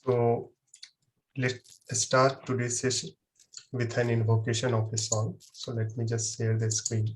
So let's start today's session with an invocation of a song. So let me just share the screen.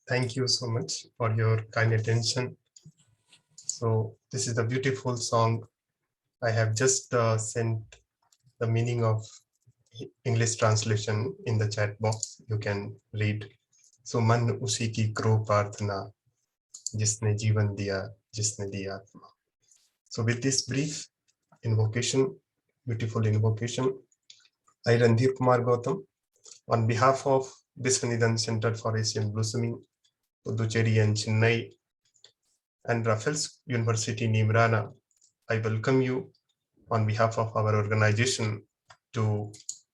Thank you so much for your kind attention. So this is a beautiful song. I have just sent the meaning of English translation in the chat box. You can read. So मन उसी की करो प्रार्थना जिसने जीवन दिया जिसने दिया आत्मा. So with this brief invocation, beautiful invocation, I Randhir Kumar Gautam, on behalf of Vishwaneedam Center for Asian Blossoming, Puducherry and Chennai, and Raffles University Nimrana, I welcome you on behalf of our organization to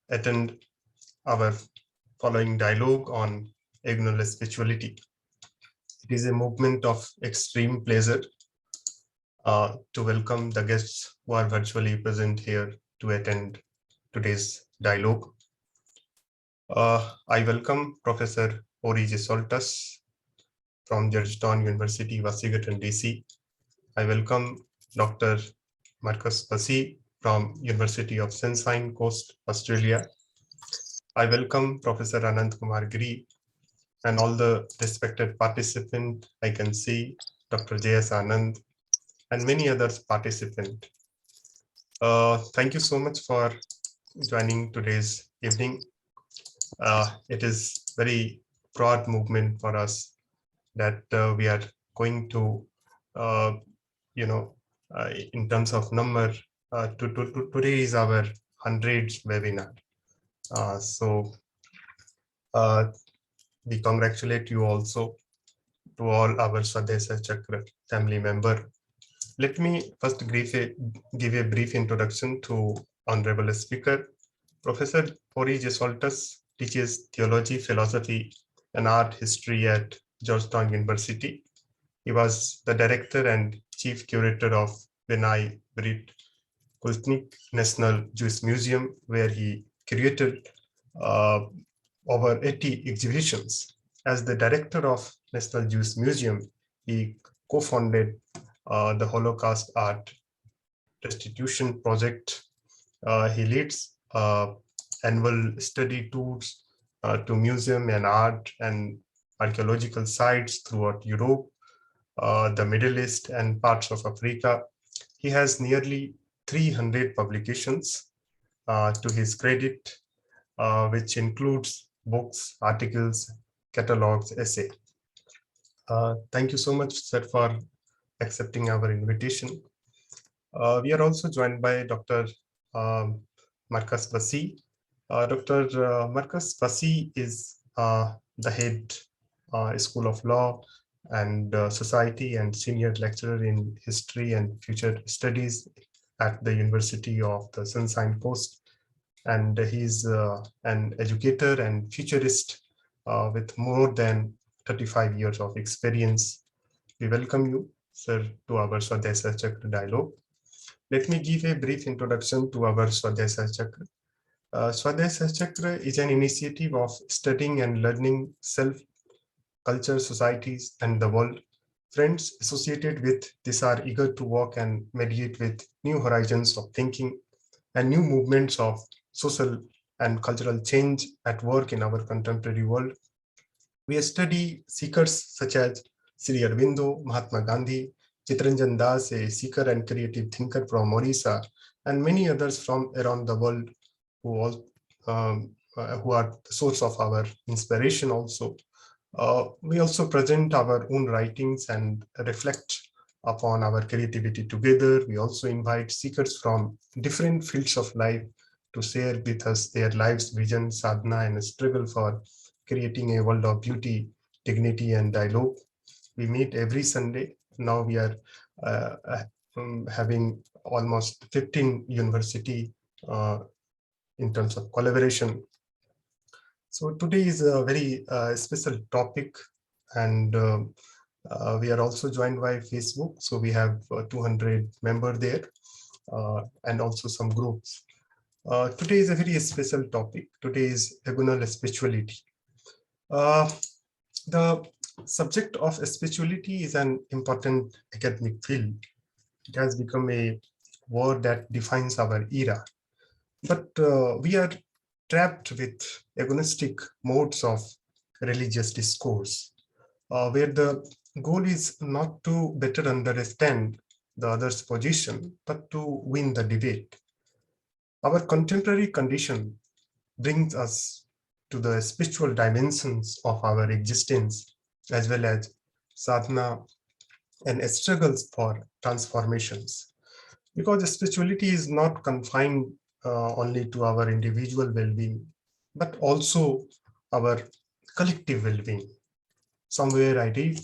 attend our following dialogue on Agonal Spirituality. It is a movement of extreme pleasure to welcome the guests who are virtually present here to attend today's dialogue. I welcome Professor Orige Soltes from Georgetown University, Washington, DC. I welcome Dr. Marcus Bussey from University of Sunshine Coast, Australia. I welcome Professor Kumar Giri and all the respected participants. I can see Dr. J.S. Anand and many others participant. Thank you so much for joining today's evening. It is very broad movement for us that we are going to, in terms of number, today is our 100th webinar. So we congratulate you also to all our Swadhyaya Chakra family member. Let me first give a brief introduction to honorable speaker. Professor Orige Soltes teaches theology, philosophy, and art history at Georgetown University. He was the director and chief curator of Benai Brit Kultnik National Jewish Museum, where he curated over 80 exhibitions. As the director of National Jewish Museum, he co-founded the Holocaust Art Restitution Project. He leads annual study tours to museum and art and archaeological sites throughout Europe, the Middle East, and parts of Africa. He has nearly 300 publications to his credit, which includes books, articles, catalogs, essay. Thank you so much, sir, for accepting our invitation. We are also joined by Dr. Marcus Bussey. Dr. Marcus Bussey is the head School of Law and Society and senior lecturer in history and future studies at the University of the Sunshine Coast. And he's an educator and futurist with more than 35 years of experience. We welcome you, sir, to our Swadhyaya Chakra dialogue. Let me give a brief introduction to our Swadhyaya Chakra. Swadhyaya Chakra is an initiative of studying and learning self, culture, societies, and the world. Friends associated with this are eager to walk and mediate with new horizons of thinking and new movements of social and cultural change at work in our contemporary world. We study seekers such as Sri Aurobindo, Mahatma Gandhi, Chittaranjan Das, a seeker and creative thinker from Orissa, and many others from around the world who are the source of our inspiration also. We also present our own writings and reflect upon our creativity together. We also invite seekers from different fields of life to share with us their lives, vision, sadhana, and struggle for creating a world of beauty, dignity, and dialogue. We meet every Sunday. Now we are having almost 15 university in terms of collaboration. So today is a very special topic, and we are also joined by Facebook. So we have 200 members there and also some groups. Today is a very special topic. Today is Agonal Spirituality. The subject of spirituality is an important academic field. It has become a word that defines our era. But we are trapped with agonistic modes of religious discourse, where the goal is not to better understand the other's position, but to win the debate. Our contemporary condition brings us to the spiritual dimensions of our existence, as well as sadhana and struggles for transformations. Because spirituality is not confined only to our individual well-being, but also our collective well-being. Somewhere I read,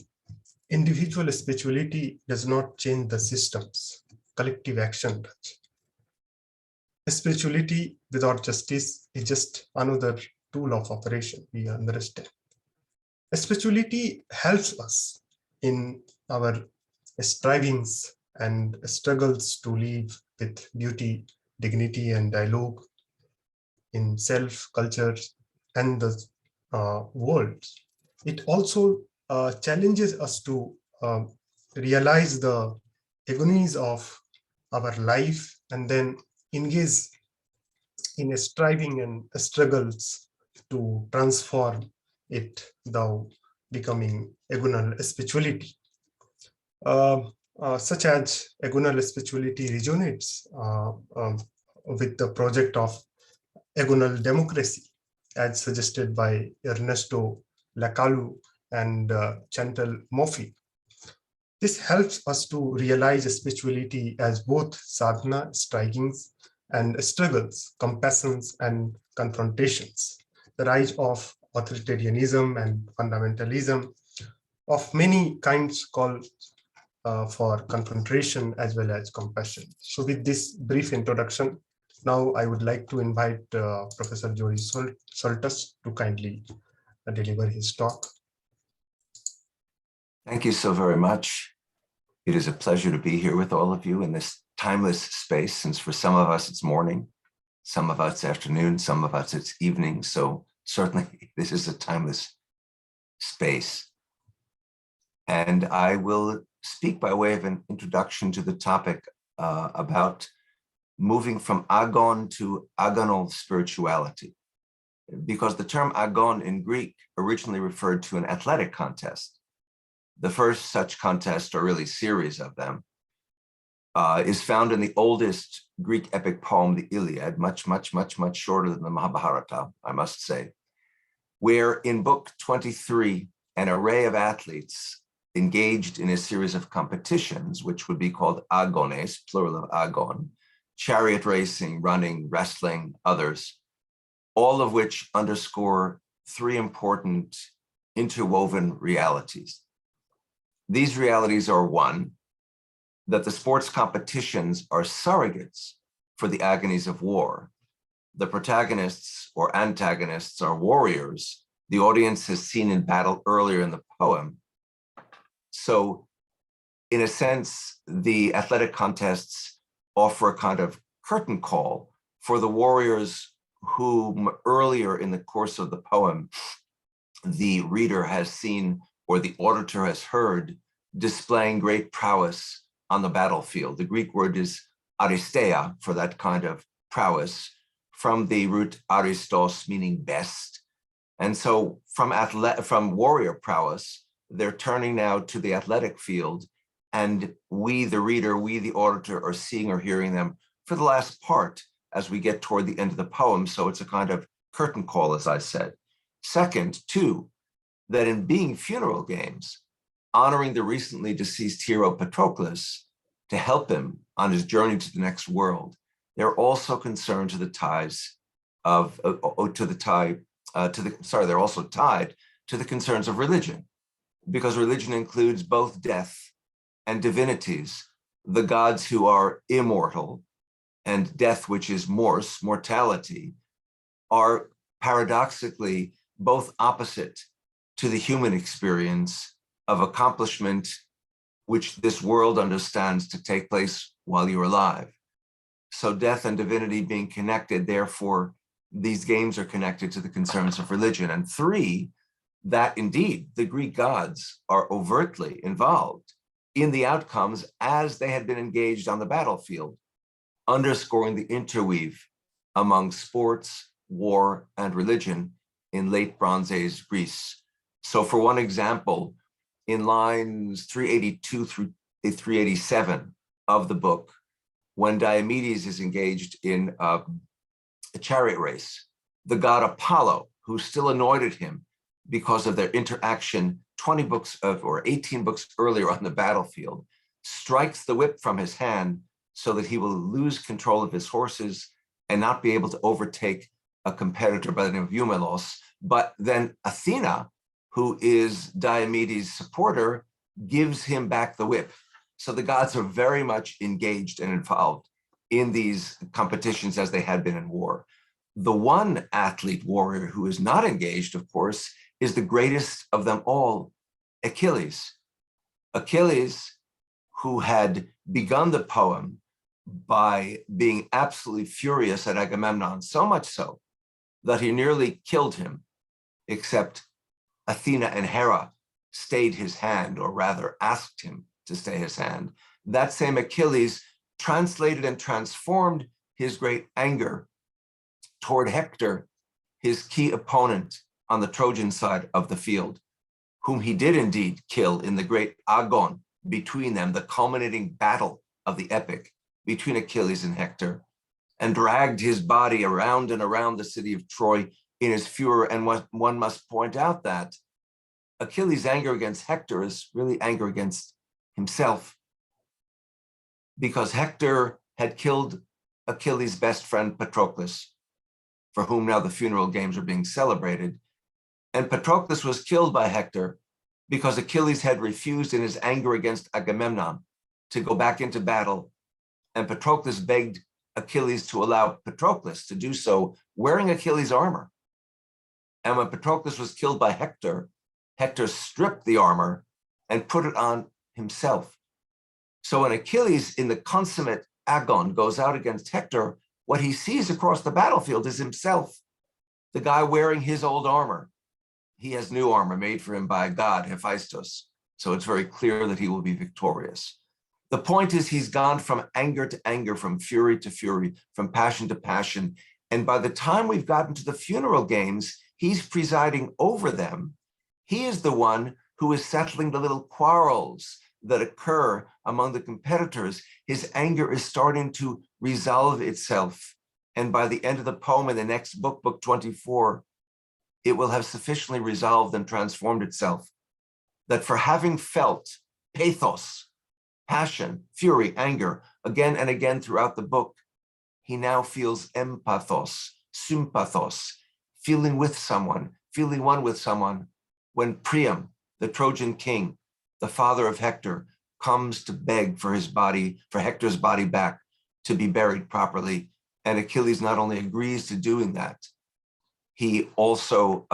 individual spirituality does not change the systems, collective action does. Spirituality without justice is just another tool of operation, we understand. Spirituality helps us in our strivings and struggles to live with beauty, dignity, and dialogue in self, culture, and the world. It also challenges us to realize the agonies of our life and then engage in striving and struggles to transform it, thou becoming agonal spirituality. Such as agonal spirituality resonates with the project of Agonal Democracy, as suggested by Ernesto Lacalu and Chantal Moffat. This helps us to realize spirituality as both sadhana, strivings, and struggles, compassions, and confrontations. The rise of authoritarianism and fundamentalism of many kinds call for confrontation as well as compassion. So with this brief introduction, now I would like to invite Professor Jory Soltes to kindly deliver his talk. Thank you so very much. It is a pleasure to be here with all of you in this timeless space, since for some of us it's morning, some of us afternoon, some of us it's evening. So certainly this is a timeless space. And I will speak by way of an introduction to the topic about moving from agon to agonal spirituality, because the term agon in Greek originally referred to an athletic contest. The first such contest, or really series of them, is found in the oldest Greek epic poem, the Iliad, much shorter than the Mahabharata, I must say, where in book 23, an array of athletes engaged in a series of competitions, which would be called agones, plural of agon, chariot racing, running, wrestling, others, all of which underscore three important interwoven realities. These realities are: one, that the sports competitions are surrogates for the agonies of war. The protagonists or antagonists are warriors the audience has seen in battle earlier in the poem. So in a sense, the athletic contests offer a kind of curtain call for the warriors whom earlier in the course of the poem, the reader has seen or the auditor has heard displaying great prowess on the battlefield. The Greek word is aristeia for that kind of prowess, from the root aristos, meaning best. And so from warrior prowess, they're turning now to the athletic field, and we, the reader, we, the auditor, are seeing or hearing them for the last part as we get toward the end of the poem. So it's a kind of curtain call, as I said. Second, two, that in being funeral games, honoring the recently deceased hero Patroclus to help him on his journey to the next world, they're also concerned to the ties of, they're also tied to the concerns of religion, because religion includes both death and divinities, the gods who are immortal, and death, which is mors, mortality, are paradoxically both opposite to the human experience of accomplishment, which this world understands to take place while you're alive. So death and divinity being connected, therefore, these games are connected to the concerns of religion. And three, that indeed the Greek gods are overtly involved in the outcomes as they had been engaged on the battlefield, underscoring the interweave among sports, war, and religion in late Bronze Age Greece. So for one example, in lines 382 through 387 of the book, when Diomedes is engaged in a chariot race, the god Apollo, who still anointed him because of their interaction 18 books earlier on the battlefield, strikes the whip from his hand so that he will lose control of his horses and not be able to overtake a competitor by the name of Eumelos. But then Athena, who is Diomedes' supporter, gives him back the whip. So the gods are very much engaged and involved in these competitions as they had been in war. The one athlete warrior who is not engaged, of course, is the greatest of them all, Achilles. Achilles, who had begun the poem by being absolutely furious at Agamemnon, so much so that he nearly killed him, except Athena and Hera stayed his hand, or rather asked him to stay his hand. That same Achilles translated and transformed his great anger toward Hector, his key opponent on the Trojan side of the field, whom he did indeed kill in the great Agon between them, the culminating battle of the epic between Achilles and Hector, and dragged his body around and around the city of Troy in his furor. And one must point out that Achilles' anger against Hector is really anger against himself, because Hector had killed Achilles' best friend, Patroclus, for whom now the funeral games are being celebrated. And Patroclus was killed by Hector because Achilles had refused in his anger against Agamemnon to go back into battle. And Patroclus begged Achilles to allow Patroclus to do so wearing Achilles' armor. And when Patroclus was killed by Hector, Hector stripped the armor and put it on himself. So when Achilles in the consummate Agon goes out against Hector, what he sees across the battlefield is himself, the guy wearing his old armor. He has new armor made for him by God, Hephaestus. So it's very clear that he will be victorious. The point is, he's gone from anger to anger, from fury to fury, from passion to passion. And by the time we've gotten to the funeral games, he's presiding over them. He is the one who is settling the little quarrels that occur among the competitors. His anger is starting to resolve itself. And by the end of the poem in the next book, book 24, it will have sufficiently resolved and transformed itself that for having felt pathos, passion, fury, anger, again and again throughout the book, he now feels empathos, sympathos, feeling with someone, feeling one with someone, when Priam, the Trojan king, the father of Hector, comes to beg for his body, for Hector's body back to be buried properly. And Achilles not only agrees to doing that, he also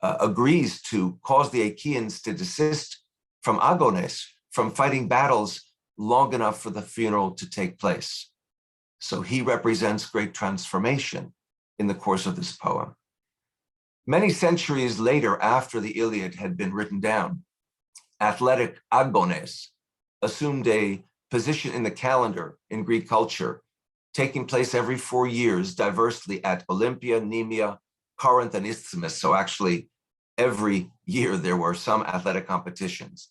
agrees to cause the Achaeans to desist from Agones, from fighting battles long enough for the funeral to take place. So he represents great transformation in the course of this poem. Many centuries later, after the Iliad had been written down, athletic agones assumed a position in the calendar in Greek culture, taking place every 4 years diversely at Olympia, Nemea, Corinth, and Isthmus. So actually, every year there were some athletic competitions.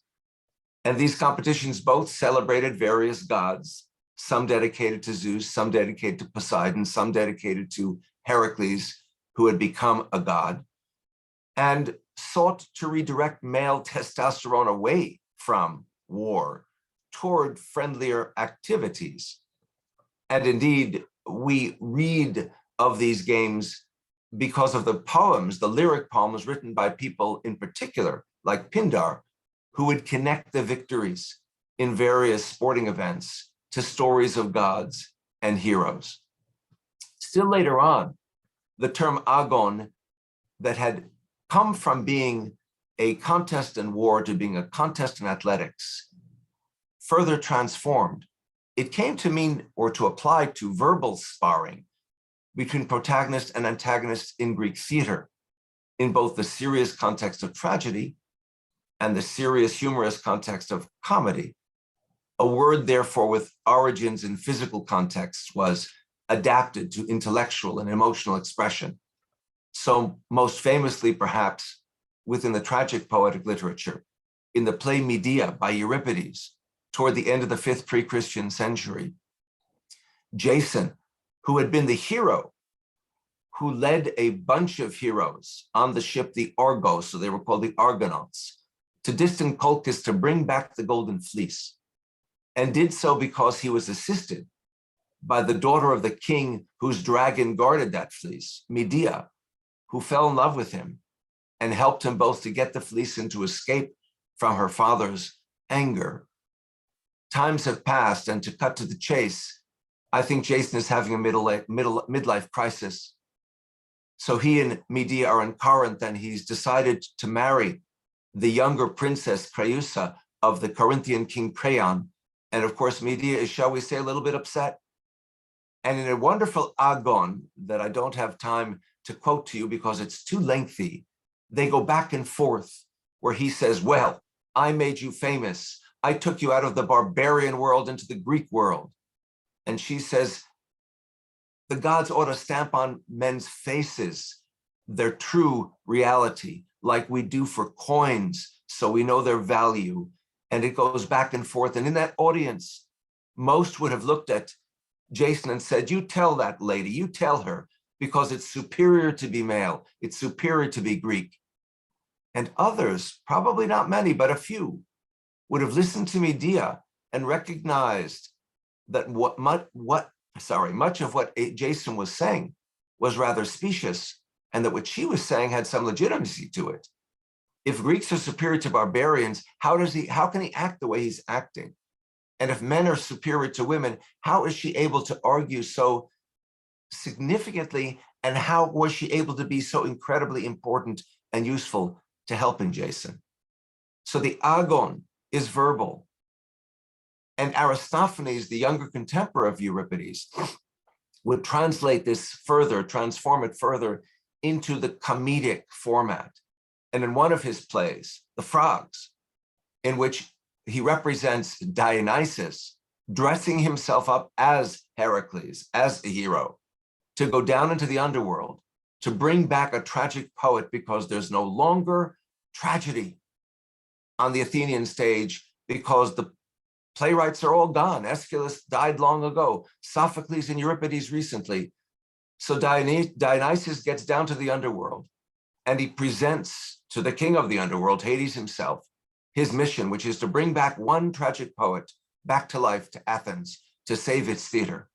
And these competitions both celebrated various gods, some dedicated to Zeus, some dedicated to Poseidon, some dedicated to Heracles, who had become a god, and sought to redirect male testosterone away from war toward friendlier activities. And indeed, we read of these games because of the poems, the lyric poems written by people in particular, like Pindar, who would connect the victories in various sporting events to stories of gods and heroes. Still later on, the term agon, that had come from being a contest in war to being a contest in athletics, further transformed. It came to mean, or to apply to, verbal sparring between protagonist and antagonist in Greek theater, in both the serious context of tragedy and the serious humorous context of comedy. A word, therefore, with origins in physical contexts was adapted to intellectual and emotional expression. So most famously, perhaps, within the tragic poetic literature, in the play Medea by Euripides, toward the end of the 5th pre-Christian century, Jason, who had been the hero, who led a bunch of heroes on the ship, the Argos, so they were called the Argonauts, to distant Colchis to bring back the Golden Fleece, and did so because he was assisted by the daughter of the king whose dragon guarded that fleece, Medea, who fell in love with him and helped him both to get the fleece and to escape from her father's anger. Times have passed, and to cut to the chase, I think Jason is having a midlife crisis. So he and Medea are in Corinth, and he's decided to marry the younger princess Creusa of the Corinthian king Creon. And of course, Medea is, shall we say, a little bit upset. And in a wonderful agon that I don't have time to quote to you because it's too lengthy, they go back and forth where he says, well, I made you famous. I took you out of the barbarian world into the Greek world. And she says, the gods ought to stamp on men's faces their true reality, like we do for coins, so we know their value. And it goes back and forth. And in that audience, most would have looked at Jason and said, you tell that lady, you tell her, because it's superior to be male, it's superior to be Greek. And others, probably not many, but a few, would have listened to Medea and recognized that much of what Jason was saying was rather specious, and that what she was saying had some legitimacy to it. If Greeks are superior to barbarians, how can he act the way he's acting? And if men are superior to women, how is she able to argue so significantly? And how was she able to be so incredibly important and useful to helping Jason? So the agon is verbal. And Aristophanes, the younger contemporary of Euripides, would translate this further, transform it further into the comedic format. And in one of his plays, The Frogs, in which he represents Dionysus dressing himself up as Heracles, as a hero, to go down into the underworld, to bring back a tragic poet because there's no longer tragedy on the Athenian stage because the playwrights are all gone. Aeschylus died long ago, Sophocles and Euripides recently. So Dionysus gets down to the underworld and he presents to the king of the underworld, Hades himself, his mission, which is to bring back one tragic poet back to life to Athens to save its theater.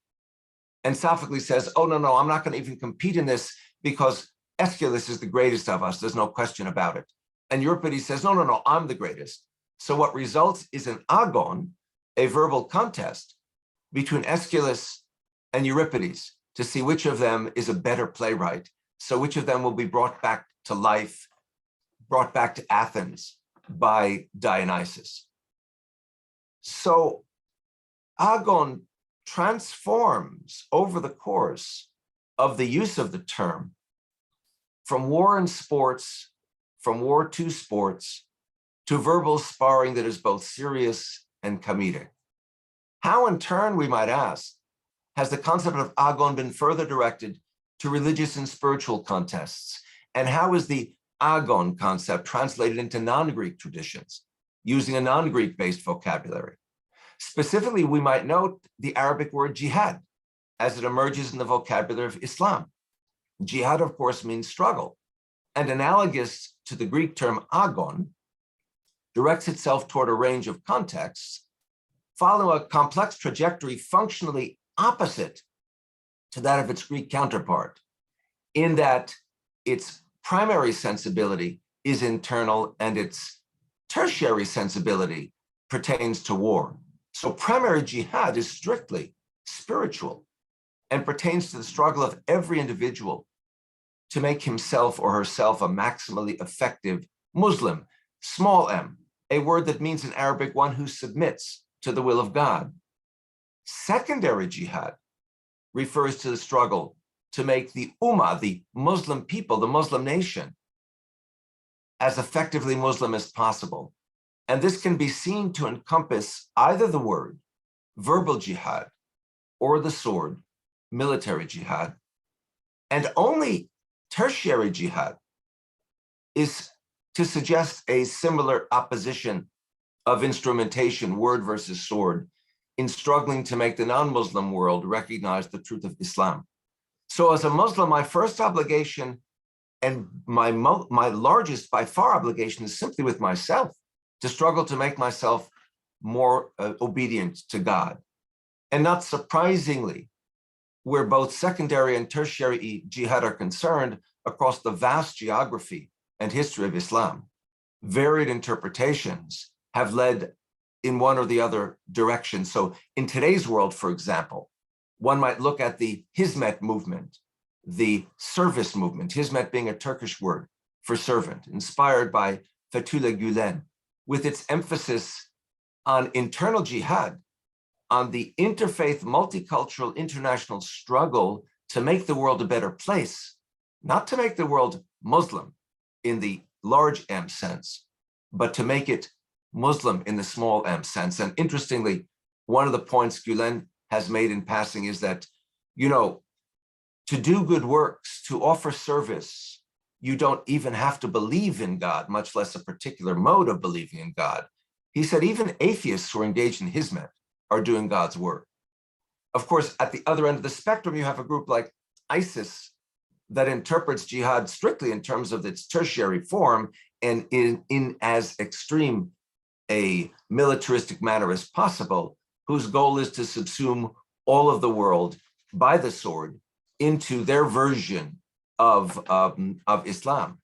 And Sophocles says, oh, no, I'm not going to even compete in this because Aeschylus is the greatest of us. There's no question about it. And Euripides says, no, I'm the greatest. So what results is an agon, a verbal contest between Aeschylus and Euripides to see which of them is a better playwright. So which of them will be brought back to life, brought back to Athens by Dionysus. So agon transforms over the course of the use of the term from war and sports, from war to sports, to verbal sparring that is both serious and comedic. How in turn, we might ask, has the concept of agon been further directed to religious and spiritual contests? And how is the agon concept translated into non-Greek traditions using a non-Greek based vocabulary? Specifically, we might note the Arabic word jihad as it emerges in the vocabulary of Islam. Jihad, of course, means struggle, and analogous to the Greek term agon, directs itself toward a range of contexts, following a complex trajectory functionally opposite to that of its Greek counterpart, in that its primary sensibility is internal and its tertiary sensibility pertains to war. So primary jihad is strictly spiritual and pertains to the struggle of every individual to make himself or herself a maximally effective Muslim, small m, a word that means in Arabic one who submits to the will of God. Secondary jihad refers to the struggle to make the ummah, the Muslim people, the Muslim nation, as effectively Muslim as possible. And this can be seen to encompass either the word, verbal jihad, or the sword, military jihad. And only tertiary jihad is to suggest a similar opposition of instrumentation, word versus sword, in struggling to make the non-Muslim world recognize the truth of Islam. So as a Muslim, my first obligation and my largest by far obligation is simply with myself, to struggle to make myself more obedient to God. And not surprisingly, where both secondary and tertiary jihad are concerned across the vast geography and history of Islam, varied interpretations have led in one or the other direction. So in today's world, for example, One might look at the Hizmet movement, the service movement, Hizmet being a Turkish word for servant, inspired by Fethullah Gülen, with its emphasis on internal jihad, on the interfaith, multicultural, international struggle to make the world a better place, not to make the world Muslim in the large M sense, but to make it Muslim in the small m sense. And interestingly, one of the points Gülen has made in passing is that, to do good works, to offer service, you don't even have to believe in God, much less a particular mode of believing in God. He said even atheists who are engaged in Hizmet are doing God's work. Of course, at the other end of the spectrum, you have a group like ISIS that interprets jihad strictly in terms of its tertiary form and in as extreme a militaristic manner as possible, whose goal is to subsume all of the world by the sword into their version of Islam.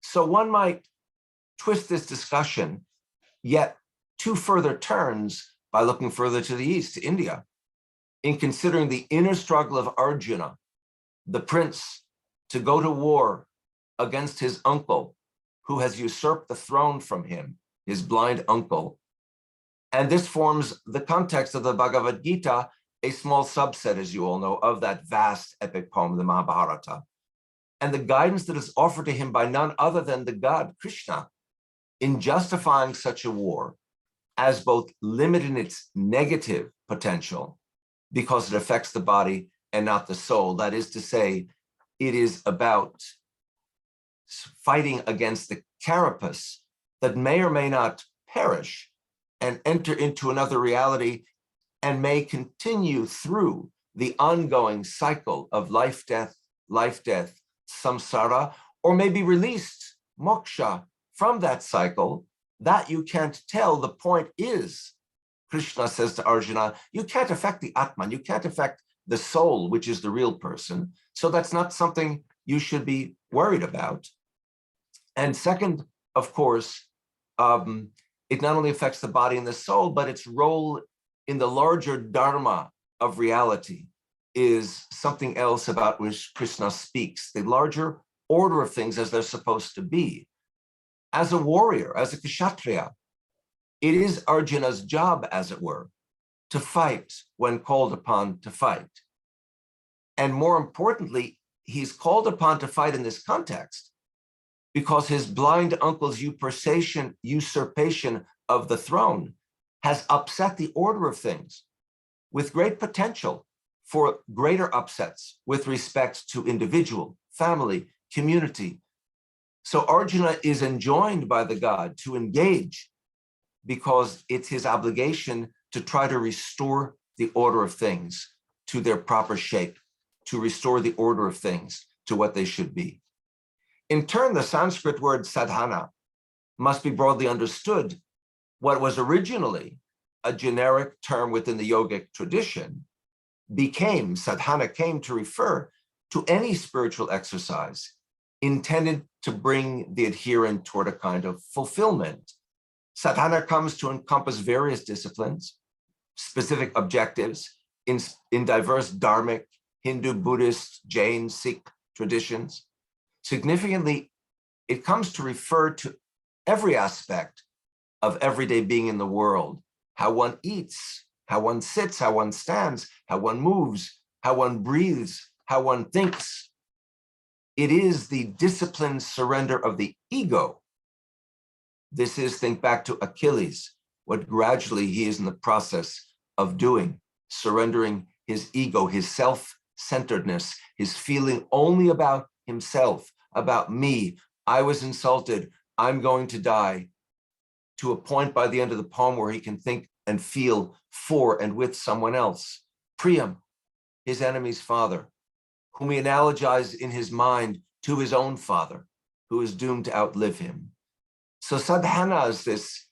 So one might twist this discussion yet two further turns by looking further to the east, to India, in considering the inner struggle of Arjuna, the prince, to go to war against his uncle, who has usurped the throne from him, his blind uncle. And this forms the context of the Bhagavad Gita, a small subset, as you all know, of that vast epic poem, the Mahabharata. And the guidance that is offered to him by none other than the God, Krishna, in justifying such a war as both limited in its negative potential, because it affects the body and not the soul. That is to say, it is about fighting against the carapace that may or may not perish and enter into another reality and may continue through the ongoing cycle of life, death, samsara, or may be released, moksha, from that cycle. That you can't tell. The point is, Krishna says to Arjuna, you can't affect the Atman, you can't affect the soul, which is the real person. So that's not something you should be worried about. And second, of course, it not only affects the body and the soul, but its role in the larger dharma of reality is something else about which Krishna speaks, the larger order of things as they're supposed to be. As a warrior, as a kshatriya, it is Arjuna's job, as it were, to fight when called upon to fight. And more importantly, he's called upon to fight in this context because his blind uncle's usurpation of the throne has upset the order of things with great potential for greater upsets with respect to individual, family, community. So Arjuna is enjoined by the god to engage because it's his obligation to try to restore the order of things to their proper shape, to restore the order of things to what they should be. In turn, the Sanskrit word sadhana must be broadly understood. What was originally a generic term within the yogic tradition sadhana came to refer to any spiritual exercise intended to bring the adherent toward a kind of fulfillment. Sadhana comes to encompass various disciplines, specific objectives in diverse dharmic, Hindu, Buddhist, Jain, Sikh traditions. Significantly, it comes to refer to every aspect of everyday being in the world, how one eats, how one sits, how one stands, how one moves, how one breathes, how one thinks. It is the disciplined surrender of the ego. This is, think back to Achilles, what gradually he is in the process of doing, surrendering his ego, his self-centeredness, his feeling only about himself, about me. I was insulted, I'm going to die, to a point by the end of the poem where he can think and feel for and with someone else. Priam, his enemy's father, whom he analogized in his mind to his own father, who is doomed to outlive him. So sadhana is this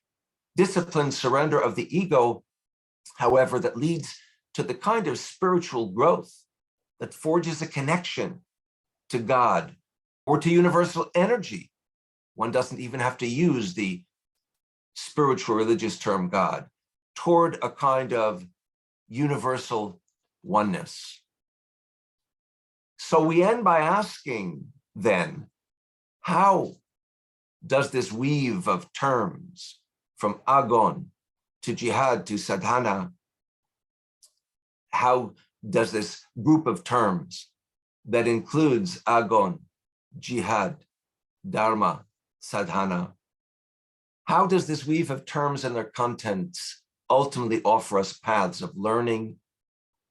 disciplined surrender of the ego, however, that leads to the kind of spiritual growth that forges a connection to God or to universal energy. One doesn't even have to use the spiritual religious term God, toward a kind of universal oneness. So we end by asking then, how does this weave of terms from agon to jihad to sadhana, how does this group of terms that includes agon, jihad, dharma, sadhana, how does this weave of terms and their contents ultimately offer us paths of learning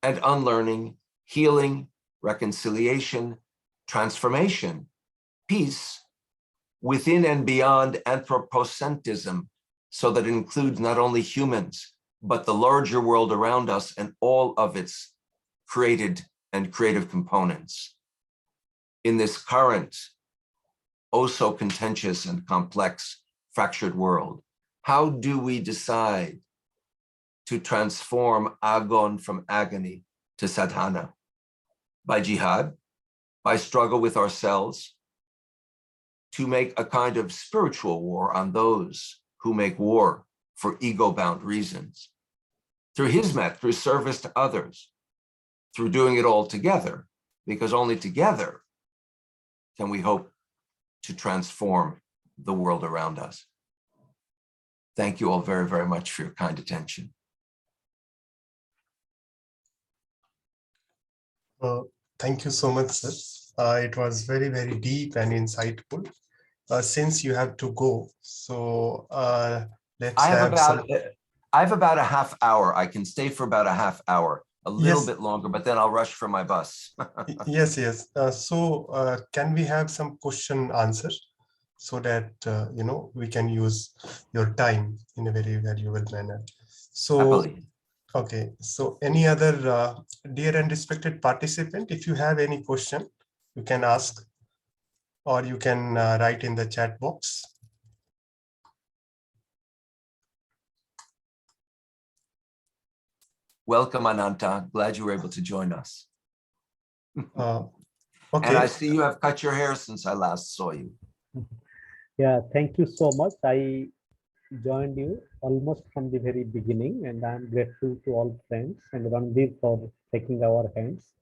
and unlearning, healing, reconciliation, transformation, peace, within and beyond anthropocentrism, so that it includes not only humans, but the larger world around us and all of its created and creative components. In this current, oh so contentious and complex, fractured world, how do we decide to transform agon from agony to sadhana? By jihad, by struggle with ourselves, to make a kind of spiritual war on those who make war for ego-bound reasons. Through Hizmet, through service to others, through doing it all together, because only together can we hope to transform the world around us. Thank you all very, very much for your kind attention. Thank you so much, sir. It was very, very deep and insightful. Since you have to go, so let's I have about a half hour. I can stay for about a half hour, a little bit longer, but then I'll rush for my bus. Yes. Can we have some question answers so that we can use your time in a very valuable manner? So Happily. okay, so any other dear and respected participant, if you have any question, you can ask, or you can write in the chat box. Welcome, Ananta. Glad you were able to join us. Okay. And I see you have cut your hair since I last saw you. Yeah, thank you so much. I joined you almost from the very beginning, and I'm grateful to all friends and Randhir for taking our hands.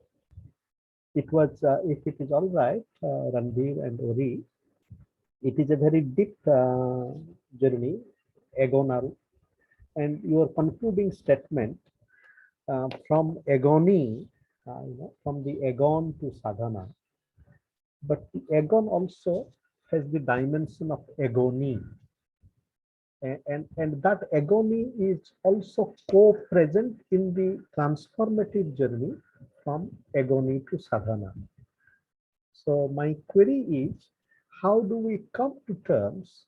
It was, if it is all right, Randhir and Ori, it is a very deep journey, agonal, and your concluding statement from agony, from the agon to sadhana. But the agon also has the dimension of agony. And that agony is also co-present in the transformative journey from agony to sadhana. So my query is, how do we come to terms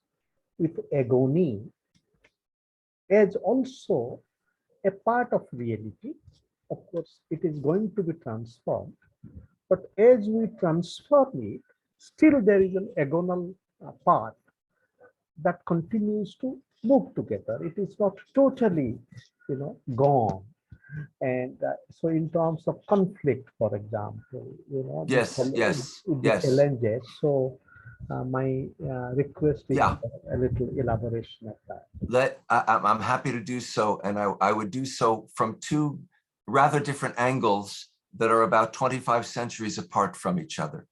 with agony as also a part of reality? Of course, it is going to be transformed, but as we transform it, still there is an agonal part that continues to move together. It is not totally, gone. And so in terms of conflict, for example, the challenges. So my request is a little elaboration of that. I'm happy to do so. And I would do so from two rather different angles that are about 25 centuries apart from each other.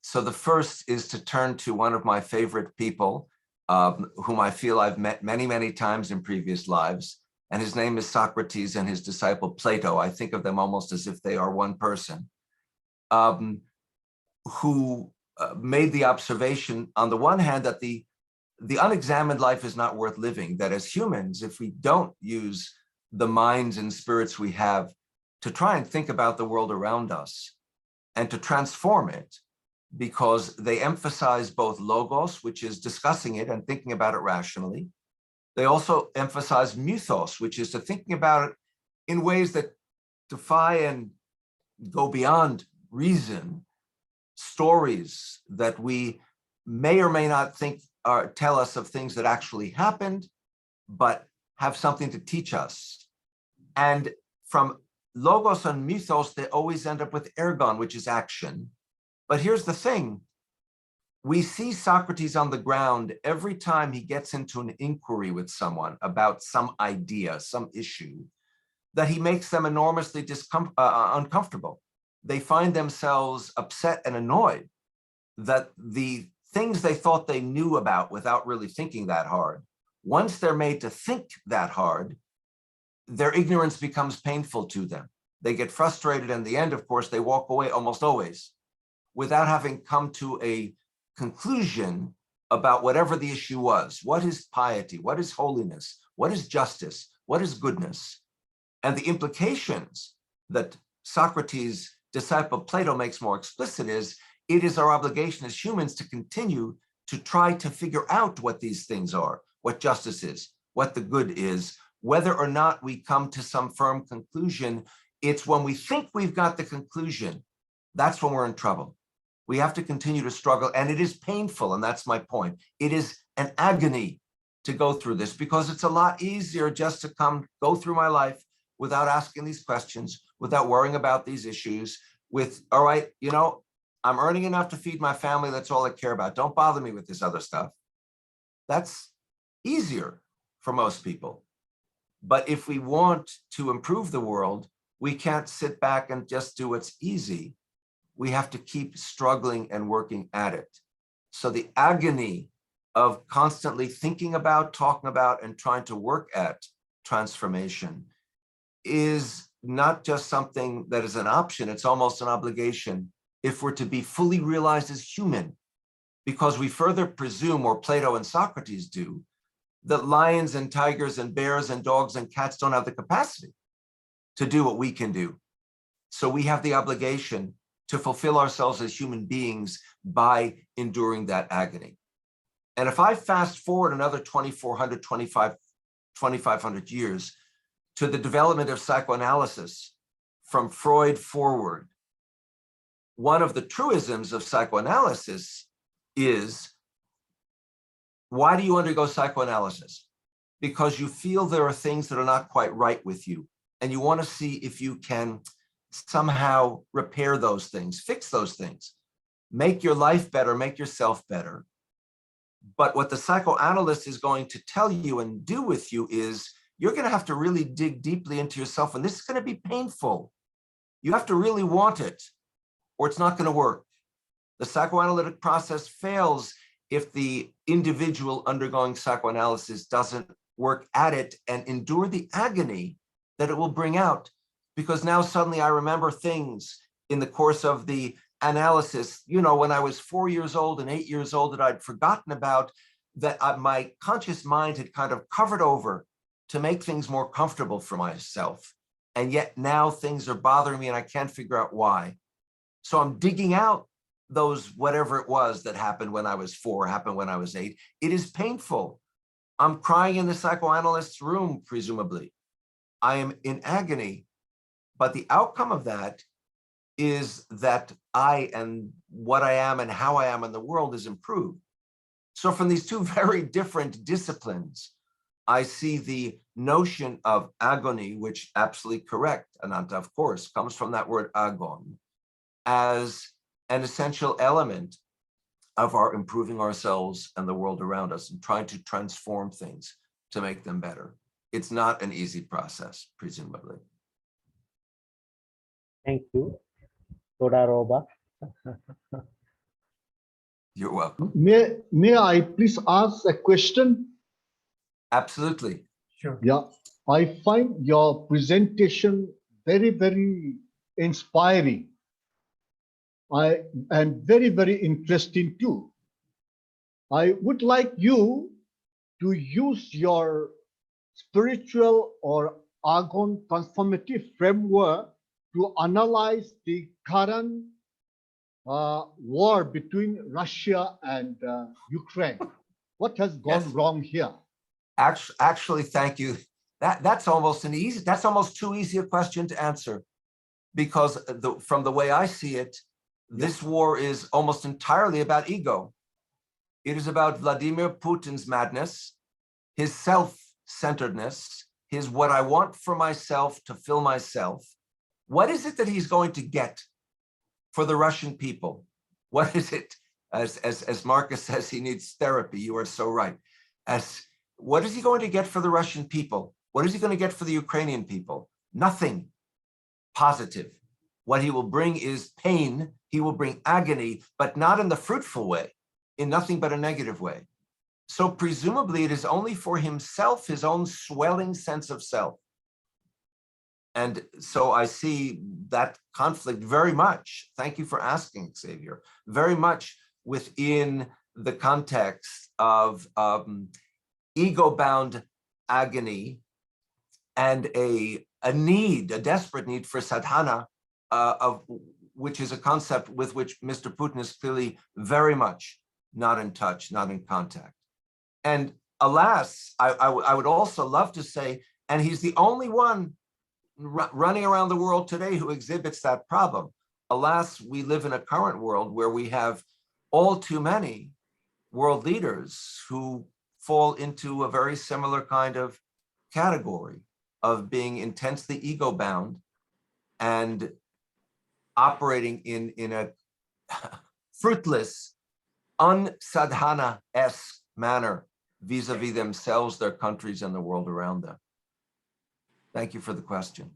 So the first is to turn to one of my favorite people, whom I feel I've met many, many times in previous lives. And his name is Socrates and his disciple Plato. I think of them almost as if they are one person, who made the observation, on the one hand, that the unexamined life is not worth living, that as humans, if we don't use the minds and spirits we have to try and think about the world around us and to transform it, because they emphasize both logos, which is discussing it and thinking about it rationally. They also emphasize mythos, which is to thinking about it in ways that defy and go beyond reason, stories that we may or may not think tell us of things that actually happened, but have something to teach us. And from logos and mythos, they always end up with ergon, which is action. But here's the thing. We see Socrates on the ground every time he gets into an inquiry with someone about some idea, some issue that he makes them enormously uncomfortable. They find themselves upset and annoyed that the things they thought they knew about without really thinking that hard, once they're made to think that hard, their ignorance becomes painful to them. They get frustrated. In the end, of course, they walk away almost always without having come to a conclusion about whatever the issue was. What is piety? What is holiness? What is justice? What is goodness? And the implications that Socrates' disciple Plato makes more explicit is, it is our obligation as humans to continue to try to figure out what these things are, what justice is, what the good is, whether or not we come to some firm conclusion. It's when we think we've got the conclusion, that's when we're in trouble. We have to continue to struggle, and it is painful, and that's my point. It is an agony to go through this, because it's a lot easier just to go through my life without asking these questions, without worrying about these issues, with, all right, you know, I'm earning enough to feed my family, that's all I care about. Don't bother me with this other stuff. That's easier for most people. But if we want to improve the world, we can't sit back and just do what's easy. We have to keep struggling and working at it. So the agony of constantly thinking about, talking about, and trying to work at transformation is not just something that is an option, it's almost an obligation if we're to be fully realized as human, because we further presume, or Plato and Socrates do, that lions and tigers and bears and dogs and cats don't have the capacity to do what we can do. So we have the obligation to fulfill ourselves as human beings by enduring that agony. And if I fast forward another 2,400, 2,500 years to the development of psychoanalysis from Freud forward, one of the truisms of psychoanalysis is, why do you undergo psychoanalysis? Because you feel there are things that are not quite right with you, and you want to see if you can somehow repair those things, fix those things, make your life better, make yourself better. But what the psychoanalyst is going to tell you and do with you is, you're going to have to really dig deeply into yourself, and this is going to be painful. You have to really want it, or it's not going to work. The psychoanalytic process fails if the individual undergoing psychoanalysis doesn't work at it and endure the agony that it will bring out. Because now suddenly I remember things in the course of the analysis, you know, when I was 4 years old and 8 years old, that I'd forgotten about, that my conscious mind had kind of covered over to make things more comfortable for myself. And yet now things are bothering me and I can't figure out why. So I'm digging out those, whatever it was that happened when I was 4, happened when I was 8. It is painful. I'm crying in the psychoanalyst's room, presumably. I am in agony. But the outcome of that is that I and what I am and how I am in the world is improved. So from these two very different disciplines, I see the notion of agony, which absolutely correct, Ananta, of course, comes from that word agon, as an essential element of our improving ourselves and the world around us and trying to transform things to make them better. It's not an easy process, presumably. Thank you. Todaroba. You're welcome. May I please ask a question? Absolutely. Sure. Yeah, I find your presentation very, very inspiring. And very, very interesting too. I would like you to use your spiritual or Agon transformative framework to analyze the current war between Russia and Ukraine. What has gone wrong here? Actually, thank you. That's almost too easy a question to answer, because from the way I see it, this war is almost entirely about ego. It is about Vladimir Putin's madness, his self-centeredness, his what I want for myself to fill myself. What is it that he's going to get for the Russian people? What is it? As Marcus says, he needs therapy. You are so right. What is he going to get for the Russian people? What is he going to get for the Ukrainian people? nothing positive. What he will bring is pain. He will bring agony, but not in the fruitful way, in nothing but a negative way. So presumably it is only for himself, his own swelling sense of self. And so I see that conflict very much, thank you for asking, Xavier, very much within the context of ego-bound agony and a need, a desperate need for sadhana, which is a concept with which Mr. Putin is clearly very much not in touch, not in contact. And alas, I would also love to say, and he's the only one running around the world today who exhibits that problem. Alas, we live in a current world where we have all too many world leaders who fall into a very similar kind of category of being intensely ego-bound and operating in a fruitless, unsadhana-esque manner vis-a-vis themselves, their countries, and the world around them. Thank you for the question.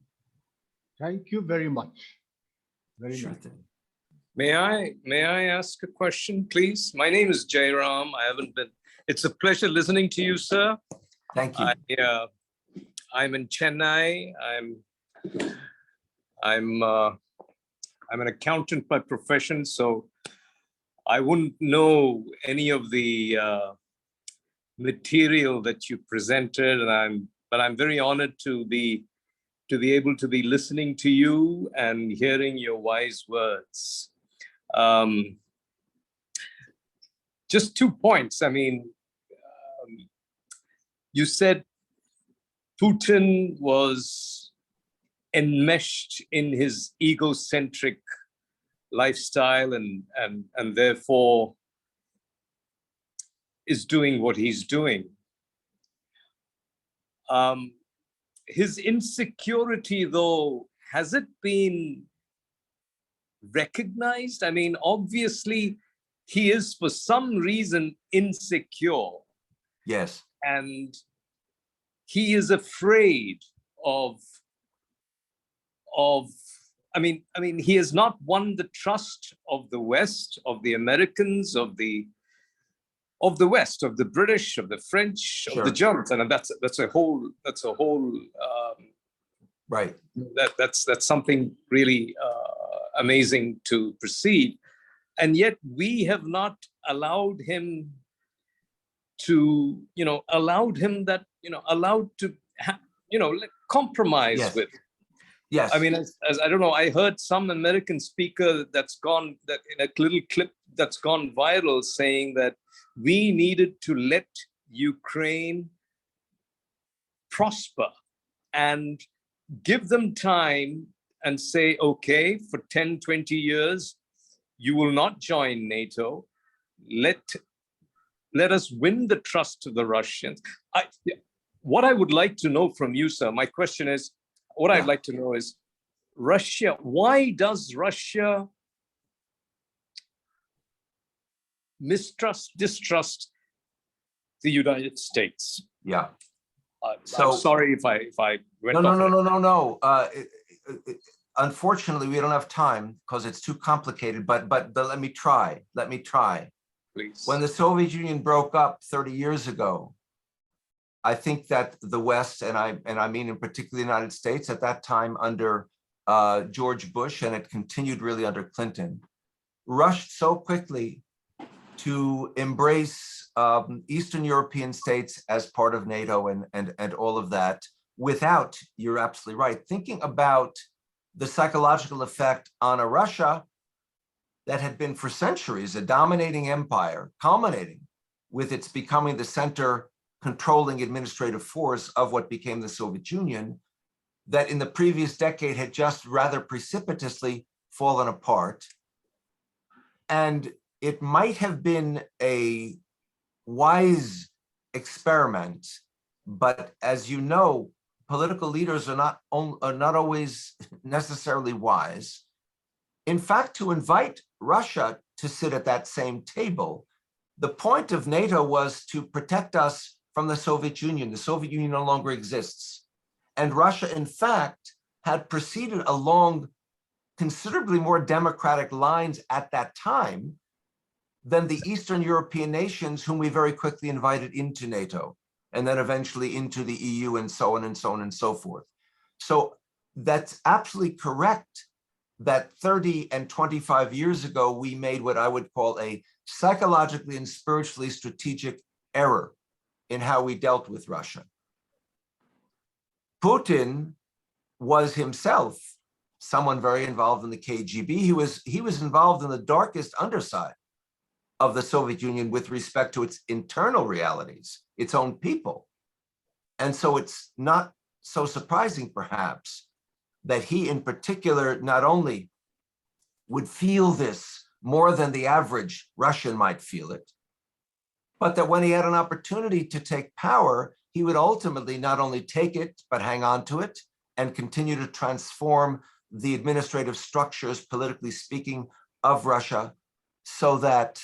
Thank you very much. Very Sure nice. thing. May I ask a question, please? My name is Jairam. I haven't been. It's a pleasure listening to you, sir. Thank you. I'm in Chennai. I'm an accountant by profession, so I wouldn't know any of the material that you presented, but I'm very honored to be able to be listening to you and hearing your wise words. Just 2 points. I mean, you said Putin was enmeshed in his egocentric lifestyle and therefore is doing what he's doing. His insecurity, though, has it been recognized? I mean, obviously, he is for some reason insecure. Yes. And he is afraid of I mean, he has not won the trust of the West, of the Americans, of the West, of the British, of the French, Sure. of the Germans, and that's a whole Right. That's something really amazing to perceive, and yet we have not allowed him to, allowed to compromise Yes. with. Yes. I mean, as I don't know, I heard some American speaker that in a little clip that's gone viral saying that we needed to let Ukraine prosper and give them time and say, okay, for 10, 20 years, you will not join NATO. Let us win the trust of the Russians. What I would like to know from you, sir, my question is, what I'd like to know is, Russia, why does Russia distrust the United States? Yeah. I'm sorry if I went off. No. Unfortunately, we don't have time because it's too complicated, but let me try. Please. When the Soviet Union broke up 30 years ago, I think that the West, and I mean in particular the United States at that time under George Bush, and it continued really under Clinton, rushed so quickly to embrace Eastern European states as part of NATO and all of that without, you're absolutely right, thinking about the psychological effect on a Russia that had been for centuries a dominating empire, culminating with its becoming the center controlling administrative force of what became the Soviet Union, that in the previous decade had just rather precipitously fallen apart. And it might have been a wise experiment, but as you know, political leaders are not always necessarily wise. In fact, to invite Russia to sit at that same table, the point of NATO was to protect us from the Soviet Union. The Soviet Union no longer exists. And Russia, in fact, had proceeded along considerably more democratic lines at that time than the Eastern European nations, whom we very quickly invited into NATO, and then eventually into the EU, and so on and so on and so forth. So that's absolutely correct that 30 and 25 years ago, we made what I would call a psychologically and spiritually strategic error in how we dealt with Russia. Putin was himself someone very involved in the KGB. He was involved in the darkest underside of the Soviet Union with respect to its internal realities, its own people. And so it's not so surprising, perhaps, that he in particular not only would feel this more than the average Russian might feel it, but that when he had an opportunity to take power, he would ultimately not only take it, but hang on to it and continue to transform the administrative structures, politically speaking, of Russia, so that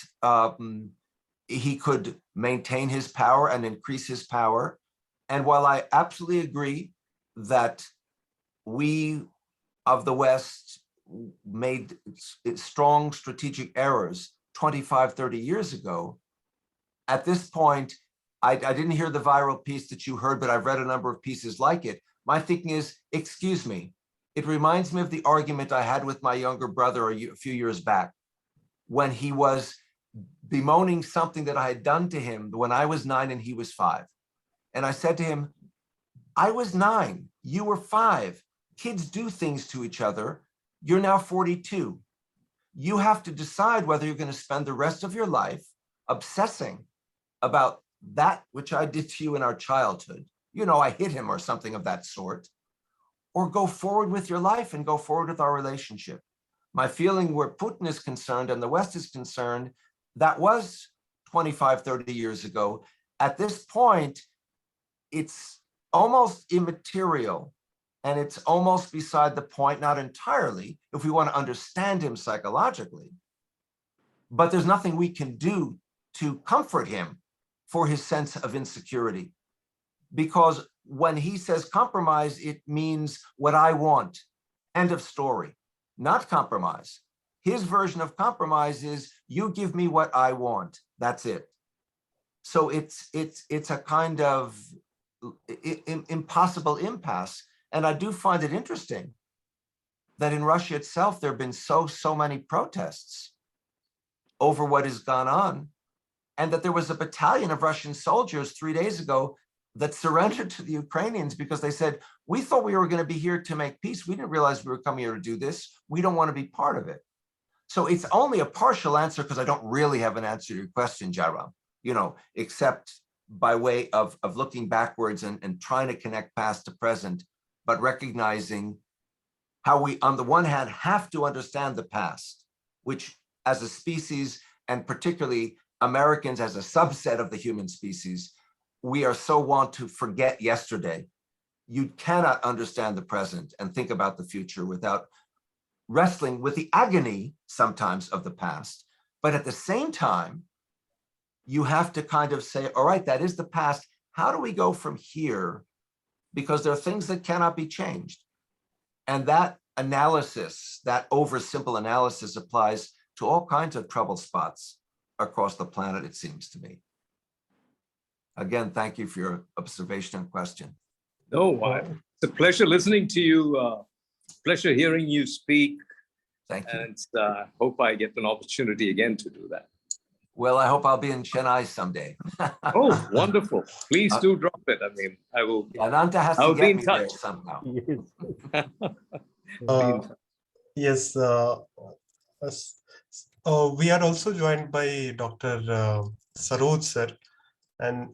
he could maintain his power and increase his power. And while I absolutely agree that we of the West made strong strategic errors 25, 30 years ago, at this point, I didn't hear the viral piece that you heard, but I've read a number of pieces like it. My thinking is, excuse me, it reminds me of the argument I had with my younger brother a few years back when he was bemoaning something that I had done to him when I was 9 and he was 5. And I said to him, I was 9, you were 5. Kids do things to each other. You're now 42. You have to decide whether you're going to spend the rest of your life obsessing about that which I did to you in our childhood. You know, I hit him or something of that sort, or go forward with your life and go forward with our relationship. My feeling where Putin is concerned and the West is concerned, that was 25, 30 years ago. At this point, it's almost immaterial and it's almost beside the point, not entirely, if we want to understand him psychologically. But there's nothing we can do to comfort him for his sense of insecurity. Because when he says compromise, it means what I want. End of story. Not compromise. His version of compromise is you give me what I want. That's it. So it's a kind of impossible impasse. And I do find it interesting that in Russia itself, there have been so many protests over what has gone on, and that there was a battalion of Russian soldiers 3 days ago that surrendered to the Ukrainians because they said, we thought we were going to be here to make peace. We didn't realize we were coming here to do this. We don't want to be part of it. So it's only a partial answer because I don't really have an answer to your question, Jairam, you know, except by way of looking backwards and trying to connect past to present, but recognizing how we, on the one hand, have to understand the past, which as a species, and particularly Americans as a subset of the human species, we are so wont to forget yesterday. You cannot understand the present and think about the future without wrestling with the agony sometimes of the past. But at the same time, you have to kind of say, all right, that is the past. How do we go from here? Because there are things that cannot be changed. And that analysis, that oversimple analysis, applies to all kinds of trouble spots across the planet, it seems to me. Again, thank you for your observation and question. No, it's a pleasure listening to you. Pleasure hearing you speak. Thank you. And hope I get an opportunity again to do that. Well, I hope I'll be in Chennai someday. Oh, wonderful. Please do drop it. I mean, I will. Ananta has I'll to be get in me touch. there somehow. Yes. Yes. We are also joined by Dr. Saroj sir and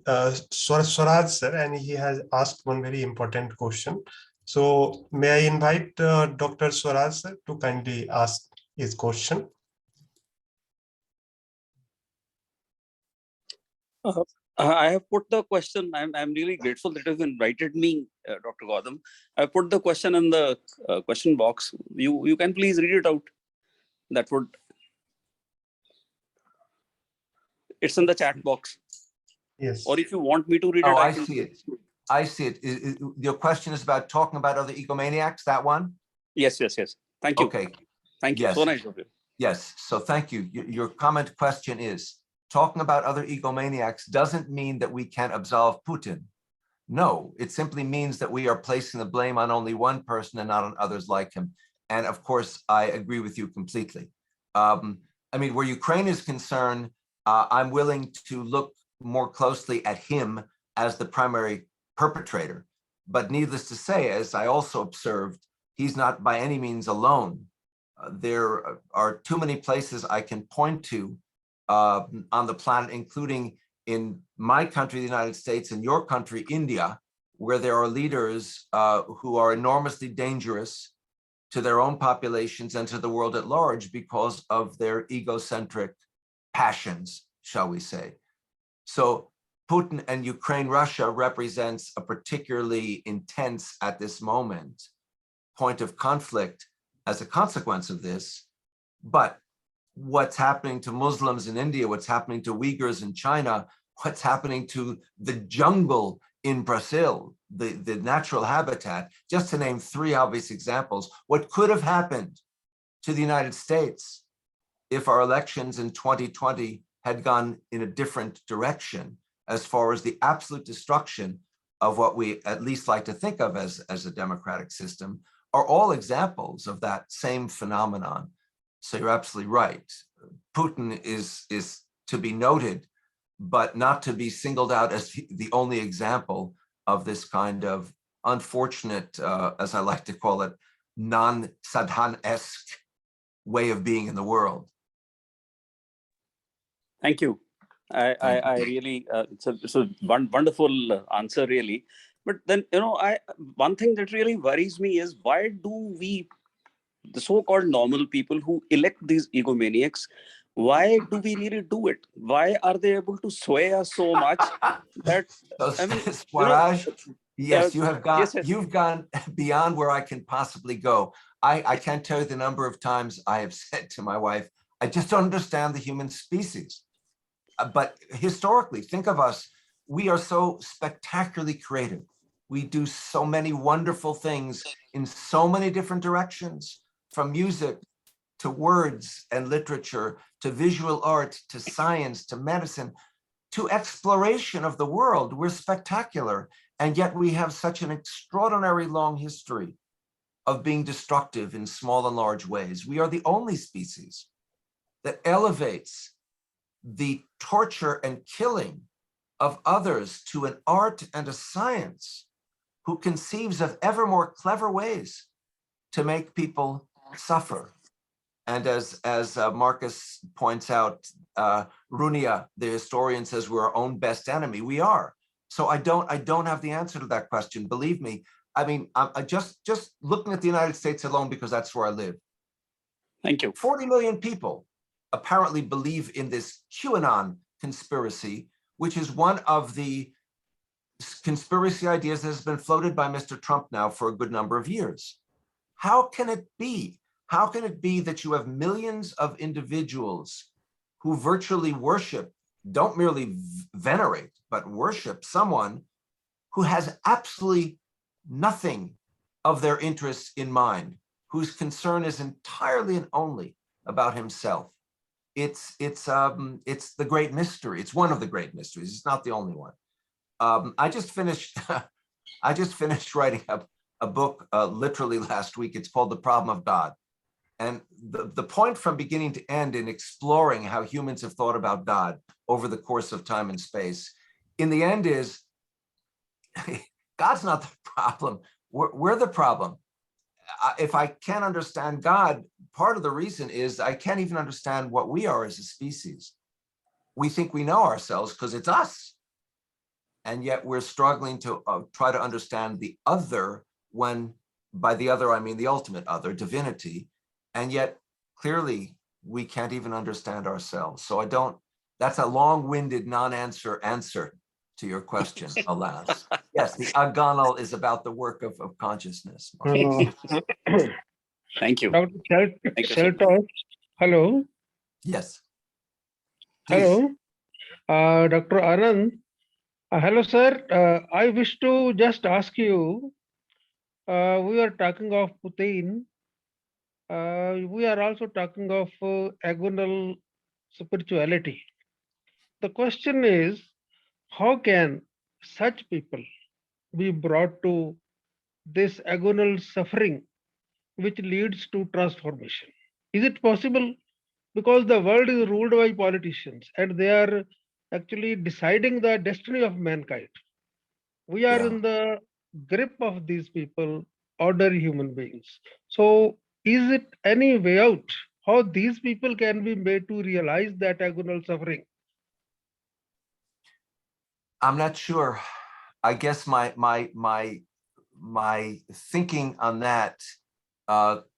Swaraj sir, and he has asked one very important question. So may I invite Dr. Swaraj sir to kindly ask his question? I have put the question. I'm really grateful that you've invited me, Dr. Gautam. I put the question in the question box. You can please read it out. That would. It's in the chat box. Yes. Or if you want me to read Oh, it, I can. see it. I see it. Your question is about talking about other egomaniacs, that one? Yes. Thank you. Okay. Thank you. Yes. So nice of you. Yes. So thank you. Your comment question is, talking about other egomaniacs doesn't mean that we can't absolve Putin. No, it simply means that we are placing the blame on only one person and not on others like him. And of course, I agree with you completely. I mean, where Ukraine is concerned, I'm willing to look more closely at him as the primary perpetrator. But needless to say, as I also observed, he's not by any means alone. There are too many places I can point to on the planet, including in my country, the United States, and your country, India, where there are leaders who are enormously dangerous to their own populations and to the world at large because of their egocentric passions, shall we say. So Putin and Ukraine, Russia represents a particularly intense at this moment point of conflict as a consequence of this. But what's happening to Muslims in India, what's happening to Uyghurs in China, what's happening to the jungle in Brazil, the natural habitat, just to name three obvious examples, what could have happened to the United States if our elections in 2020 had gone in a different direction as far as the absolute destruction of what we at least like to think of as a democratic system, are all examples of that same phenomenon. So you're absolutely right. Putin is to be noted, but not to be singled out as the only example of this kind of unfortunate, as I like to call it, non-Saddam-esque way of being in the world. Thank you. I really, it's a wonderful answer, really. But then, one thing that really worries me is, why do we, the so-called normal people who elect these egomaniacs, why do we really do it? Why are they able to sway us so much that, I mean, Swaraj, yes, you've gone beyond where I can possibly go. I can't tell you the number of times I have said to my wife, I just don't understand the human species. But historically, think of us, we are so spectacularly creative. We do so many wonderful things in so many different directions, from music to words and literature, to visual art, to science, to medicine, to exploration of the world. We're spectacular. And yet we have such an extraordinary long history of being destructive in small and large ways. We are the only species that elevates the torture and killing of others to an art and a science, who conceives of ever more clever ways to make people suffer. And as Marcus points out, Runia, the historian, says we're our own best enemy. We are. So I don't have the answer to that question. Believe me. I mean, I just looking at the United States alone, because that's where I live. Thank you. 40 million people apparently believe in this QAnon conspiracy, which is one of the conspiracy ideas that has been floated by Mr. Trump now for a good number of years. How can it be? How can it be that you have millions of individuals who virtually worship, don't merely venerate, but worship someone who has absolutely nothing of their interests in mind, whose concern is entirely and only about himself? It's the great mystery. It's one of the great mysteries. It's not the only one. I just finished writing a book literally last week. It's called The Problem of God. And the point from beginning to end in exploring how humans have thought about God over the course of time and space, in the end is, God's not the problem. We're the problem. If I can't understand God, part of the reason is I can't even understand what we are as a species. We think we know ourselves because it's us. And yet we're struggling to try to understand the other, when by the other, I mean the ultimate other, divinity. And yet clearly we can't even understand ourselves. So that's a long-winded non-answer answer to your question, alas. Yes, the Agonal is about the work of consciousness. Thank you. Dr. Soltes, hello. Yes. Please. Hello. Dr. Anand, Hello, sir. I wish to just ask you, we are talking of Putin. We are also talking of agonal spirituality. The question is, how can such people be brought to this agonal suffering which leads to transformation? Is it possible? Because the world is ruled by politicians and they are actually deciding the destiny of mankind. We are Yeah. in the grip of these people, ordinary human beings. So, is it any way out how these people can be made to realize that agonal suffering? I'm not sure. I guess my thinking on that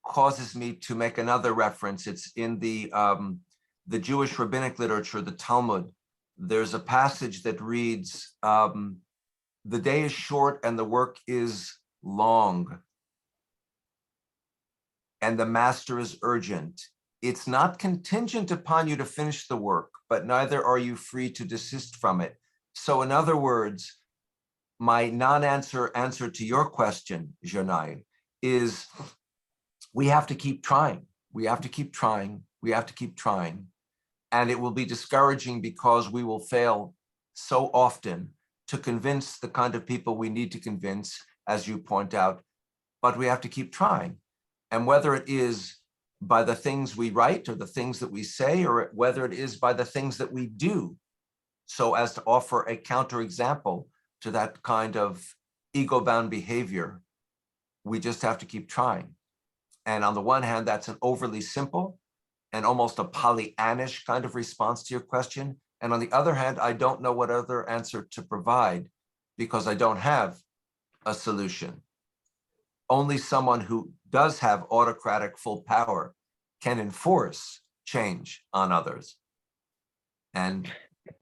causes me to make another reference. It's in the Jewish rabbinic literature, the Talmud. There's a passage that reads, "The day is short and the work is long, and the master is urgent. It's not contingent upon you to finish the work, but neither are you free to desist from it." So in other words, my answer to your question, Janai, is we have to keep trying. We have to keep trying. We have to keep trying. And it will be discouraging because we will fail so often to convince the kind of people we need to convince, as you point out, but we have to keep trying. And whether it is by the things we write or the things that we say, or whether it is by the things that we do, so as to offer a counterexample to that kind of ego-bound behavior, we just have to keep trying. And on the one hand, that's an overly simple and almost a Pollyannish kind of response to your question. And on the other hand, I don't know what other answer to provide because I don't have a solution. Only someone who does have autocratic full power can enforce change on others. And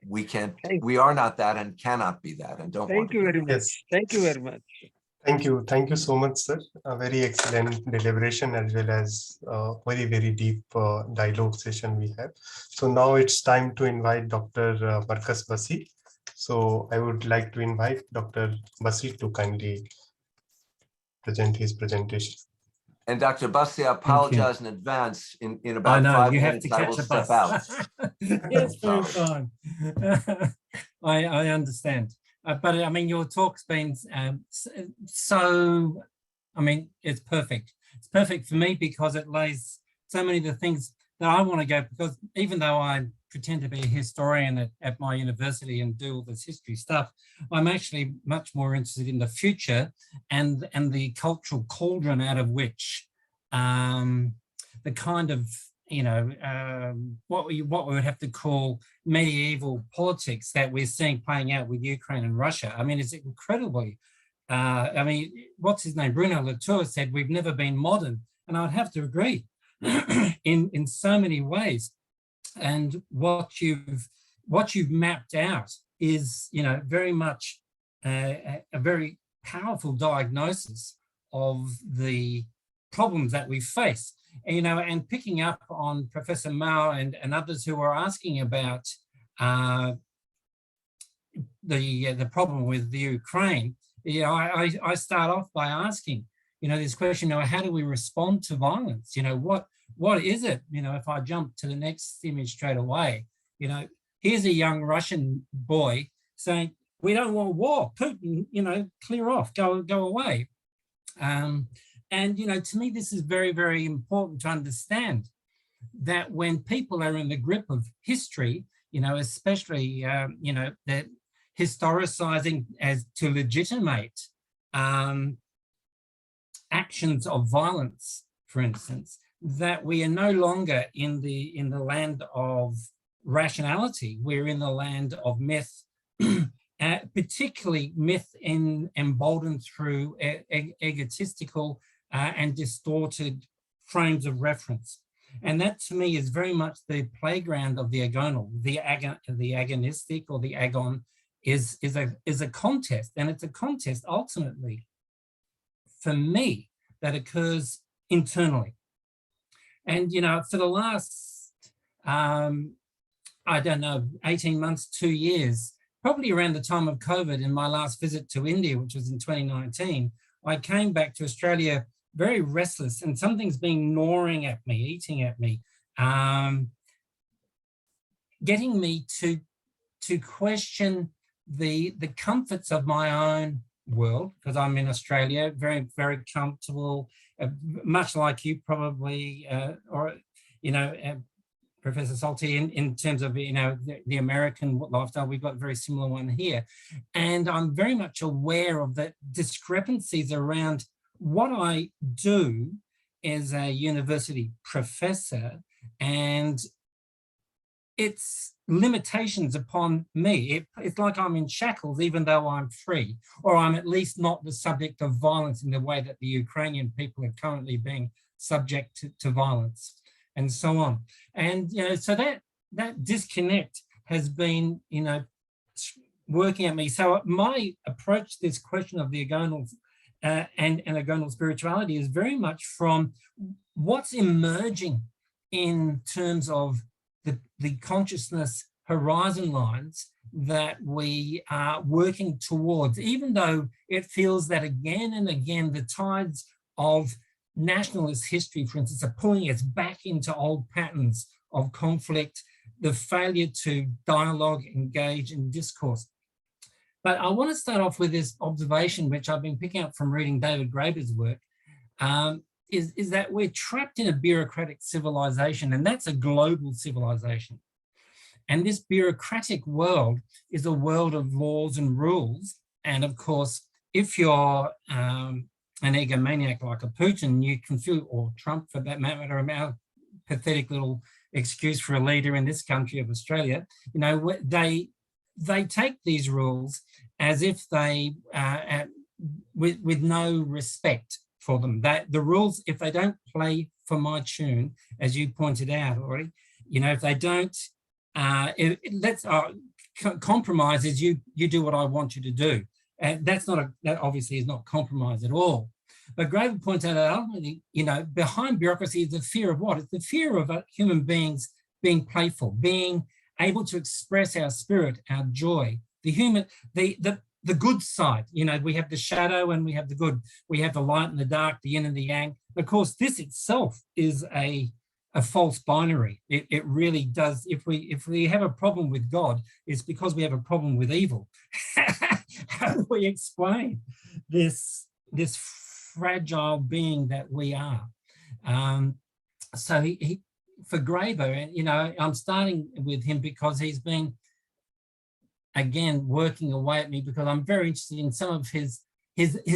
we can't, we are not that and cannot be that and don't want to Thank you be. very much. Yes. Thank you very much. Thank you. Thank you so much, sir. A very excellent deliberation as well as very, very deep dialogue session we have. So now it's time to invite Dr. Marcus Bussey. So I would like to invite Dr. Bussey to kindly present his presentation. And Dr. Bussey, I apologize in advance. In about I know, 5 you have minutes, to I catch will a step bus. out. Yes, very Sorry. fine. I understand. But I mean, your talk's been so, I mean, it's perfect. It's perfect for me because it lays so many of the things that I want to go, because even though I pretend to be a historian at my university and do all this history stuff, I'm actually much more interested in the future and the cultural cauldron out of which the kind of, you know, what we would have to call medieval politics that we're seeing playing out with Ukraine and Russia. I mean, it's incredibly, I mean, what's his name? Bruno Latour said, we've never been modern. And I'd have to agree in so many ways. And what you've mapped out is, you know, very much a very powerful diagnosis of the problems that we face. You know, and picking up on Professor Mao and others who are asking about the problem with the Ukraine, you know, I start off by asking, you know, this question, you know, how do we respond to violence? You know, what is it? You know, if I jump to the next image straight away, you know, here's a young Russian boy saying, we don't want war, Putin, you know, clear off, go away. And, you know, to me, this is very, very important to understand that when people are in the grip of history, you know, especially, you know, that historicizing as to legitimate actions of violence, for instance, that we are no longer in the land of rationality. We're in the land of myth, particularly myth emboldened through egotistical and distorted frames of reference. And that to me is very much the playground of the agonal. The agonistic or the agon is a contest, and it's a contest ultimately for me that occurs internally. And, you know, for the last, I don't know, 18 months, 2 years, probably around the time of COVID, in my last visit to India, which was in 2019, I came back to Australia very restless, and something's been gnawing at me, eating at me, getting me to question the comforts of my own world, because I'm in Australia, very, very comfortable, much like you probably, or, you know, Professor Soltes, in terms of, you know, the American lifestyle. We've got a very similar one here. And I'm very much aware of the discrepancies around what I do as a university professor and its limitations upon me. It's like I'm in shackles, even though I'm free, or I'm at least not the subject of violence in the way that the Ukrainian people are currently being subject to violence, and so on. And, you know, so that disconnect has been, you know, working at me. So my approach to this question of the Agonal and Agonal spirituality is very much from what's emerging in terms of the consciousness horizon lines that we are working towards, even though it feels that again and again the tides of nationalist history, for instance, are pulling us back into old patterns of conflict, the failure to dialogue, engage in discourse. But I want to start off with this observation, which I've been picking up from reading David Graeber's work, is that we're trapped in a bureaucratic civilization, and that's a global civilization. And this bureaucratic world is a world of laws and rules. And of course, if you're an egomaniac like a Putin, you can feel, or Trump for that matter, a pathetic little excuse for a leader in this country of Australia, you know, they take these rules as if they, with no respect for them. That the rules, if they don't play for my tune, as you pointed out already, you know, if they don't, compromise is you do what I want you to do. And that obviously is not compromise at all. But Graeber points out that ultimately, you know, behind bureaucracy is the fear of what? It's the fear of human beings being playful, being able to express our spirit, our joy, the good side. You know, we have the shadow and we have the good. We have the light and the dark, the yin and the yang. Of course, this itself is a false binary. It really does. If we have a problem with God, it's because we have a problem with evil. How do we explain this fragile being that we are? So he for Graeber, you know, I'm starting with him because he's been, again, working away at me, because I'm very interested in some of his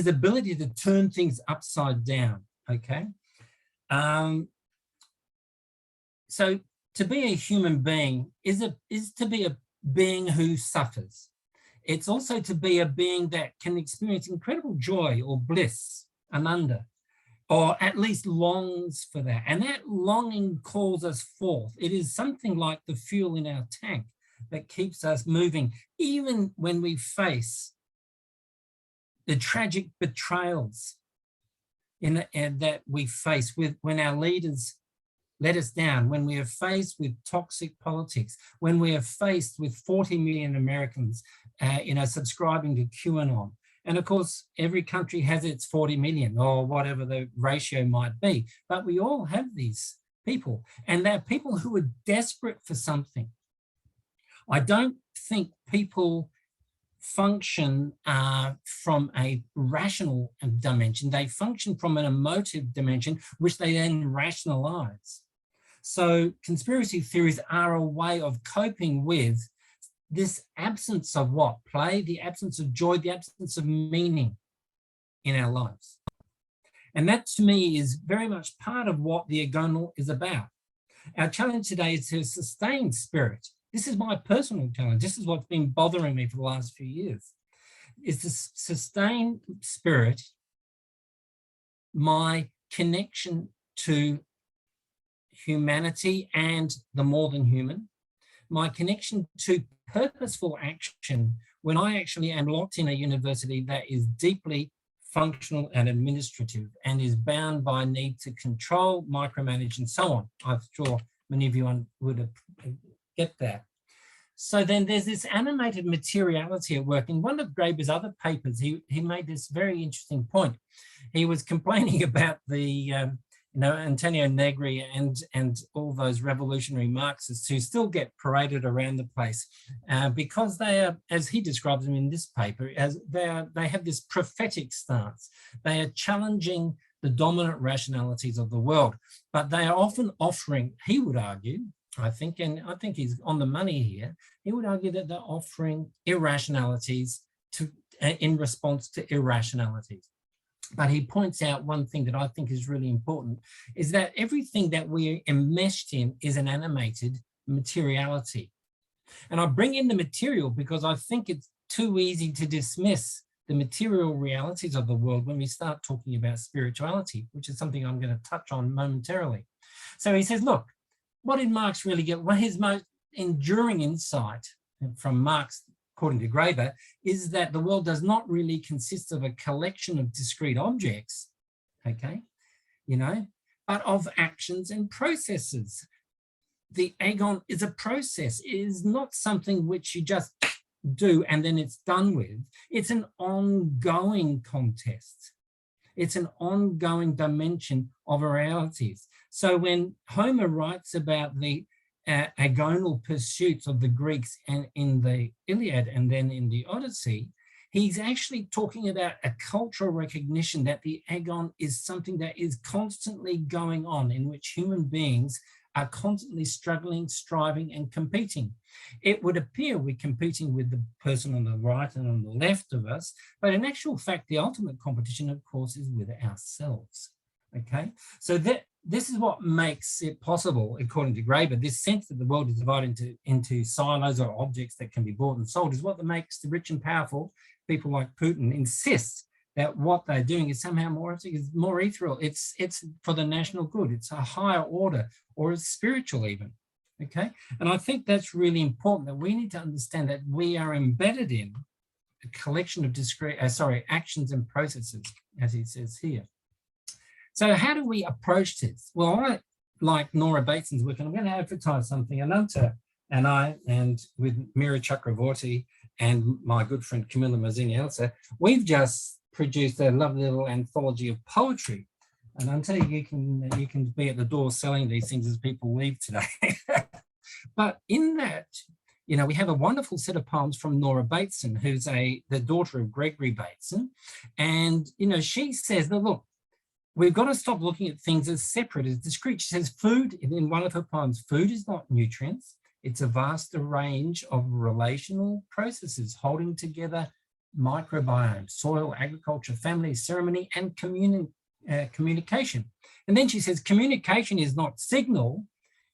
ability to turn things upside down. Okay. So to be a human being is to be a being who suffers. It's also to be a being that can experience incredible joy or bliss, Ananta, or at least longs for that. And that longing calls us forth. It is something like the fuel in our tank that keeps us moving, even when we face the tragic betrayals that we face when our leaders let us down, when we are faced with toxic politics, when we are faced with 40 million Americans, you know, subscribing to QAnon. And of course, every country has its 40 million or whatever the ratio might be, but we all have these people, and they're people who are desperate for something. I don't think people function from a rational dimension. They function from an emotive dimension, which they then rationalize. So conspiracy theories are a way of coping with this absence of what? Play, the absence of joy, the absence of meaning in our lives. And that to me is very much part of what the Agonal is about. Our challenge today is to sustain spirit. This is my personal challenge. This is what's been bothering me for the last few years, is to sustain spirit, my connection to humanity and the more than human, my connection to purposeful action when I actually am locked in a university that is deeply functional and administrative and is bound by need to control, micromanage, and so on. I'm sure many of you would get that. So then there's this animated materiality at work. In one of Graeber's other papers, he made this very interesting point. He was complaining about the Antonio Negri and all those revolutionary Marxists who still get paraded around the place because they are, as he describes them in this paper, as they have this prophetic stance. They are challenging the dominant rationalities of the world, but they are often offering, he would argue, I think, and I think he's on the money here, he would argue that they're offering irrationalities in response to irrationalities. But he points out one thing that I think is really important, is that everything that we're enmeshed in is an animated materiality. And I bring in the material because I think it's too easy to dismiss the material realities of the world when we start talking about spirituality, which is something I'm going to touch on momentarily. So he says, look, what did Marx really get? Well, his most enduring insight from Marx, according to Graeber, is that the world does not really consist of a collection of discrete objects, okay, but of actions and processes. The agon is a process. It is not something which you just do and then it's done with. It's an ongoing contest. It's an ongoing dimension of realities. So when Homer writes about the agonal pursuits of the Greeks and in the Iliad and then in the Odyssey, he's actually talking about a cultural recognition that the agon is something that is constantly going on, in which human beings are constantly struggling, striving, and competing. It would appear we're competing with the person on the right and on the left of us, but in actual fact, the ultimate competition, of course, is with ourselves. Okay, so this is what makes it possible, according to Graeber, this sense that the world is divided into silos or objects that can be bought and sold is what makes the rich and powerful, people like Putin, insist that what they're doing is somehow more ethereal. It's for the national good. It's a higher order, or it's spiritual even, okay? And I think that's really important, that we need to understand that we are embedded in a collection of actions and processes, as he says here. So how do we approach this? Well, I like Nora Bateson's work, and I'm going to advertise something. Ananta and I, and with Mira Chakravorty and my good friend Camilla Mazzini-Elsa, we've just produced a lovely little anthology of poetry. And Ananta, you can be at the door selling these things as people leave today. But in that, we have a wonderful set of poems from Nora Bateson, who's the daughter of Gregory Bateson. And, she says that, look, we've got to stop looking at things as separate, as discrete. She says food, in one of her poems, food is not nutrients. It's a vast range of relational processes holding together microbiome, soil, agriculture, family, ceremony, and communication. And then she says, communication is not signal,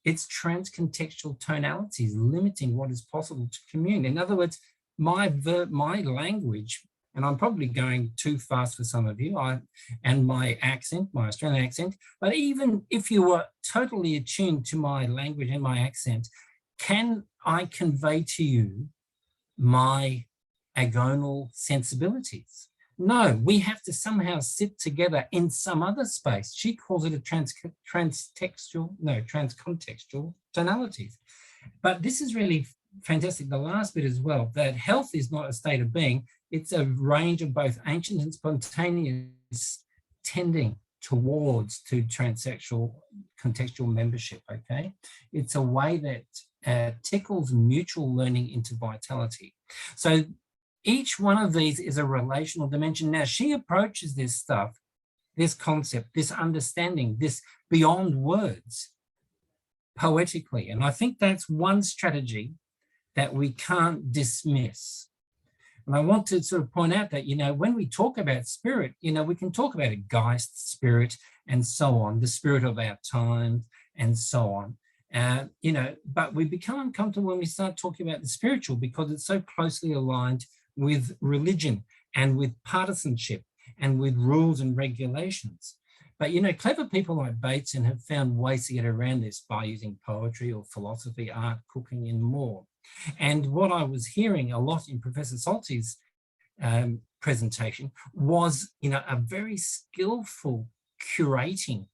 it's transcontextual tonalities limiting what is possible to commune. In other words, my language, and I'm probably going too fast for some of you, and my accent, my Australian accent, but even if you were totally attuned to my language and my accent, can I convey to you my agonal sensibilities? No, we have to somehow sit together in some other space. She calls it a transcontextual tonalities. But this is really fantastic, the last bit as well, that health is not a state of being, it's a range of both ancient and spontaneous tending towards to transsexual contextual membership, okay? It's a way that tickles mutual learning into vitality. So each one of these is a relational dimension. Now she approaches this stuff, this concept, this understanding, this beyond words, poetically. And I think that's one strategy that we can't dismiss. And I want to sort of point out that, when we talk about spirit, we can talk about a Geist spirit and so on, the spirit of our time and so on. But we become uncomfortable when we start talking about the spiritual because it's so closely aligned with religion and with partisanship and with rules and regulations. But, clever people like Bateson have found ways to get around this by using poetry or philosophy, art, cooking, and more. And what I was hearing a lot in Professor Soltes' presentation was, a very skillful curating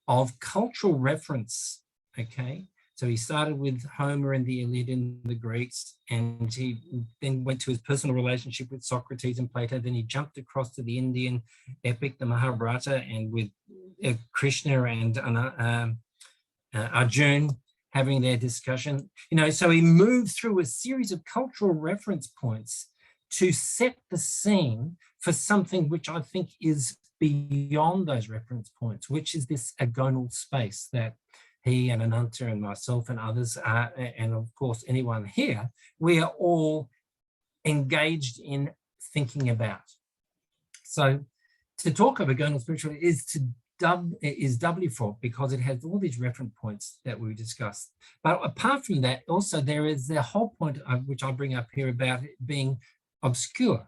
of cultural reference, okay? So he started with Homer and the Iliad and the Greeks, and he then went to his personal relationship with Socrates and Plato. Then he jumped across to the Indian epic, the Mahabharata, and with Krishna and Arjuna having their discussion. So he moved through a series of cultural reference points to set the scene for something which I think is beyond those reference points, which is this agonal space that he and Ananta and myself and others, and of course anyone here, we are all engaged in thinking about. So to talk of agonal spirituality is doubly fraught because it has all these reference points that we discussed. But apart from that, also there is the whole point which I bring up here about it being obscure.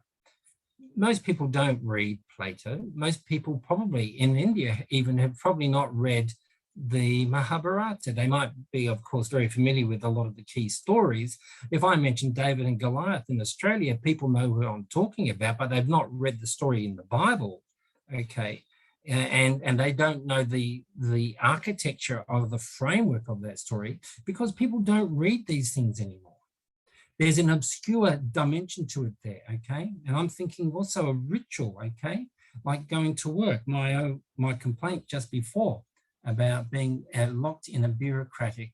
Most people don't read Plato. Most people probably in India even have probably not read the Mahabharata. They might be, of course, very familiar with a lot of the key stories. If I mention David and Goliath in Australia, people know who I'm talking about, but they've not read the story in the Bible, okay? And they don't know the architecture of the framework of that story because people don't read these things anymore. There's an obscure dimension to it there, okay? And I'm thinking also a ritual, okay? Like going to work, my complaint just before about being locked in a bureaucratic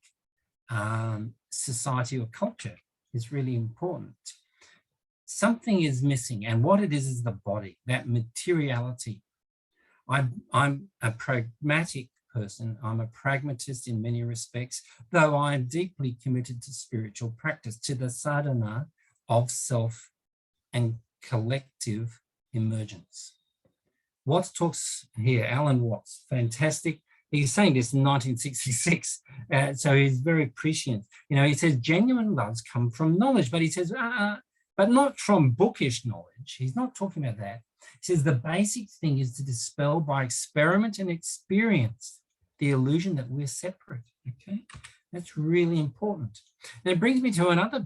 society or culture is really important. Something is missing, and what it is the body, that materiality. I'm a pragmatic person. I'm a pragmatist in many respects, though I am deeply committed to spiritual practice, to the sadhana of self and collective emergence. Watts talks here, Alan Watts, fantastic. He's saying this in 1966, so he's very prescient. He says genuine loves come from knowledge, but he says, but not from bookish knowledge. He's not talking about that. He says the basic thing is to dispel by experiment and experience the illusion that we're separate, okay? That's really important. And it brings me to another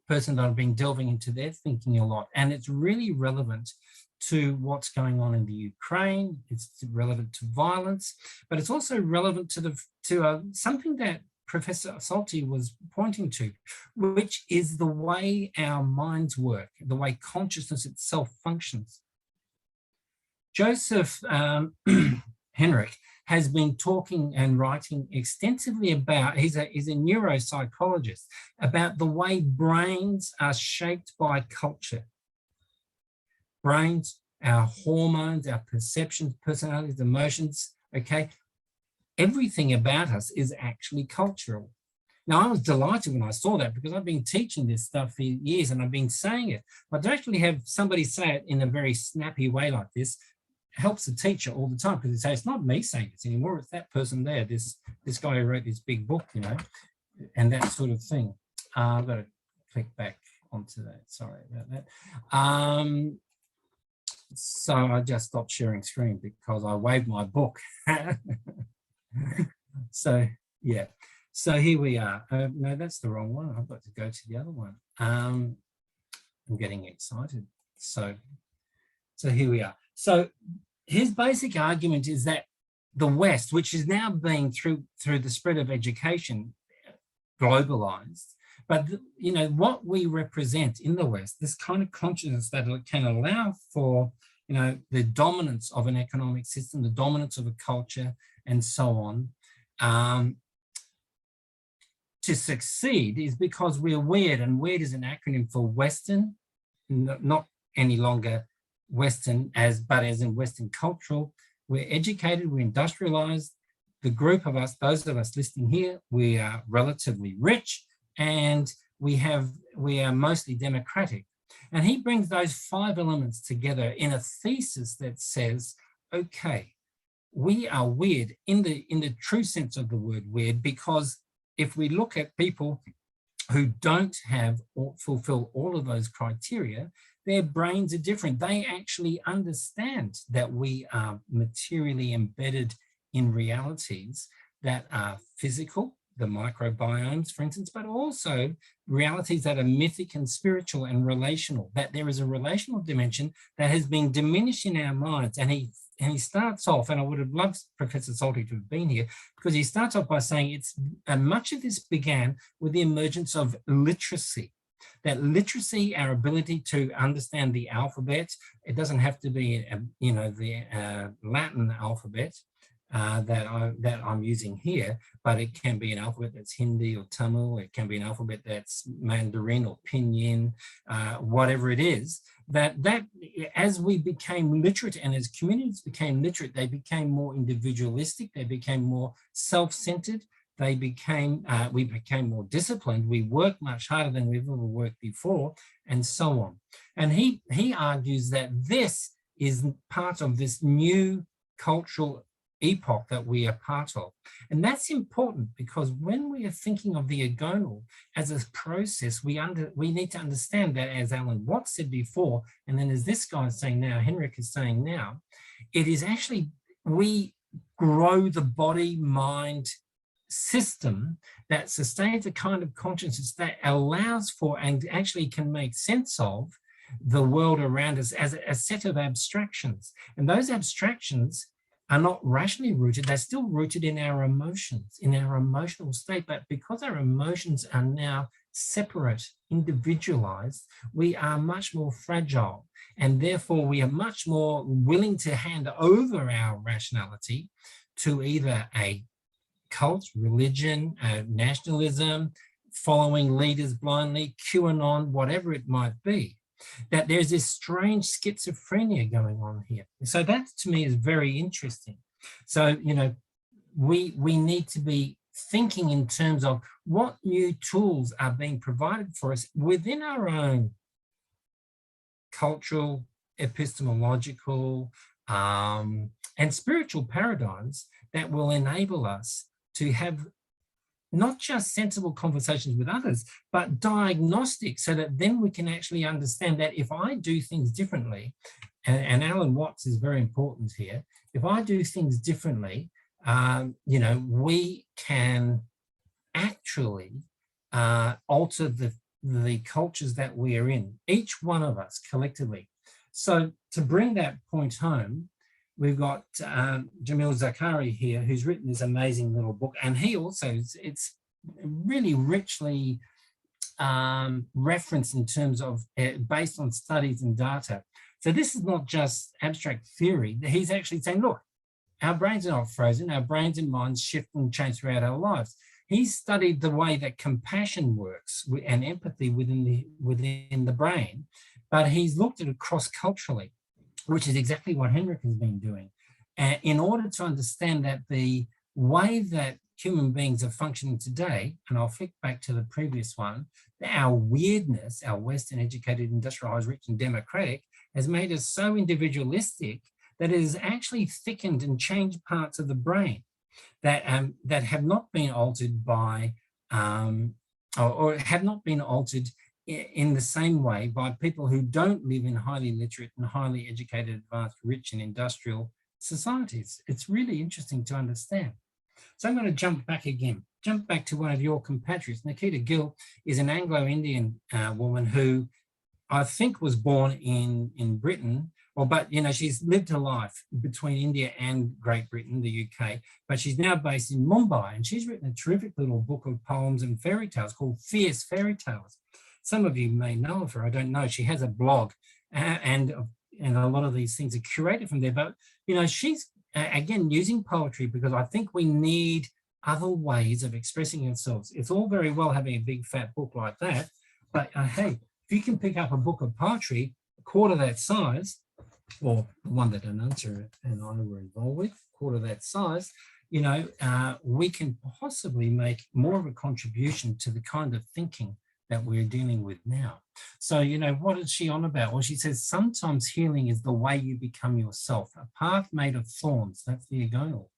person that I've been delving into their thinking a lot, and it's really relevant to what's going on in the Ukraine. It's relevant to violence, but it's also relevant to something that Professor Soltes was pointing to, which is the way our minds work, the way consciousness itself functions. Joseph Henrich has been talking and writing extensively about, he's a neuropsychologist, about the way brains are shaped by culture. Brains, our hormones, our perceptions, personalities, emotions, okay? Everything about us is actually cultural. Now, I was delighted when I saw that because I've been teaching this stuff for years and I've been saying it. But to actually have somebody say it in a very snappy way like this helps the teacher all the time, because they say, it's not me saying this anymore, it's that person there, this guy who wrote this big book, and that sort of thing. I've got to click back onto that, sorry about that. So I just stopped sharing screen because I waved my book. So, yeah. So here we are. No, that's the wrong one. I've got to go to the other one. I'm getting excited. So here we are. So his basic argument is that the West, which is now being through the spread of education, globalized, but what we represent in the West, this kind of consciousness that can allow for the dominance of an economic system, the dominance of a culture, and so on, to succeed is because we're weird, and weird is an acronym for Western, not any longer Western but as in Western cultural. We're educated, we're industrialized. The group of us, those of us listening here, we are relatively rich, and we are mostly democratic. And he brings those 5 elements together in a thesis that says, okay, we are weird in the true sense of the word weird, because if we look at people who don't have or fulfill all of those criteria, their brains are different. They actually understand that we are materially embedded in realities that are physical, the microbiomes, for instance, but also realities that are mythic and spiritual and relational, that there is a relational dimension that has been diminished in our minds. And he he starts off, and I would have loved Professor Soltes to have been here, because he starts off by saying it's much of this began with the emergence of literacy. That literacy, our ability to understand the alphabet, it doesn't have to be, the Latin alphabet that I'm using here, but it can be an alphabet that's Hindi or Tamil. It can be an alphabet that's Mandarin or Pinyin, whatever it is. That as we became literate and as communities became literate, they became more individualistic. They became more self-centered. We became more disciplined. We worked much harder than we've ever worked before, and so on. And he argues that this is part of this new cultural epoch that we are part of. And that's important, because when we are thinking of the Agonal as a process, we need to understand that, as Alan Watts said before, and then as this guy is saying now, Henrik is saying now, it is actually, we grow the body-mind system that sustains a kind of consciousness that allows for and actually can make sense of the world around us as a set of abstractions. And those abstractions are not rationally rooted, they're still rooted in our emotions, in our emotional state. But because our emotions are now separate, individualized, we are much more fragile. And therefore we are much more willing to hand over our rationality to either a cult, religion, nationalism, following leaders blindly, QAnon, whatever it might be. That there's this strange schizophrenia going on here. So that to me is very interesting. So, we need to be thinking in terms of what new tools are being provided for us within our own cultural, epistemological, and spiritual paradigms that will enable us to have not just sensible conversations with others, but diagnostic, so that then we can actually understand that if I do things differently, and Alan Watts is very important here, if I do things differently, we can actually alter the cultures that we are in, each one of us collectively. So to bring that point home, we've got Jamil Zakari here, who's written this amazing little book. And he also, it's really richly referenced in terms of, based on studies and data. So this is not just abstract theory. He's actually saying, look, our brains are not frozen. Our brains and minds shift and change throughout our lives. He's studied the way that compassion works and empathy within the brain, but he's looked at it cross-culturally, which is exactly what Henrik has been doing, in order to understand that the way that human beings are functioning today, and I'll flick back to the previous one, our weirdness, our Western educated, industrialized, rich and democratic, has made us so individualistic that it has actually thickened and changed parts of the brain that have not been altered by, or have not been altered in the same way by people who don't live in highly literate and highly educated, advanced, rich and industrial societies. It's really interesting to understand. So I'm going to jump back to one of your compatriots. Nikita Gill is an Anglo-Indian woman who I think was born in Britain, but she's lived her life between India and Great Britain, the UK, but she's now based in Mumbai, and she's written a terrific little book of poems and fairy tales called Fierce Fairy Tales. Some of you may know of her, I don't know. She has a blog, and a lot of these things are curated from there. But, she's, again, using poetry, because I think we need other ways of expressing ourselves. It's all very well having a big fat book like that, but hey, if you can pick up a book of poetry, a quarter that size, or one that Ananta and I were involved with, quarter that size, we can possibly make more of a contribution to the kind of thinking that we're dealing with now. So, what is she on about? Well, she says, sometimes healing is the way you become yourself, a path made of thorns, that's the Agonal,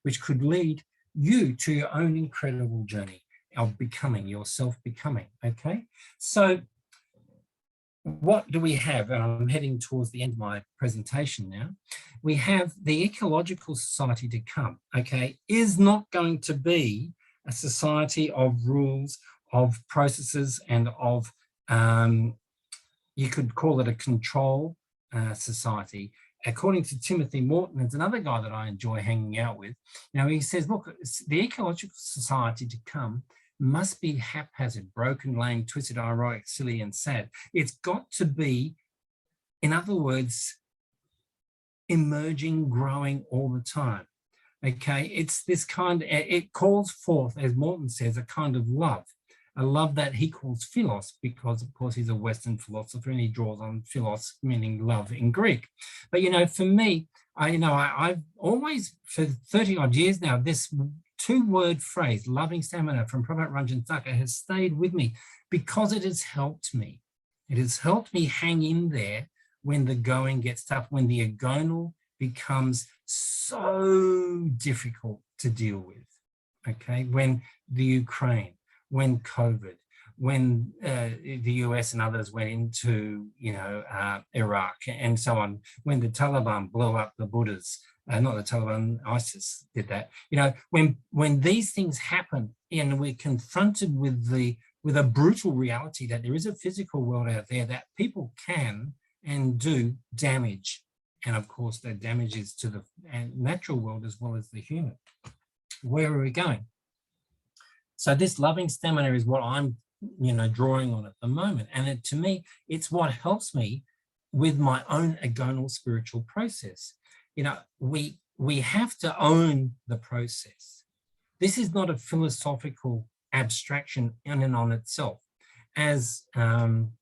which could lead you to your own incredible journey of becoming, your self-becoming, okay? So what do we have? And I'm heading towards the end of my presentation now. We have the ecological society to come, okay, is not going to be a society of rules, of processes, and of, you could call it a control society. according to Timothy Morton, it's another guy that I enjoy hanging out with. Now he says, look, the ecological society to come must be haphazard, broken, lame, twisted, ironic, silly, and sad. It's got to be, in other words, emerging, growing all the time. Okay, it's this kind, it calls forth, as Morton says, a kind of love, a love that he calls philos, because of course he's a Western philosopher and he draws on philos, meaning love in Greek. But you know, for me, I've always, for 30 odd years now, this two-word phrase, loving stamina from Prabhupada Ranjan Thakur, has stayed with me because it has helped me. It has helped me hang in there when the going gets tough, when the agonal becomes so difficult to deal with, okay? When the Ukraine, when COVID, when the US and others went into, Iraq and so on, when the Taliban blew up the Buddhas, not the Taliban, ISIS did that. You know, when these things happen and we're confronted with a brutal reality that there is a physical world out there that people can and do damage. And of course, the damage is to the natural world as well as the human. Where are we going? So this loving stamina is what I'm, drawing on at the moment. And to me, it's what helps me with my own agonal spiritual process. We have to own the process. This is not a philosophical abstraction in and on itself. As Alan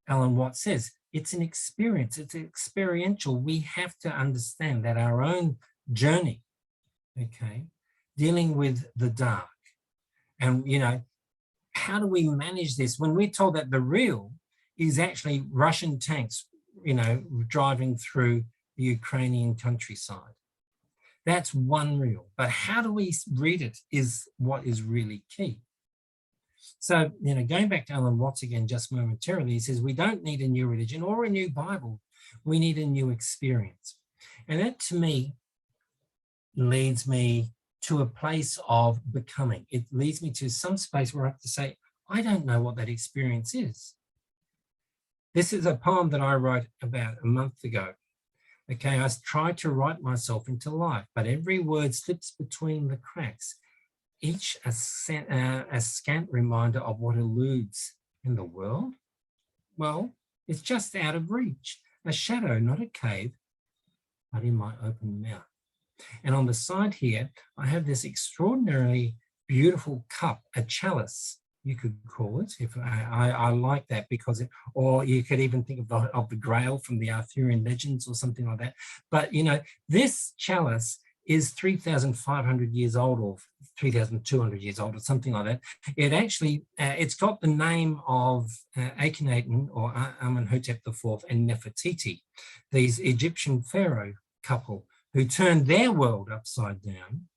Watts says, it's an experience, it's experiential. We have to understand that our own journey, okay, dealing with the dark. And, how do we manage this when we're told that the real is actually Russian tanks, driving through the Ukrainian countryside? That's one real, but how do we read it is what is really key. So, going back to Alan Watts again just momentarily, he says, we don't need a new religion or a new Bible. We need a new experience. And that to me leads me to a place of becoming. It leads me to some space where I have to say, I don't know what that experience is. This is a poem that I wrote about a month ago. Okay, I tried to write myself into life, but every word slips between the cracks. Each a scant reminder of what eludes in the world. Well, it's just out of reach, a shadow, not a cave, but in my open mouth. And on the side here, I have this extraordinarily beautiful cup, a chalice, you could call it. If I like that because or you could even think of the Grail from the Arthurian legends or something like that. But this chalice is 3,500 years old or 3,200 years old or something like that. It actually, it's got the name of Akhenaten or Amenhotep IV and Nefertiti, these Egyptian pharaoh couple who turned their world upside down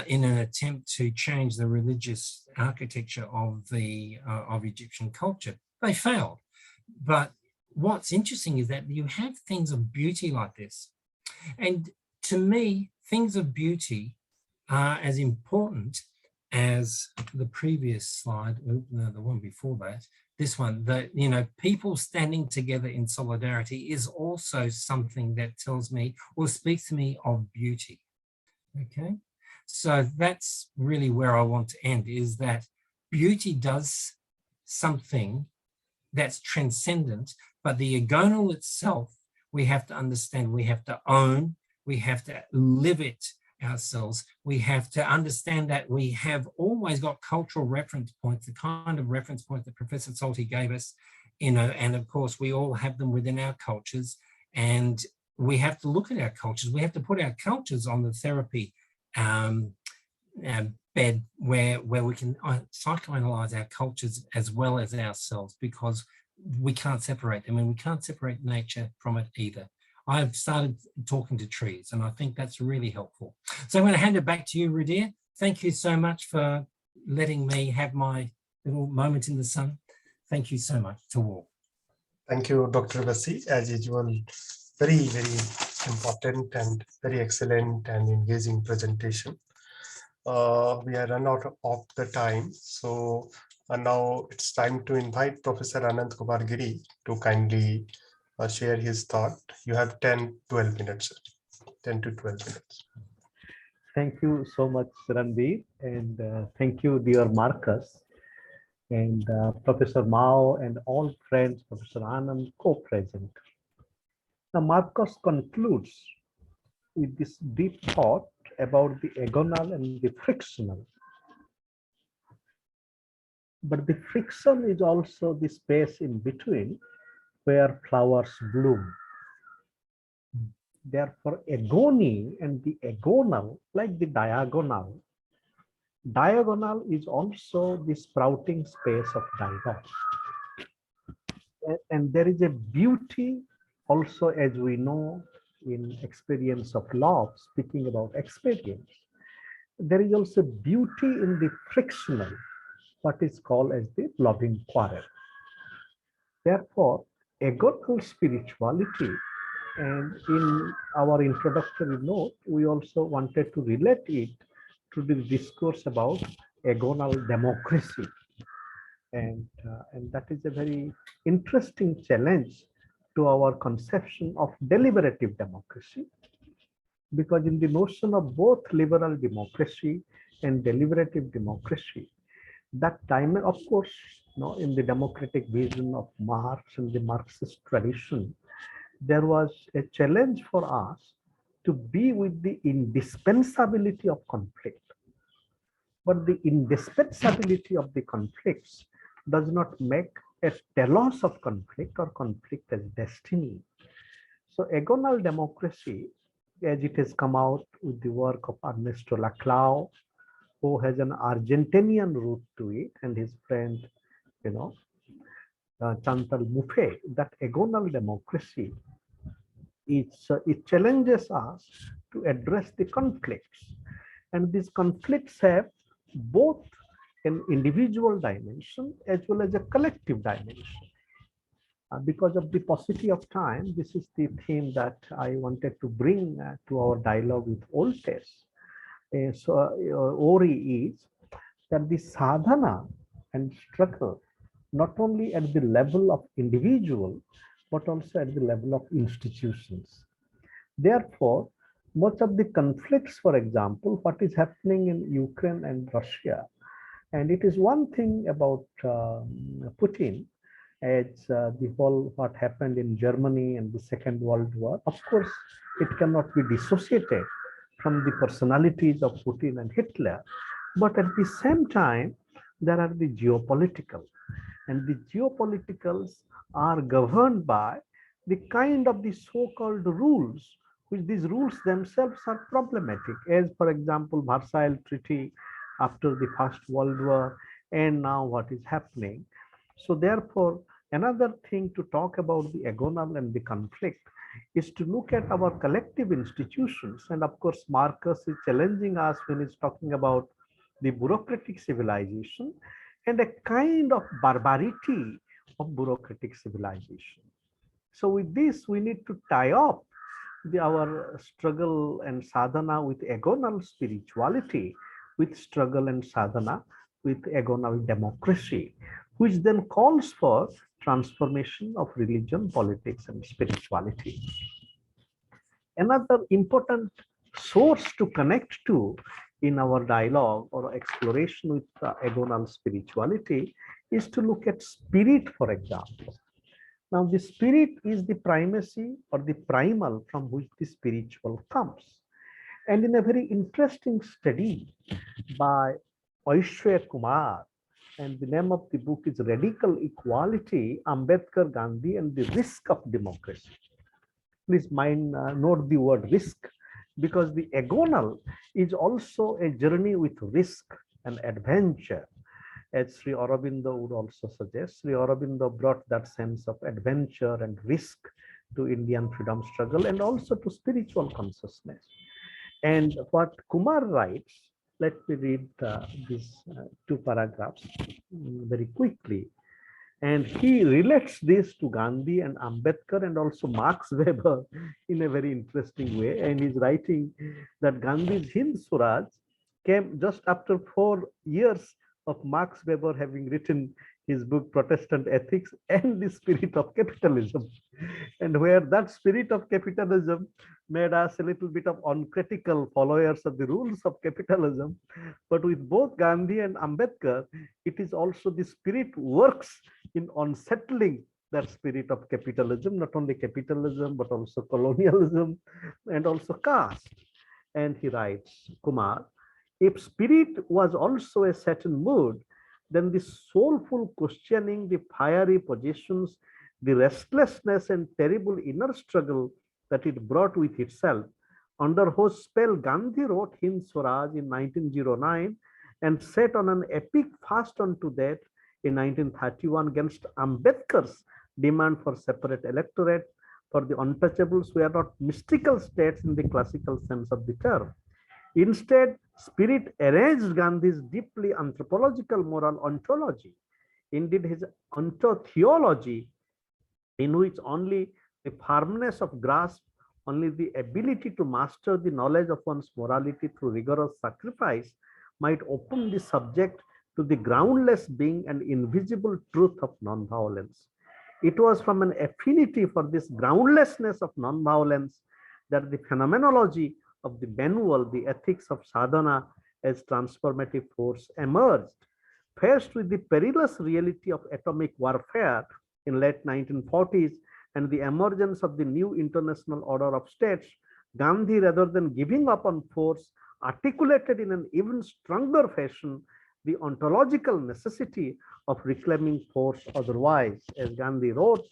in an attempt to change the religious architecture of Egyptian culture. They failed. But what's interesting is that you have things of beauty like this. And to me, things of beauty are as important as the previous slide, the one before that, this one, that, people standing together in solidarity is also something that tells me or speaks to me of beauty, okay? So that's really where I want to end, is that beauty does something that's transcendent, but the agonal itself, we have to understand, we have to own, we have to live it ourselves. We have to understand that we have always got cultural reference points, the kind of reference point that Professor Soltes gave us, and of course we all have them within our cultures, and we have to look at our cultures. We have to put our cultures on the therapy bed where we can psychoanalyze our cultures as well as ourselves, because we can't separate them, and we can't separate nature from it either. I've started talking to trees, and I think that's really helpful. So I'm going to hand it back to you, Randhir. Thank you so much for letting me have my little moment in the sun. Thank you so much to all. Thank you, Dr. Bussey. As usual, very, very important and very excellent and engaging presentation. We are run out of the time. So now it's time to invite Professor Anant Kumar Giri to kindly share his thought. You have 10-12 minutes, 10 to 12 minutes. Thank you so much, Randhir, and thank you, dear Marcus, and Professor Mao, and all friends, Professor Anand, co-present. Now, Marcus concludes with this deep thought about the agonal and the frictional. But the friction is also the space in between where flowers bloom. Therefore, agony and the agonal, like the diagonal is also the sprouting space of dialogue. And there is a beauty also, as we know, in experience of love, speaking about experience. There is also beauty in the frictional, what is called as the loving quarrel. Therefore, agonal spirituality, and in our introductory note, we also wanted to relate it to the discourse about agonal democracy. And that is a very interesting challenge to our conception of deliberative democracy, because in the notion of both liberal democracy and deliberative democracy, that time, of course, in the democratic vision of Marx and the Marxist tradition, there was a challenge for us to be with the indispensability of conflict. But the indispensability of the conflicts does not make a telos of conflict or conflict as destiny. So agonal democracy, as it has come out with the work of Ernesto Laclau, who has an Argentinian root to it, and his friend, Chantal Mouffe, that agonal democracy, it challenges us to address the conflicts. And these conflicts have both an individual dimension as well as a collective dimension. Because of the paucity of time, this is the theme that I wanted to bring to our dialogue with Soltes. Ori is that the sadhana and struggle, not only at the level of individual, but also at the level of institutions. Therefore, much of the conflicts, for example, what is happening in Ukraine and Russia, and it is one thing about Putin, as the whole what happened in Germany and the Second World War. Of course, it cannot be dissociated from the personalities of Putin and Hitler, but at the same time, there are the geopolitical, and the geopoliticals are governed by the kind of the so-called rules, which these rules themselves are problematic, as for example, Versailles Treaty after the First World War, and now what is happening. So therefore, another thing to talk about the agonal and the conflict is to look at our collective institutions. And of course, Marcus is challenging us when he's talking about the bureaucratic civilization and a kind of barbarity of bureaucratic civilization. So with this, we need to tie up our struggle and sadhana with agonal spirituality, with struggle and sadhana with agonal democracy, which then calls for transformation of religion, politics, and spirituality. Another important source to connect to in our dialogue or exploration with agonal spirituality is to look at spirit, for example. Now, the spirit is the primacy or the primal from which the spiritual comes. And in a very interesting study by Kumar, and the name of the book is Radical Equality, Ambedkar, Gandhi, and the Risk of Democracy. Please note the word risk, because the agonal is also a journey with risk and adventure. As Sri Aurobindo would also suggest, Sri Aurobindo brought that sense of adventure and risk to Indian freedom struggle and also to spiritual consciousness. And what Kumar writes, let me read these two paragraphs very quickly. And he relates this to Gandhi and Ambedkar and also Max Weber in a very interesting way. And he's writing that Gandhi's Hind Swaraj came just after 4 years of Max Weber having written his book Protestant Ethics and the Spirit of Capitalism, and where that spirit of capitalism made us a little bit of uncritical followers of the rules of capitalism. But with both Gandhi and Ambedkar, it is also the spirit works in unsettling that spirit of capitalism, not only capitalism, but also colonialism and also caste. And he writes, Kumar, if spirit was also a certain mood, then the soulful questioning, the fiery positions, the restlessness and terrible inner struggle that it brought with itself, under whose spell Gandhi wrote Hind Swaraj in 1909 and set on an epic fast unto death in 1931 against Ambedkar's demand for separate electorate, for the untouchables were not mystical states in the classical sense of the term. Instead, spirit arranged Gandhi's deeply anthropological moral ontology, indeed his ontotheology, in which only the firmness of grasp, only the ability to master the knowledge of one's morality through rigorous sacrifice might open the subject to the groundless being and invisible truth of nonviolence. It was from an affinity for this groundlessness of nonviolence that the phenomenology of the manual, the ethics of sadhana as transformative force emerged. Faced with the perilous reality of atomic warfare in late 1940s and the emergence of the new international order of states, Gandhi, rather than giving up on force, articulated in an even stronger fashion the ontological necessity of reclaiming force otherwise. As Gandhi wrote,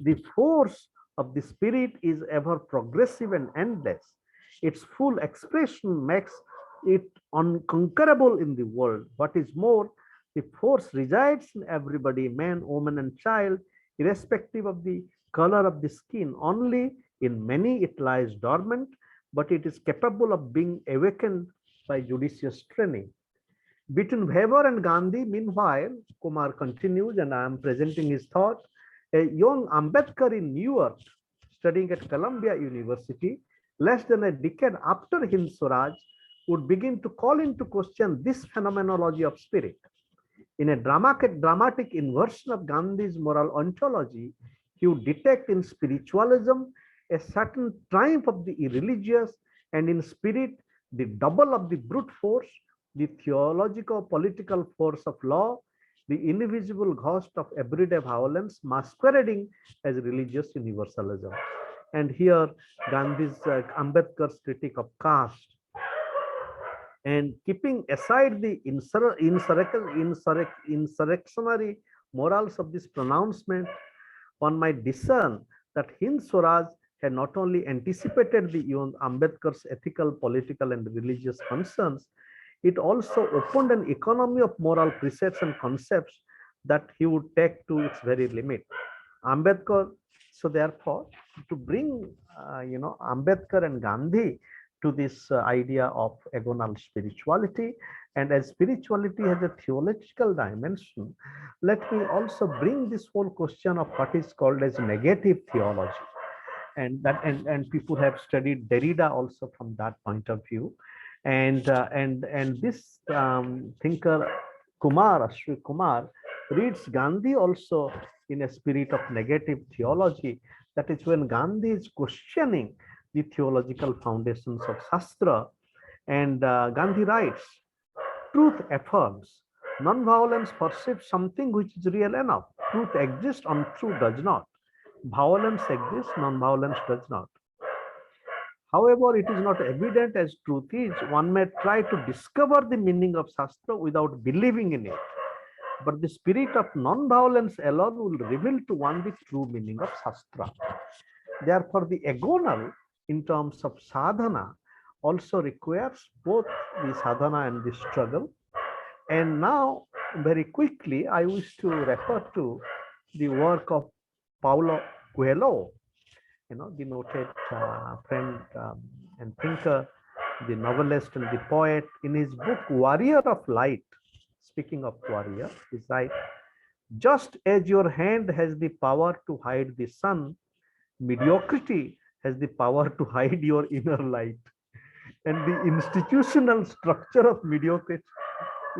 the force of the spirit is ever progressive and endless. Its full expression makes it unconquerable in the world. What is more, the force resides in everybody, man, woman, and child, irrespective of the color of the skin. Only in many it lies dormant, but it is capable of being awakened by judicious training. Between Weber and Gandhi, meanwhile, Kumar continues, and I am presenting his thought, a young Ambedkar in New York, studying at Columbia University, less than a decade after Hind Swaraj, would begin to call into question this phenomenology of spirit. In a dramatic inversion of Gandhi's moral ontology, he would detect in spiritualism a certain triumph of the irreligious, and in spirit, the double of the brute force, the theological political force of law, the invisible ghost of everyday violence masquerading as religious universalism. And here Gandhi's Ambedkar's critique of caste, and keeping aside the insurrectionary morals of this pronouncement, one might discern that Hind Swaraj had not only anticipated the young Ambedkar's ethical, political, and religious concerns, it also opened an economy of moral precepts and concepts that he would take to its very limit. Ambedkar, so therefore, to bring Ambedkar and Gandhi to this idea of agonal spirituality, and as spirituality has a theological dimension, let me also bring this whole question of what is called as negative theology, and that and people have studied Derrida also from that point of view, and this thinker Kumar, Ashwi Kumar, reads Gandhi also in a spirit of negative theology. That is when Gandhi is questioning the theological foundations of Shastra, and Gandhi writes, truth affirms, non-violence perceives something which is real enough. Truth exists, untruth does not. Violence exists, non-violence does not. However, it is not evident as truth is. One may try to discover the meaning of Shastra without believing in it. But the spirit of non-violence alone will reveal to one the true meaning of Shastra. Therefore, the agonal in terms of sadhana also requires both the sadhana and the struggle. And now, very quickly, I wish to refer to the work of Paulo Coelho, the noted friend and thinker, the novelist and the poet. In his book, Warrior of Light, speaking of warrior, he writes, just as your hand has the power to hide the sun, mediocrity has the power to hide your inner light. And the institutional structure of mediocrity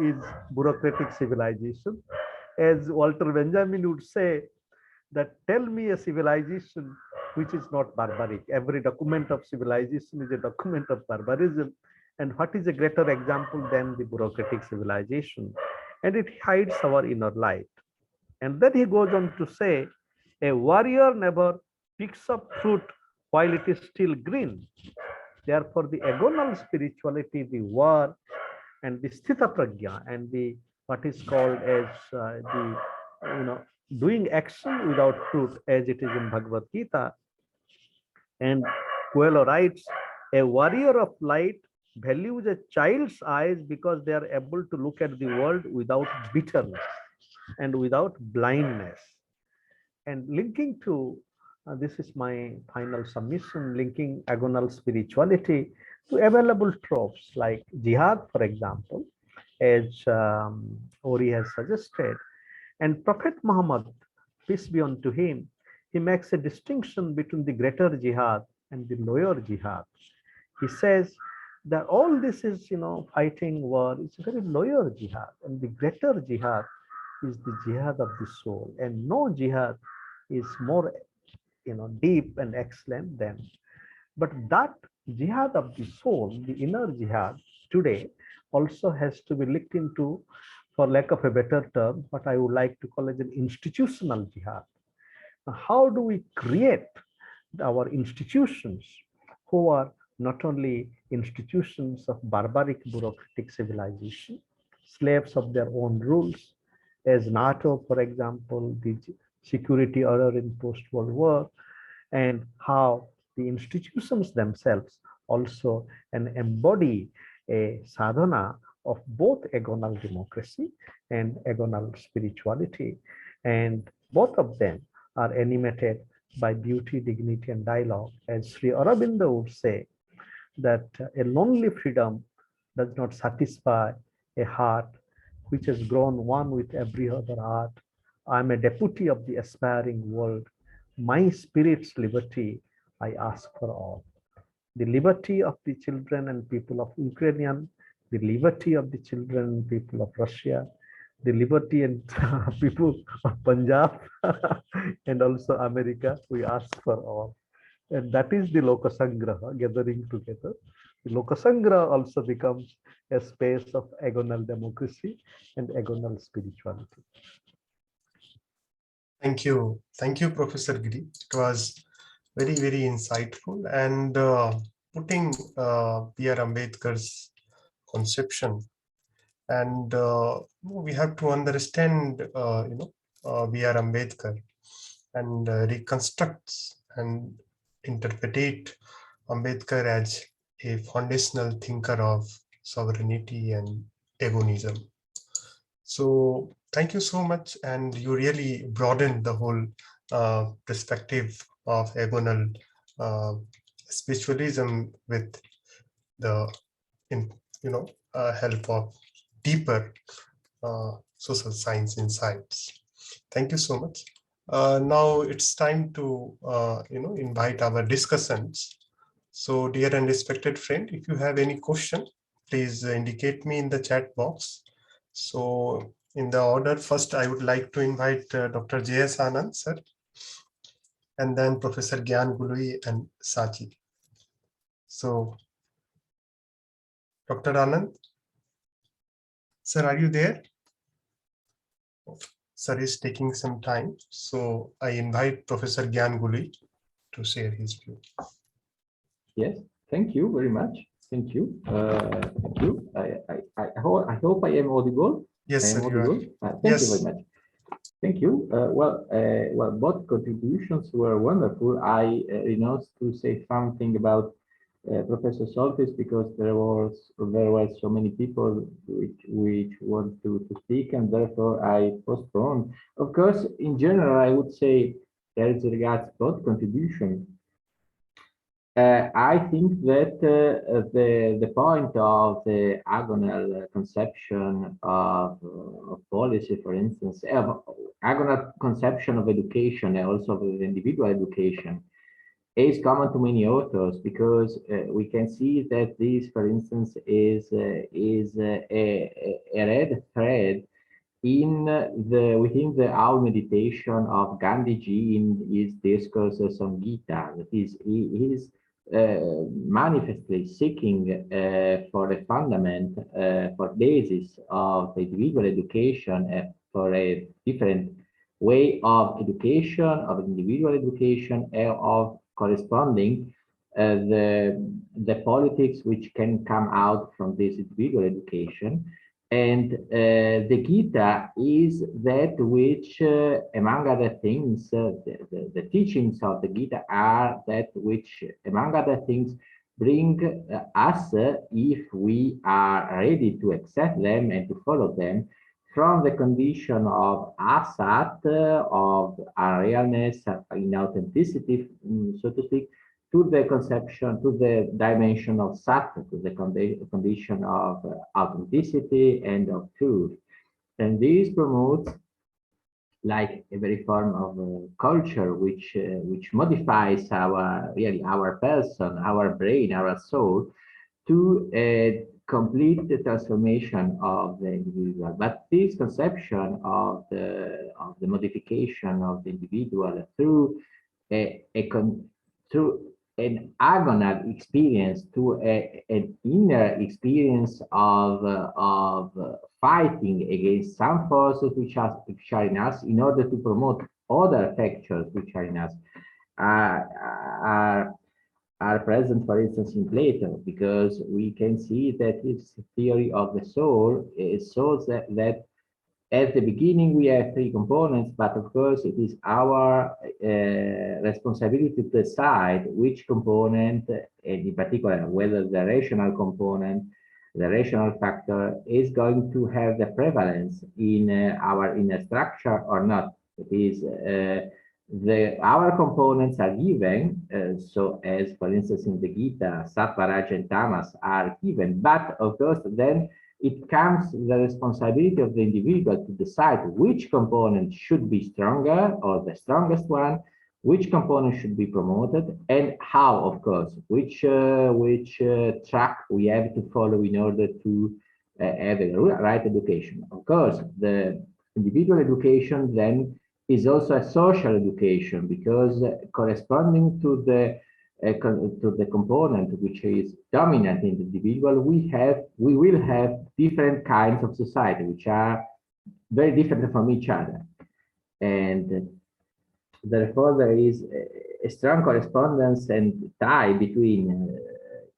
is bureaucratic civilization. as Walter Benjamin would say, that tell me a civilization which is not barbaric. Every document of civilization is a document of barbarism. And what is a greater example than the bureaucratic civilization? And it hides our inner light. And then he goes on to say, a warrior never picks up fruit while it is still green. Therefore, the agonal spirituality, the war and the sthita prajna and the what is called as the doing action without fruit, as it is in Bhagavad Gita. And Coelho writes, a warrior of light values a child's eyes because they are able to look at the world without bitterness and without blindness. And linking to this is my final submission, linking agonal spirituality to available tropes like jihad, for example, as Ori has suggested. And Prophet Muhammad, peace be unto him, he makes a distinction between the greater jihad and the lower jihad. He says that all this is, fighting war, it's a very lower jihad, and the greater jihad is the jihad of the soul, and no jihad is more, deep and excellent than. But that jihad of the soul, the inner jihad today, also has to be looked into, for lack of a better term, what I would like to call as an institutional jihad. Now, how do we create our institutions who are not only institutions of barbaric bureaucratic civilization, slaves of their own rules, as NATO, for example, the security order in post-World War, and how the institutions themselves also embody a sadhana of both agonal democracy and agonal spirituality. And both of them are animated by beauty, dignity, and dialogue. As Sri Aurobindo would say, that a lonely freedom does not satisfy a heart which has grown one with every other art. I am a deputy of the aspiring world. My spirit's liberty I ask for all. The liberty of the children and people of Ukraine, the liberty of the children and people of Russia, the liberty and people of Punjab and also America, we ask for all. And that is the Lokasangraha, gathering together. The Lokasangraha also becomes a space of agonal democracy and agonal spirituality. Thank you. Thank you, Professor Giri. It was very, very insightful, and putting B.R. Ambedkar's conception. And we have to understand, B.R. Ambedkar and reconstruct and interpret Ambedkar as a foundational thinker of sovereignty and agonism. So thank you so much, and you really broadened the whole perspective of agonal spiritualism with the help of deeper social science insights. Thank you so much. Now it's time to invite our discussants. So, dear and respected friend, if you have any question, please indicate me in the chat box. So, in the order, first I would like to invite Dr. J.S. Anand, sir, and then Professor Gyan Gului and Sachi. So, Dr. Anand, sir, are you there? Sir is taking some time, so I invite Professor Gyan Gului to share his view. Yes, thank you very much. Thank you. Thank you. I hope I am audible. Yes, sir. Thank you very much. Thank you. Well, both contributions were wonderful. I renounced to say something about Professor Soltes because there were so many people which want to speak, and therefore I postponed. Of course, in general, I would say, as regards both contributions, I think that the point of the agonal conception of policy, for instance, agonal conception of education and also of individual education, is common to many authors, because we can see that this, for instance, is a red thread within the our meditation of Gandhiji in his discourses on Gita, that is, he is manifestly seeking for a fundament, for basis of individual education, for a different way of education, of individual education, of corresponding the politics which can come out from this individual education. And the Gita is that which, among other things, the teachings of the Gita are that which, among other things, bring us, if we are ready to accept them and to follow them, from the condition of asat, of unrealness, inauthenticity, so to speak, to the conception, to the dimension of sat, to the condition of authenticity and of truth. And this promotes, like every form of culture, which modifies our person, our brain, our soul, to complete the transformation of the individual. But this conception of the modification of the individual through through an agonal experience, to an inner experience of fighting against some forces which are in us, in order to promote other factors which are in us, are present, for instance, in Plato, because we can see that his theory of the soul shows that at the beginning we have three components, but of course it is our responsibility to decide which component, and in particular whether the rational component, the rational factor, is going to have the prevalence in our inner structure or not. It is our components are given, so as for instance in the Gita, Sattva, Raja, and Tamas are given, but of course then it comes the responsibility of the individual to decide which component should be stronger, or the strongest one, which component should be promoted, and how, of course, which track we have to follow in order to have a right education. Of course, the individual education then is also a social education, because corresponding to the component which is dominant in the individual, we will have different kinds of society which are very different from each other, and therefore there is a strong correspondence and tie between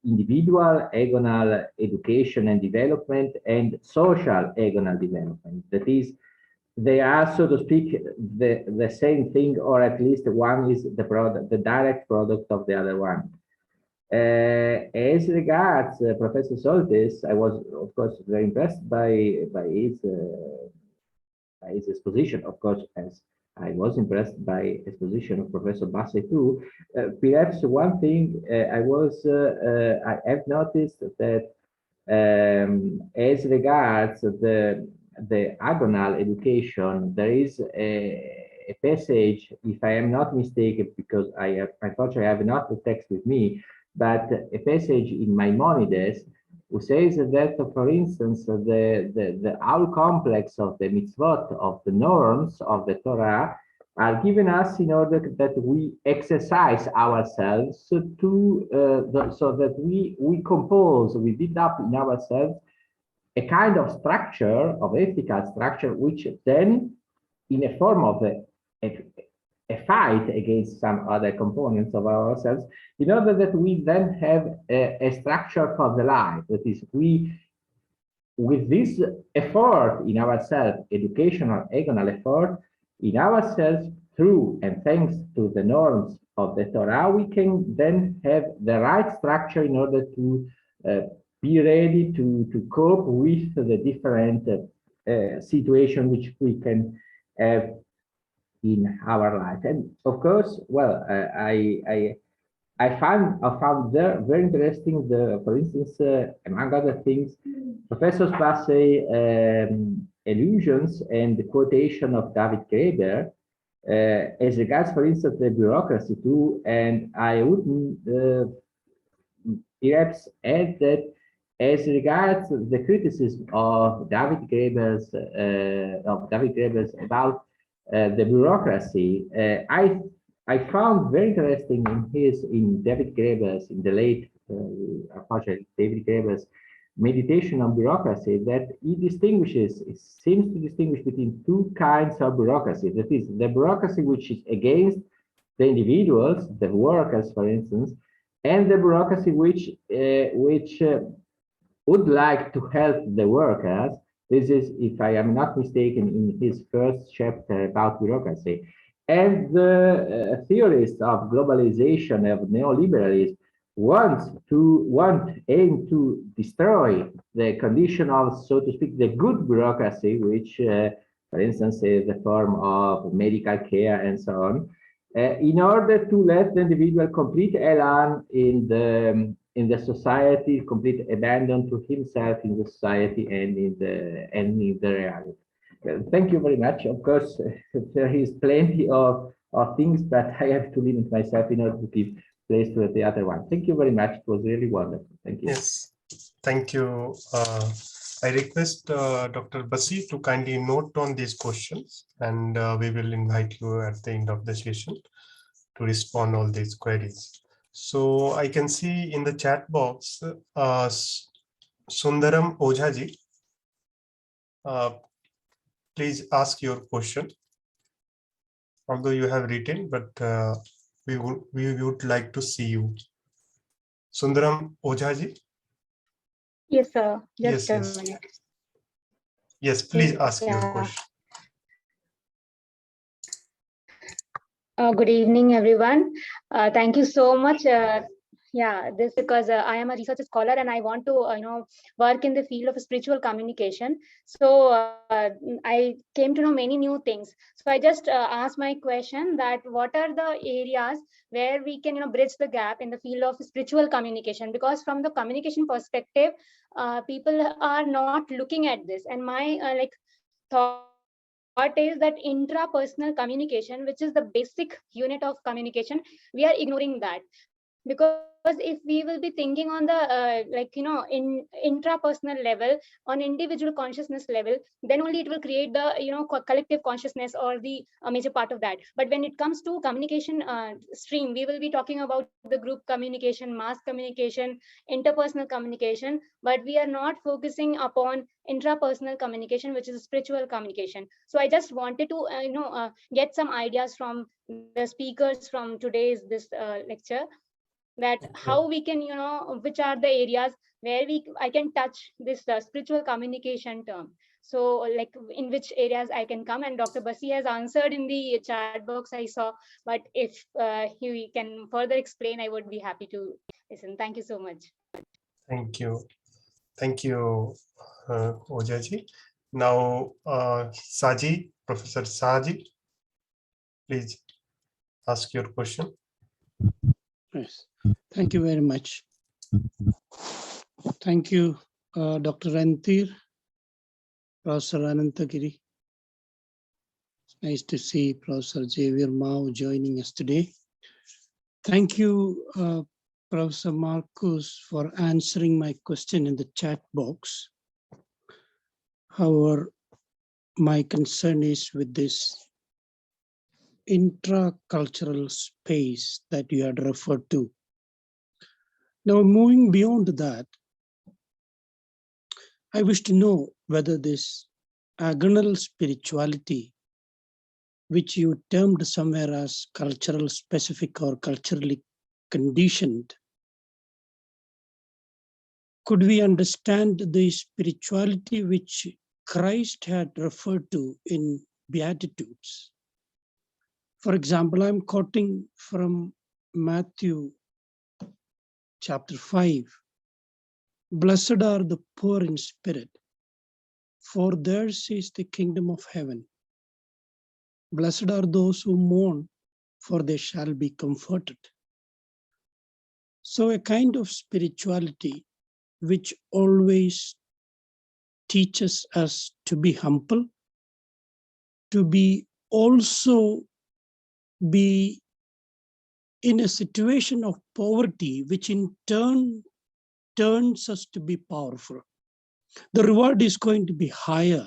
individual agonal education and development and social agonal development. That is, they are, so to speak, the same thing, or at least one is the product, the direct product of the other one. As regards Professor Soltes, I was, of course, very impressed by his exposition, of course, as I was impressed by exposition of Professor Bussey too. Perhaps one thing I have noticed that as regards the agonal education, there is a passage, if I am not mistaken, because unfortunately I have not the text with me, but a passage in Maimonides who says that, for instance, the whole complex of the mitzvot, of the norms of the Torah, are given us in order that we exercise ourselves to so that we compose, we build up in ourselves a kind of structure, of ethical structure, which then, in a form of a fight against some other components of ourselves, in order that we then have a structure for the life. That is, we, with this effort in ourselves, educational, agonal effort in ourselves, through and thanks to the norms of the Torah, we can then have the right structure in order to be ready to cope with the different situation which we can have in our life. And of course, well, I found there very interesting for instance, among other things, Professor Bussey allusions and the quotation of David Graeber as regards, for instance, the bureaucracy too. And I would perhaps add that as regards the criticism of David Graeber's about the bureaucracy, I found very interesting in David Graeber's, in the late David Graeber's meditation on bureaucracy, that he seems to distinguish between two kinds of bureaucracy. That is, the bureaucracy which is against the individuals, the workers, for instance, and the bureaucracy which would like to help the workers. This is, if I am not mistaken, in his first chapter about bureaucracy. And the theorists of globalization, of neoliberalism, aim to destroy the condition of, so to speak, the good bureaucracy, which, for instance, is the form of medical care and so on, in order to let the individual complete elan in the society, complete abandon to himself in the society and in the reality. Well, thank you very much. Of course, there is plenty of things, but I have to limit myself in order to give place to the other one. Thank you very much. It was really wonderful. Thank you. Yes, thank you. I request Dr. Bussey to kindly note on these questions, and we will invite you at the end of the session to respond all these queries. So I can see in the chat box, Sundaram Ojaji, please ask your question. Although you have written, but we would like to see you. Sundaram Ojaji. Yes, sir. Just Yes. a minute. Yes, please ask your question. Good evening, everyone. Thank you so much. This because I am a research scholar and I want to, work in the field of spiritual communication. So I came to know many new things. So I just asked my question that what are the areas where we can, bridge the gap in the field of spiritual communication? Because from the communication perspective, people are not looking at this. And my thought is that intrapersonal communication, which is the basic unit of communication, we are ignoring that. Because if we will be thinking on the in intrapersonal level, on individual consciousness level, then only it will create the collective consciousness or the major part of that. But when it comes to communication stream, we will be talking about the group communication, mass communication, interpersonal communication, but we are not focusing upon intrapersonal communication, which is spiritual communication. So I just wanted to get some ideas from the speakers from today's this lecture, that how we can, which are the areas where I can touch this spiritual communication term. So like in which areas I can come, and Dr. Bussey has answered in the chat box I saw, but if he can further explain, I would be happy to listen. Thank you so much. Thank you. Thank you, Ojaji. Now, Saji, Professor Saji, please ask your question. Yes, thank you very much. Thank you, Dr. Randhir, Professor Ananta Giri. It's nice to see Professor Xavier Mao joining us today. Thank you, Professor Marcus, for answering my question in the chat box. However, my concern is with this intracultural space that you had referred to. Now, moving beyond that, I wish to know whether this agonal spirituality, which you termed somewhere as cultural specific or culturally conditioned, could we understand the spirituality which Christ had referred to in Beatitudes? For example, I'm quoting from Matthew chapter 5. Blessed are the poor in spirit, for theirs is the kingdom of heaven. Blessed are those who mourn, for they shall be comforted. So a kind of spirituality which always teaches us to be humble, to be also be in a situation of poverty, which in turn turns us to be powerful. The reward is going to be higher,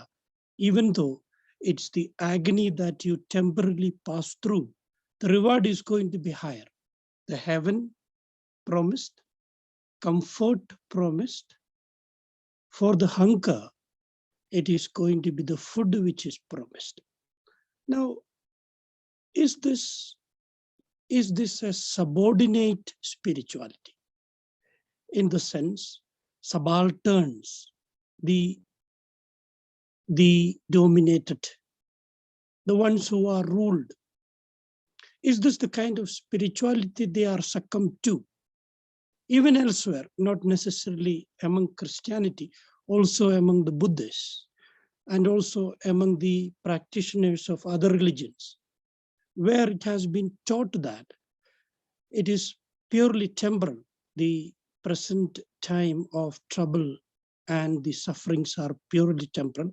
even though it's the agony that you temporarily pass through. The reward is going to be higher. The heaven promised, comfort promised. For the hunger, it is going to be the food which is promised. Now, is this a subordinate spirituality? In the sense, subalterns, the dominated, the ones who are ruled. Is this the kind of spirituality they are succumbed to? Even elsewhere, not necessarily among Christianity, also among the Buddhists, and also among the practitioners of other religions, where it has been taught that it is purely temporal. The present time of trouble and the sufferings are purely temporal.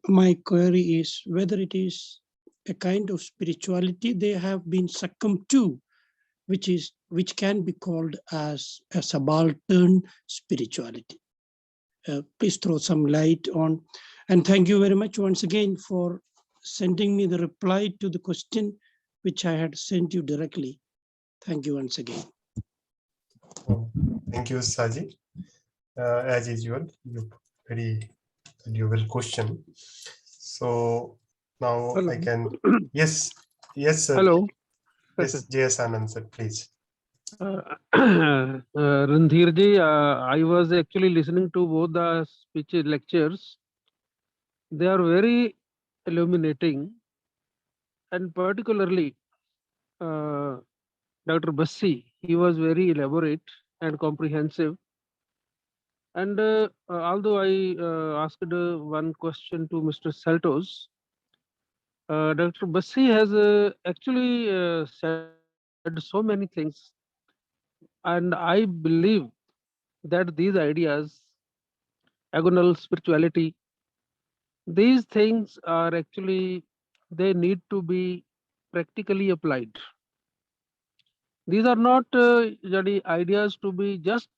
My query is whether it is a kind of spirituality they have been succumbed to, which can be called as a subaltern spirituality. Please throw some light on, and thank you very much once again for sending me the reply to the question which I had sent you directly. Thank you once again. Thank you, Saji. As usual, you very valuable question. So now Hello. I can, yes, sir. Hello. Yes, JS Anand sir, please. Randhir ji, I was actually listening to both the speeches, lectures. They are very illuminating, and particularly Dr. Bussey, he was very elaborate and comprehensive. And although I asked one question to Mr. Soltes, Dr. Bussey has actually said so many things, and I believe that these ideas, agonal spirituality, these things are actually, they need to be practically applied. These are not ideas to be just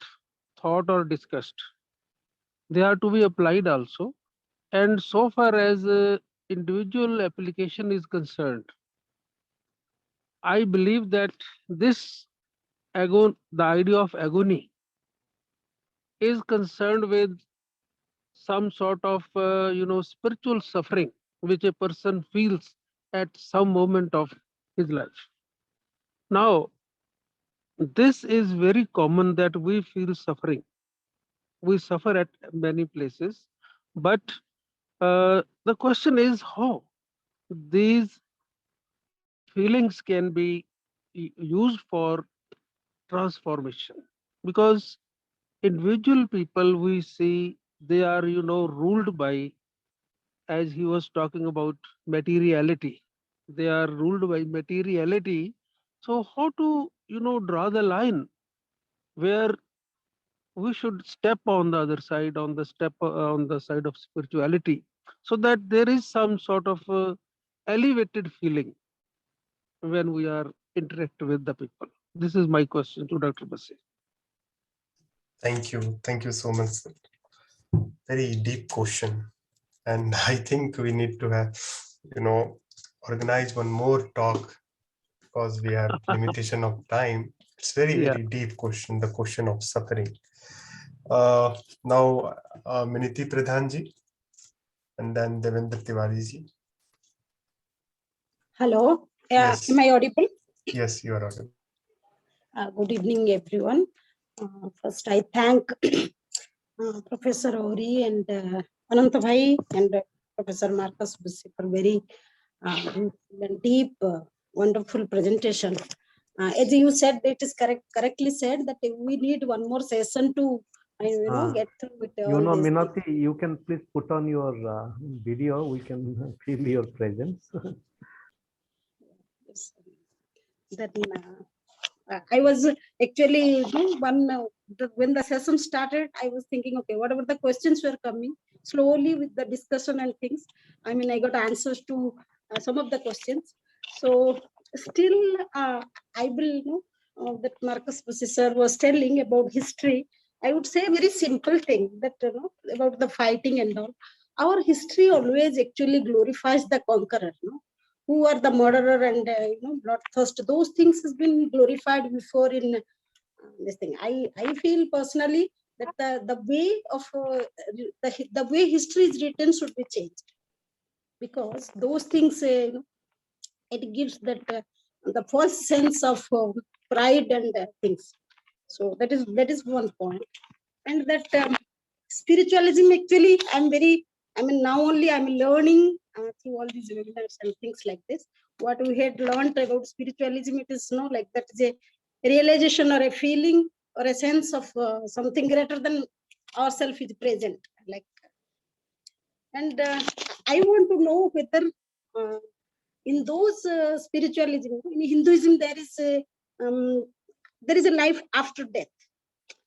thought or discussed. They are to be applied also. And so far as individual application is concerned, I believe that this the idea of agony is concerned with some sort of spiritual suffering which a person feels at some moment of his life. Now, this is very common that we feel suffering. We suffer at many places, but the question is how these feelings can be used for transformation, because individual people we see, they are ruled by, as he was talking about, materiality. They are ruled by materiality. So how to draw the line where we should step on the other side, on the side of spirituality, so that there is some sort of elevated feeling when we are interact with the people. This is my question to Dr. Bussey. Thank you so much, sir. Very deep question, and I think we need to have, organize one more talk because we have limitation of time. It's very deep question, the question of suffering. Now, Miniti Pradhanji, and then Devendra Tiwari ji. Hello, Yes. am I audible? Yes, you are audible. Good evening, everyone. First, I thank Professor Ori and Ananta Bhai and Professor Marcus Bussey for very deep, wonderful presentation. As you said, it is correctly said that we need one more session to get through with all these Minati, things. you can please put on your video. We can feel your presence. Yes. That I was actually when the session started, I was thinking, okay, whatever the questions were coming, slowly with the discussion and things, I got answers to some of the questions. So still, I will know that Marcus Bussey sir was telling about history. I would say a very simple thing that, about the fighting and all. Our history always actually glorifies the conqueror, who are the murderer and, bloodthirst. Those things has been glorified before in this thing. I feel personally that the way of the way history is written should be changed, because those things it gives that the false sense of pride and things. So that is one point. And that spiritualism, actually, now only I'm learning through all these webinars and things like this. What we had learned about spiritualism, it is like that is a realization or a feeling or a sense of something greater than ourself is present. Like, and I want to know whether in those spiritualism, in Hinduism, there is a life after death.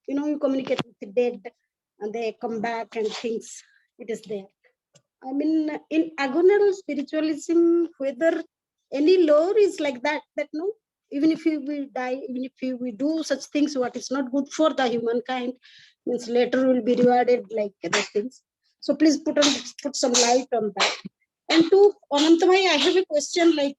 You communicate with the dead and they come back and things, it is there. In agonal spiritualism, whether any lore is like that no, even if we die, even if we do such things what is not good for the humankind, means later will be rewarded like those things. So please put some light on that. And to Ananta bhai, I have a question, like,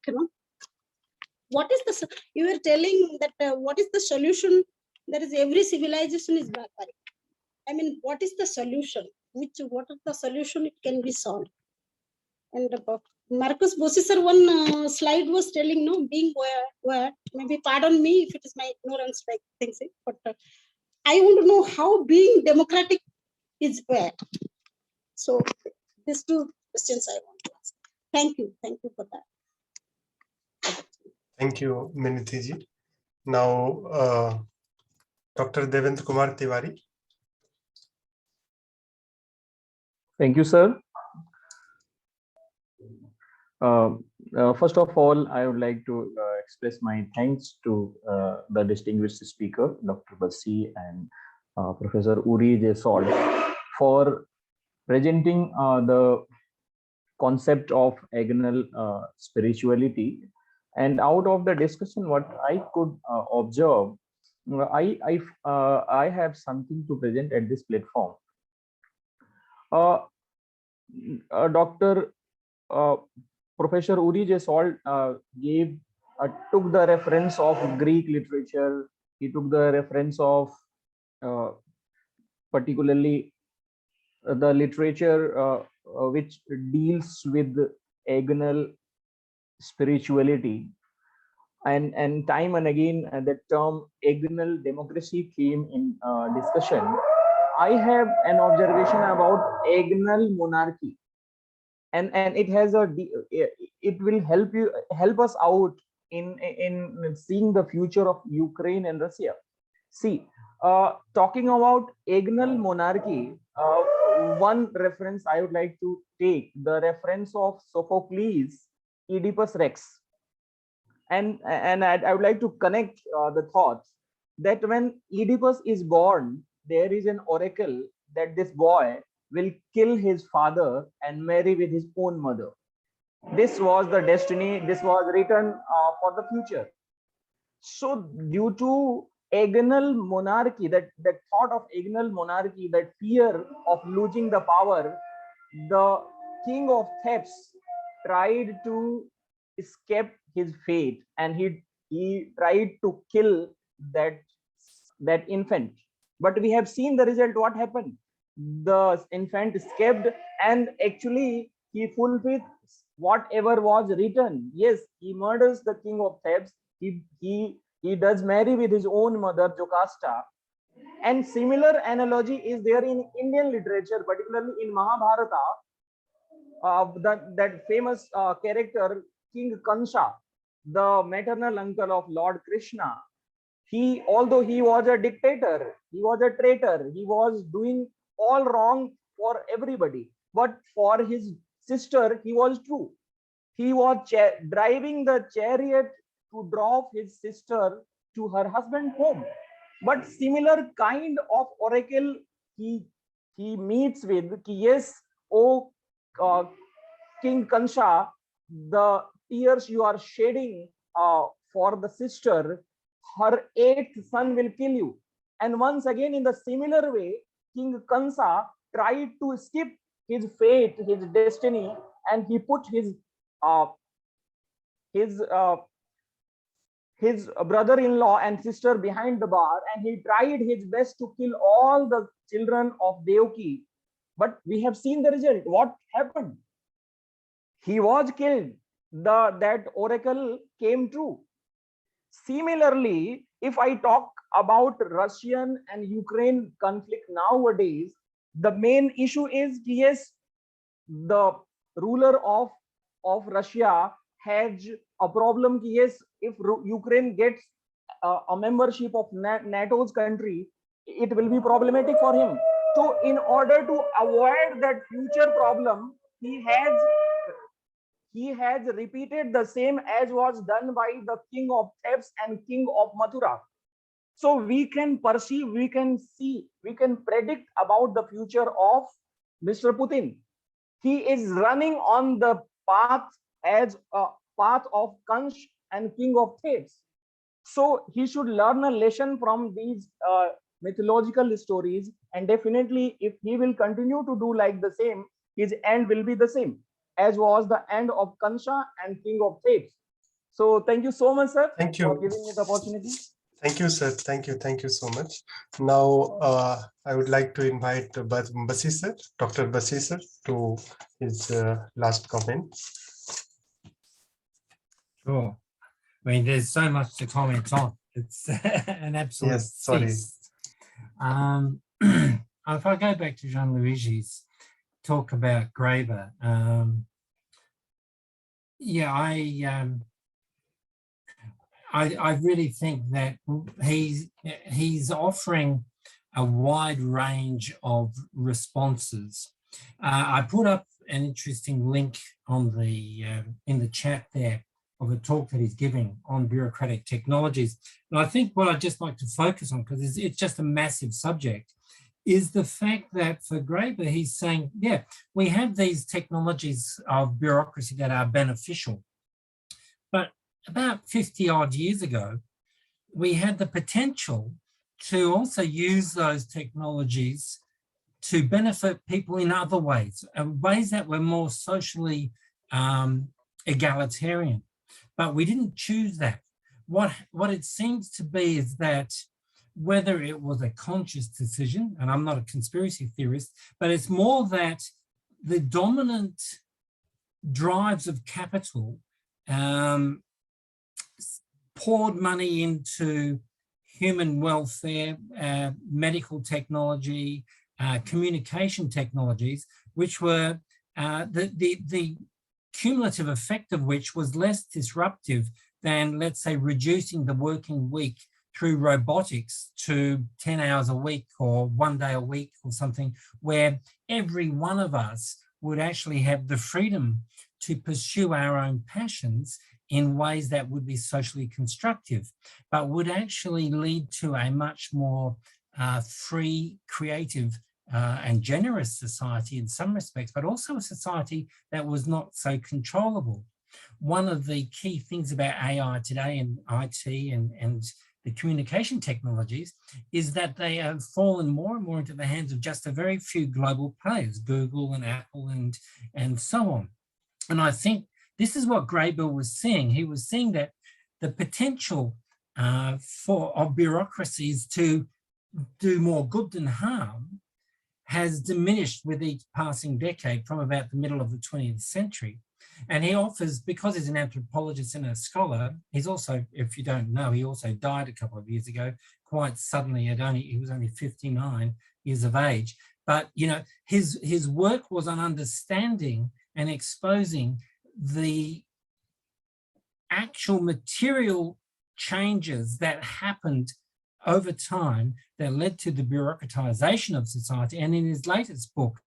what is the, you were telling that what is the solution? There is every civilization is barbaric. What is the solution? What is the solution? It can be solved. And Marcus Bussey sir, one slide was telling, no, being where, maybe pardon me if it is my ignorance, like things, but I want to know how being democratic is where. So these two questions I want to ask. Thank you for that. Thank you, Minithiji. Now, Dr. Devendra Kumar Tiwari. Thank you, sir. First of all, I would like to express my thanks to the distinguished speaker, Dr. Bussey and Professor Uri J. Salt, for presenting the concept of agonal spirituality. And out of the discussion, what I could observe, I have something to present at this platform. Dr. Professor Uri J. Salt took the reference of Greek literature. He took the reference of particularly the literature which deals with agonal spirituality. And time and again, the term agonal democracy came in discussion. I have an observation about agonal monarchy. And it has it will help us out in seeing the future of Ukraine and Russia. See, talking about agonal monarchy, one reference I would like to take, the reference of Sophocles, Oedipus Rex, and I would like to connect the thoughts that when Oedipus is born, there is an oracle that this boy will kill his father and marry with his own mother. This was the destiny. This was written for the future. So due to agonal monarchy, that thought of agonal monarchy, that fear of losing the power, the king of Thebes tried to escape his fate, and he tried to kill that infant. But we have seen the result. What happened? The infant escaped, and actually he fulfilled whatever was written. Yes, he murders the king of Thebes. He does marry with his own mother, Jocasta. And similar analogy is there in Indian literature, particularly in Mahabharata. That famous character, King Kansha, the maternal uncle of Lord Krishna. Although he was a dictator, he was a traitor, he was doing all wrong for everybody, but for his sister he was true. He was driving the chariot to drop his sister to her husband's home. But similar kind of oracle he meets with, yes, oh King Kansha, the tears you are shedding for the sister, her 8th son will kill you. And once again, in the similar way, King Kansa tried to skip his fate, his destiny, and he put his brother-in-law and sister behind the bar, and he tried his best to kill all the children of Devaki. But we have seen the result. What happened? He was killed. That oracle came true. Similarly, if I talk about Russian and Ukraine conflict nowadays, the main issue is, yes, the ruler of Russia has a problem. Yes, if Ukraine gets a membership of NATO's country, it will be problematic for him. So in order to avoid that future problem, he has repeated the same as was done by the king of Thebes and king of Mathura. So we can perceive, we can see, we can predict about the future of Mr. Putin. He is running on the path as a path of Kansh and king of Thebes. So he should learn a lesson from these mythological stories, and definitely if he will continue to do like the same, his end will be the same as was the end of Kansha and king of Thebes. So thank you so much, sir, Thank you for giving me the opportunity. Thank you, sir. Thank you so much. Now, I would like to invite Bussey, sir, Dr. Bussey, sir, to his last comment. Sure. I mean, there's so much to comment on. It's an absolute feast. If I go back to Jean-Luigi's talk about Graeber, I really think that he's offering a wide range of responses. I put up an interesting link on the in the chat there of a talk that he's giving on bureaucratic technologies. And I think what I'd just like to focus on, because it's just a massive subject, is the fact that for Graeber, he's saying, yeah, we have these technologies of bureaucracy that are beneficial. But about 50 odd years ago, we had the potential to also use those technologies to benefit people in other ways that were more socially egalitarian. But we didn't choose that. What it seems to be is that whether it was a conscious decision, and I'm not a conspiracy theorist, but it's more that the dominant drives of capital poured money into human welfare, medical technology, communication technologies, which were the cumulative effect of which was less disruptive than, let's say, reducing the working week through robotics to 10 hours a week or 1 day a week or something, where every one of us would actually have the freedom to pursue our own passions in ways that would be socially constructive, but would actually lead to a much more free, creative, and generous society in some respects, but also a society that was not so controllable. One of the key things about AI today and IT and the communication technologies is that they have fallen more and more into the hands of just a very few global players, Google and Apple and so on. And I think this is what Graeber was seeing. He was seeing that the potential of bureaucracies to do more good than harm has diminished with each passing decade from about the middle of the 20th century. And he offers, because he's an anthropologist and a scholar, he's also, if you don't know, he also died a couple of years ago, quite suddenly. He was only 59 years of age. But, you know, his work was on understanding and exposing the actual material changes that happened over time that led to the bureaucratization of society. And in his latest book,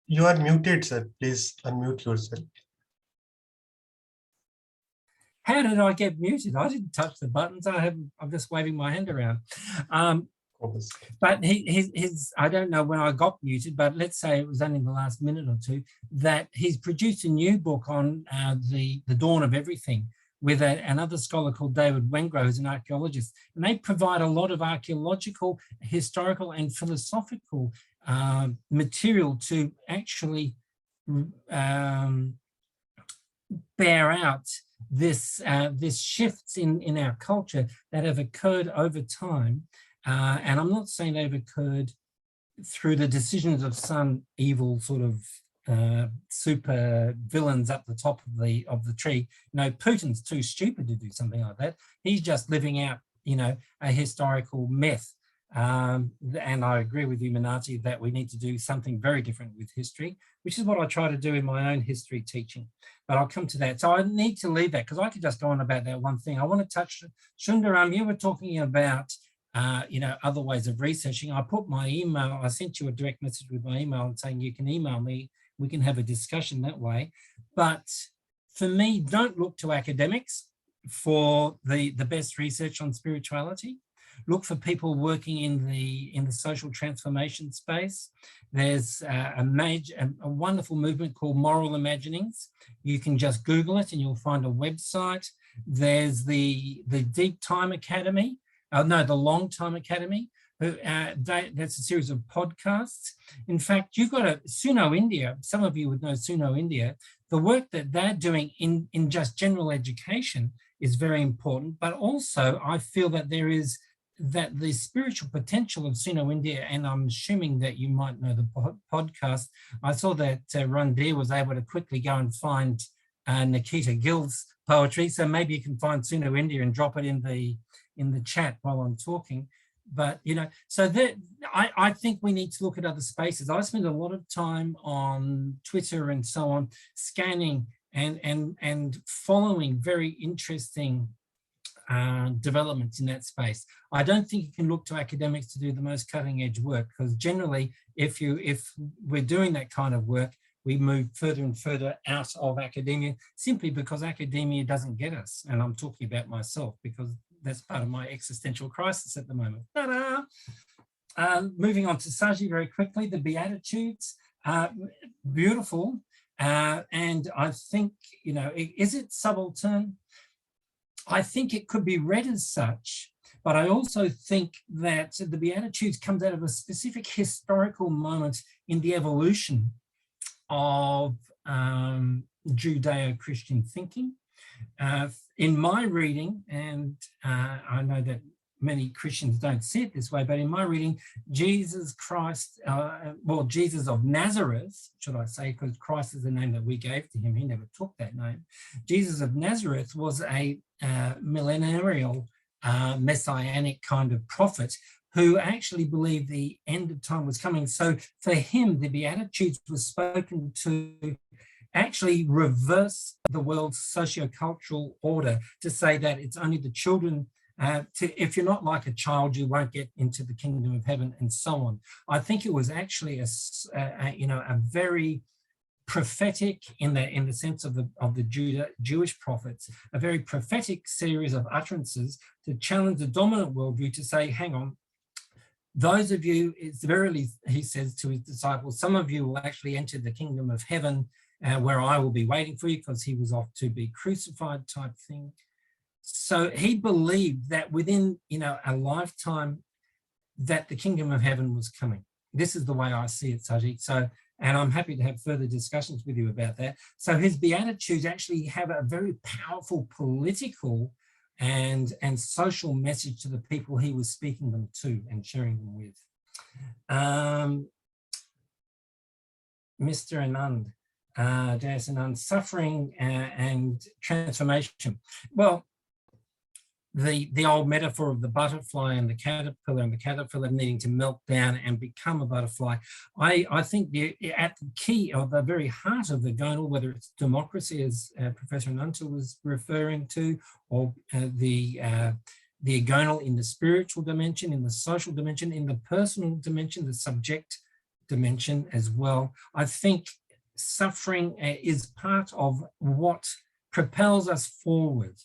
you are muted, sir. Please unmute yourself. How did I get muted? I didn't touch the buttons. I'm just waving my hand around. But I don't know when I got muted, but let's say it was only in the last minute or two, that he's produced a new book on the dawn of everything, with another scholar called David Wengrow, who's an archaeologist, and they provide a lot of archaeological, historical, and philosophical material to actually bear out this shifts in our culture that have occurred over time. And I'm not saying they've occurred through the decisions of some evil sort of super villains up the top of the tree. You know, Putin's too stupid to do something like that. He's just living out, you know, a historical myth. And I agree with you, Minati, that we need to do something very different with history, which is what I try to do in my own history teaching. But I'll come to that. So I need to leave that because I could just go on about that one thing. I want to touch, Sundaram, you were talking about you know, other ways of researching. I put my email, I sent you a direct message with my email saying you can email me, we can have a discussion that way. But for me, don't look to academics for the best research on spirituality. Look for people working in the social transformation space. There's a wonderful movement called Moral Imaginings. You can just Google it and you'll find a website. There's the Deep Time Academy. The Long Time Academy. That's a series of podcasts. In fact, you've got Suno India. Some of you would know Suno India. The work that they're doing in just general education is very important, but also I feel that that the spiritual potential of Suno India, and I'm assuming that you might know the podcast. I saw that Randhir was able to quickly go and find Nikita Gill's poetry, so maybe you can find Suno India and drop it in the chat while I'm talking. But, you know, so that I think we need to look at other spaces. I spend a lot of time on Twitter and so on, scanning and following very interesting developments in that space. I don't think you can look to academics to do the most cutting edge work, because generally, if we're doing that kind of work, we move further and further out of academia simply because academia doesn't get us. And I'm talking about myself because that's part of my existential crisis at the moment. Ta-da! Moving on to Saji very quickly, the Beatitudes, beautiful. And I think, you know, is it subaltern? I think it could be read as such, but I also think that the Beatitudes comes out of a specific historical moment in the evolution of Judeo-Christian thinking. In my reading, and I know that many Christians don't see it this way, but in my reading, Jesus Christ, Jesus of Nazareth, should I say, because Christ is the name that we gave to him, he never took that name. Jesus of Nazareth was a millenarial, messianic kind of prophet who actually believed the end of time was coming. So for him, the Beatitudes was spoken to actually reverse the world's socio-cultural order, to say that it's only the children, if you're not like a child, you won't get into the kingdom of heaven, and so on. I think it was actually a very prophetic, in the sense of the Jewish prophets, a very prophetic series of utterances to challenge the dominant worldview, to say, hang on, those of you, it's verily, he says to his disciples, some of you will actually enter the kingdom of heaven, where I will be waiting for you, because he was off to be crucified type thing. So he believed that within, a lifetime, that the kingdom of heaven was coming. This is the way I see it, Sajid. So, and I'm happy to have further discussions with you about that. So his Beatitudes actually have a very powerful political and social message to the people he was speaking them to and sharing them with. Mr. Anand, J.S. Anand, suffering and transformation. Well, the old metaphor of the butterfly and the caterpillar needing to melt down and become a butterfly. I think at the key, or the very heart of the Agonal, whether it's democracy, as Professor Ananta was referring to, or the Agonal in the spiritual dimension, in the social dimension, in the personal dimension, the subject dimension as well. I think suffering is part of what propels us forward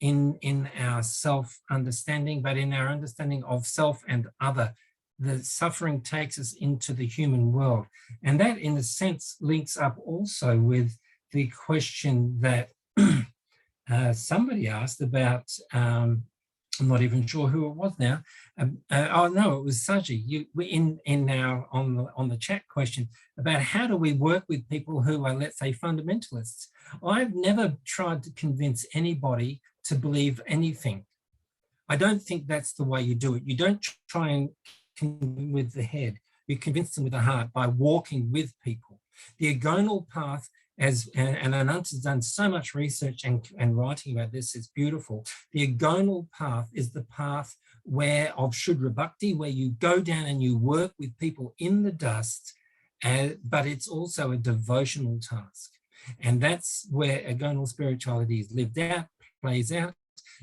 in our self-understanding, but in our understanding of self and other. The suffering takes us into the human world. And that, in a sense, links up also with the question that somebody asked about, I'm not even sure who it was now. Oh no, it was Saji. You in now on the chat question about how do we work with people who are, let's say, fundamentalists. I've never tried to convince anybody to believe anything. I don't think that's the way you do it. You don't try and convince with the head. You convince them with the heart by walking with people. The Agonal path, and Ananta's done so much research and writing about this, it's beautiful. The Agonal path is the path of Shudra Bhakti, where you go down and you work with people in the dust, but it's also a devotional task. And that's where Agonal spirituality is lived out, plays out.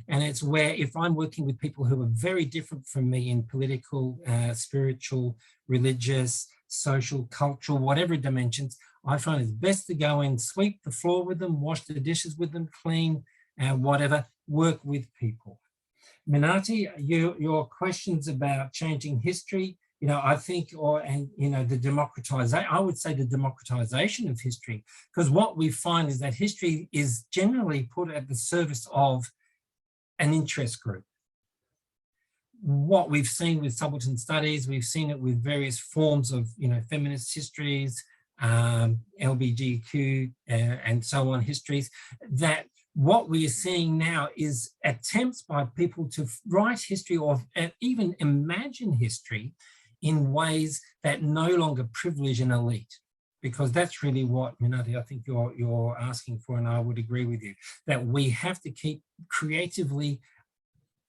And it's where if I'm working with people who are very different from me in political, spiritual, religious, social, cultural, whatever dimensions, I find it's best to go and sweep the floor with them, wash the dishes with them, clean, whatever, work with people. Minati, your questions about changing history, I think, the democratization, I would say the democratization of history, because what we find is that history is generally put at the service of an interest group. What we've seen with subaltern studies, we've seen it with various forms of, feminist histories, LGBTQ and so on histories, that what we are seeing now is attempts by people to write history or even imagine history in ways that no longer privilege an elite. Because that's really what, Minati, I think you're asking for, and I would agree with you, that we have to keep creatively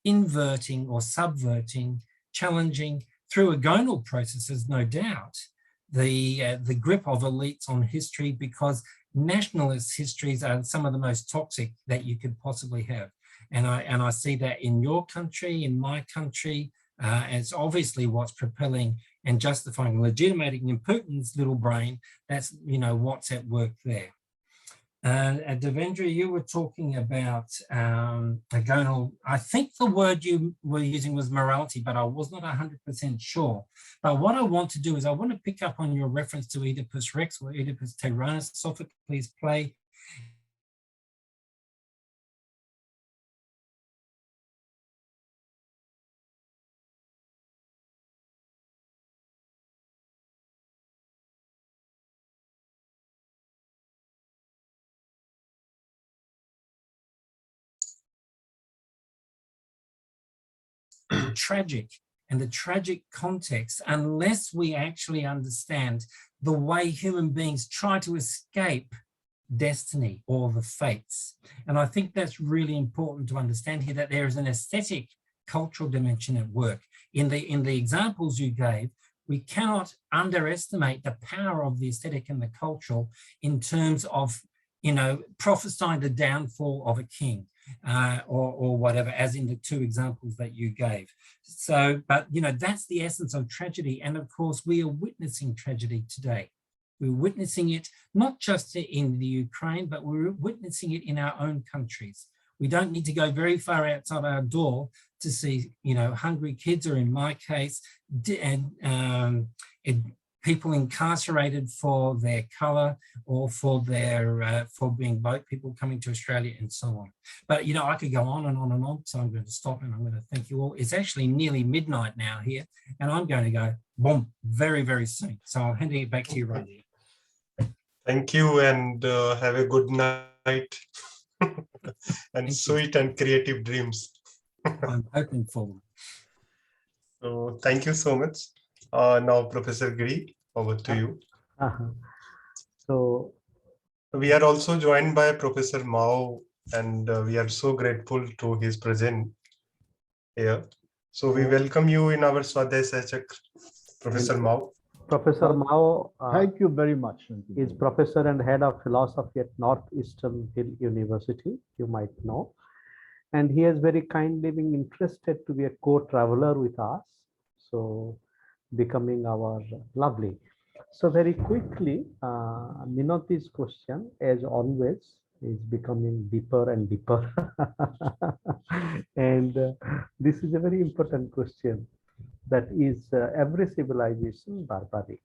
inverting or subverting, challenging through agonal processes, no doubt, the grip of elites on history, because nationalist histories are some of the most toxic that you could possibly have. And I see that in your country, in my country, it's obviously what's propelling and justifying, legitimating in Putin's little brain. That's, what's at work there. Devendra, you were talking about agonal. I think the word you were using was morality, but I was not 100% sure. But what I want to do is I want to pick up on your reference to Oedipus Rex or Oedipus Tyrannus. Sophocles, please play. Tragic and the tragic context, unless we actually understand the way human beings try to escape destiny or the fates. And I think that's really important to understand here, that there is an aesthetic cultural dimension at work. In the examples you gave, we cannot underestimate the power of the aesthetic and the cultural in terms of, prophesying the downfall of a king. Or whatever, as in the two examples that you gave. So, but that's the essence of tragedy. And of course, we are witnessing tragedy today. We're witnessing it not just in the Ukraine, but we're witnessing it in our own countries. We don't need to go very far outside our door to see, hungry kids, or in my case, people incarcerated for their color or for their for being boat people coming to Australia and so on. But I could go on and on and on, so I'm going to stop and I'm going to thank you all. It's actually nearly midnight now here, and I'm going to go boom very, very soon. So I'll hand it back to you, Randhir. Thank you, and have a good night and sweet and creative dreams. I'm hoping for them. So thank you so much. Now, Professor Giri, over to you. So we are also joined by Professor Mao, and we are so grateful to his presence here. So we welcome you in our Swadhyay Sachakra, Professor Mao. Professor Mao, thank you very much. Is professor and head of philosophy at Northeastern Hill University, you might know. And he has very kindly been interested to be a co-traveler with us. So becoming our lovely. So very quickly, Minati's question, as always, is becoming deeper and deeper. And this is a very important question. That is, every civilization barbaric?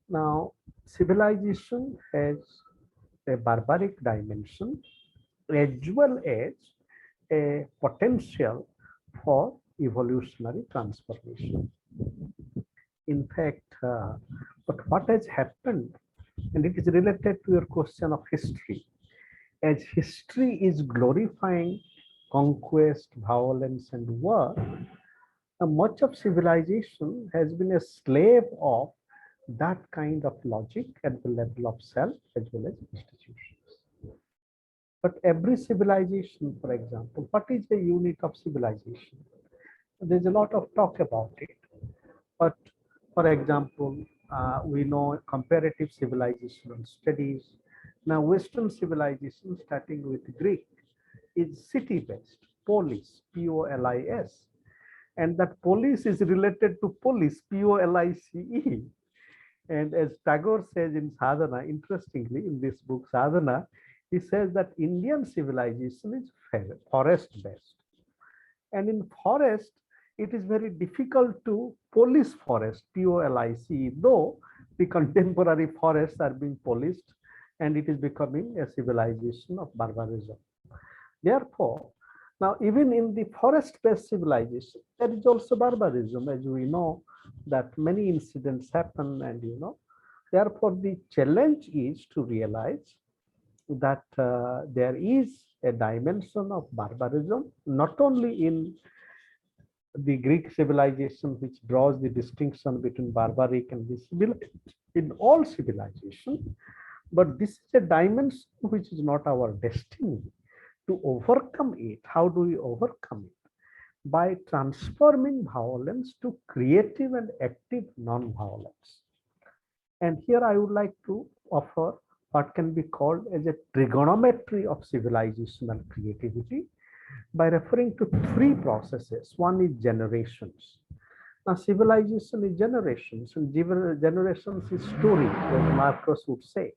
Now, civilization has a barbaric dimension as well as a potential for evolutionary transformation. In fact, but what has happened, and it is related to your question of history, as history is glorifying conquest, violence, and war, much of civilization has been a slave of that kind of logic at the level of self as well as institutions. But every civilization, for example, what is the unit of civilization? There's a lot of talk about it. But for example, we know comparative civilizational studies. Now, Western civilization, starting with Greek, is city-based, polis, P-O-L-I-S. And that polis is related to polis, P-O-L-I-C-E. And as Tagore says in Sadhana, interestingly, in this book, Sadhana, he says that Indian civilization is forest-based. And in forest, it is very difficult to police forest, P-O-L-I-C, though the contemporary forests are being policed and it is becoming a civilization of barbarism. Therefore, now even in the forest-based civilization, there is also barbarism, as we know that many incidents happen, and therefore the challenge is to realize that there is a dimension of barbarism, not only in the Greek civilization, which draws the distinction between barbaric and the civilized in all civilization, but this is a dimension which is not our destiny. To overcome it, how do we overcome it? By transforming violence to creative and active non-violence. And here I would like to offer what can be called as a trigonometry of civilizational creativity by referring to three processes. One is generations. Now, civilization is generations, and generations is story, as Marcus would say.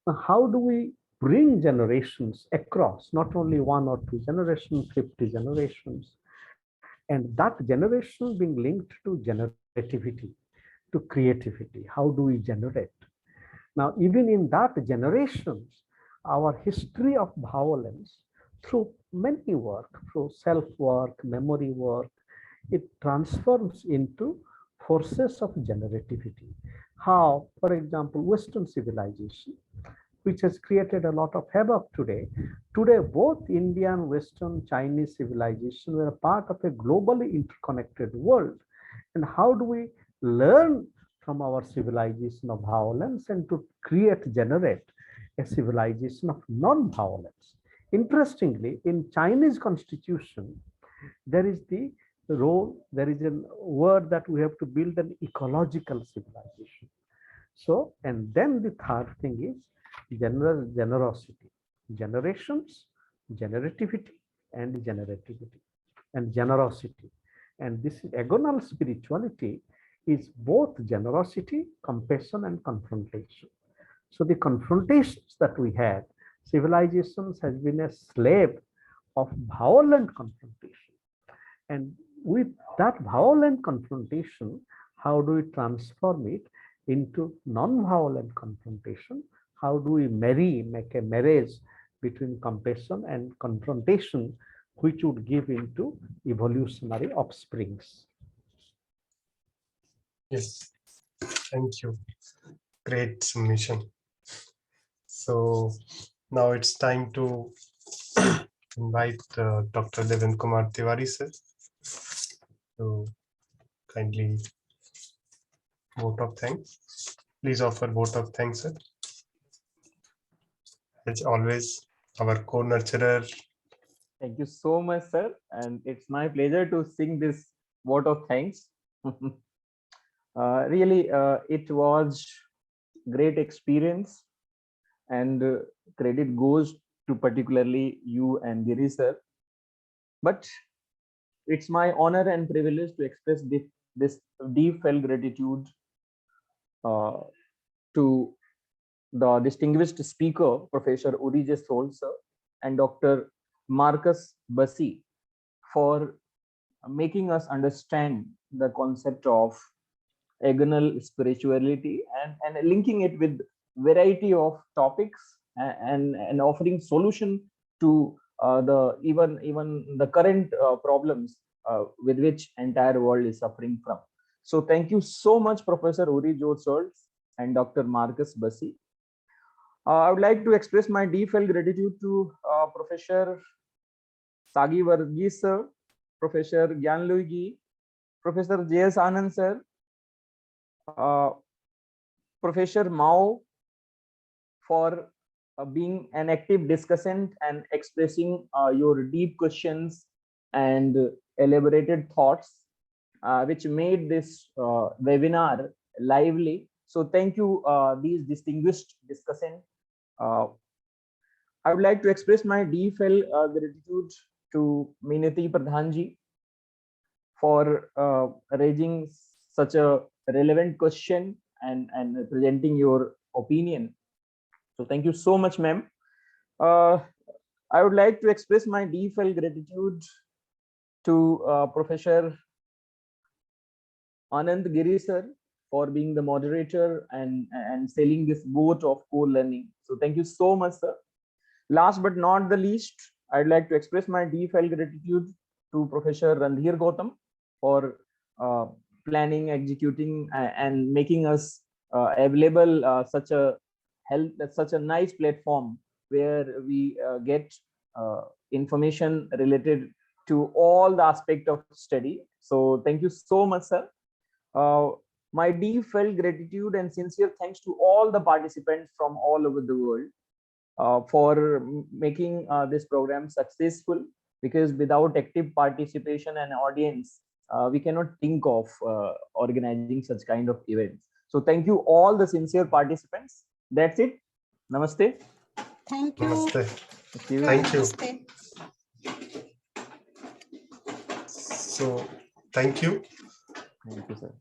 Now, how do we bring generations across, not only one or two generations, 50 generations, and that generation being linked to generativity, to creativity? How do we generate? Now, even in that generations, our history of violence, through many work, through self-work, memory work, it transforms into forces of generativity. How, for example, Western civilization, which has created a lot of havoc today. Today, both Indian, Western, Chinese civilization were a part of a globally interconnected world. And how do we learn from our civilization of violence and to generate a civilization of non-violence? Interestingly, in Chinese constitution, there is the role, there is a word that we have to build an ecological civilization. So, and then the third thing is generosity, generations, generativity, and generativity, and generosity. And this agonal spirituality is both generosity, compassion, and confrontation. So the confrontations that we had, civilizations has been a slave of violent confrontation. And with that violent confrontation, how do we transform it into non-violent confrontation? How do we make a marriage between compassion and confrontation, which would give into evolutionary offsprings? Yes, thank you. Great submission. So now it's time to invite Dr. Devendra Kumar Tiwari sir to kindly vote of thanks. Please offer vote of thanks, sir. As always, our co-nurturer. Thank you so much, sir. And it's my pleasure to sing this vote of thanks. Really, it was great experience, and credit goes to particularly you and Giri sir. But it's my honor and privilege to express this deep felt gratitude to the distinguished speaker, Professor Urije Soltes, and Dr. Marcus Bussey, for making us understand the concept of agonal spirituality and linking it with variety of topics and offering solution to the even the current problems with which entire world is suffering from. So thank you so much, Professor Uri Jo Soltes and Dr. Marcus Bussey. I would like to express my deep felt gratitude to Professor Sagi Varghese sir, Professor Gyanlui Gi, Professor J.S. Anand sir, Professor Mao for being an active discussant and expressing your deep questions and elaborated thoughts, which made this webinar lively. So thank you, these distinguished discussants. I would like to express my deep felt gratitude to Minati Pradhanji for raising such a relevant question and presenting your opinion. So thank you so much, ma'am. I would like to express my deep felt gratitude to Professor Anand Giri sir for being the moderator and sailing this boat of co-learning. So thank you so much, sir. Last but not the least, I'd like to express my deep felt gratitude to Professor Randhir Gautam for planning, executing, and making us available such a nice platform where we get information related to all the aspect of study. So thank you so much, sir. My deep felt gratitude and sincere thanks to all the participants from all over the world for making this program successful, because without active participation and audience, we cannot think of organizing such kind of events. So thank you all the sincere participants. That's it. Namaste. Thank you. Namaste. Thank Thank you. Namaste. So thank you. Thank you, sir.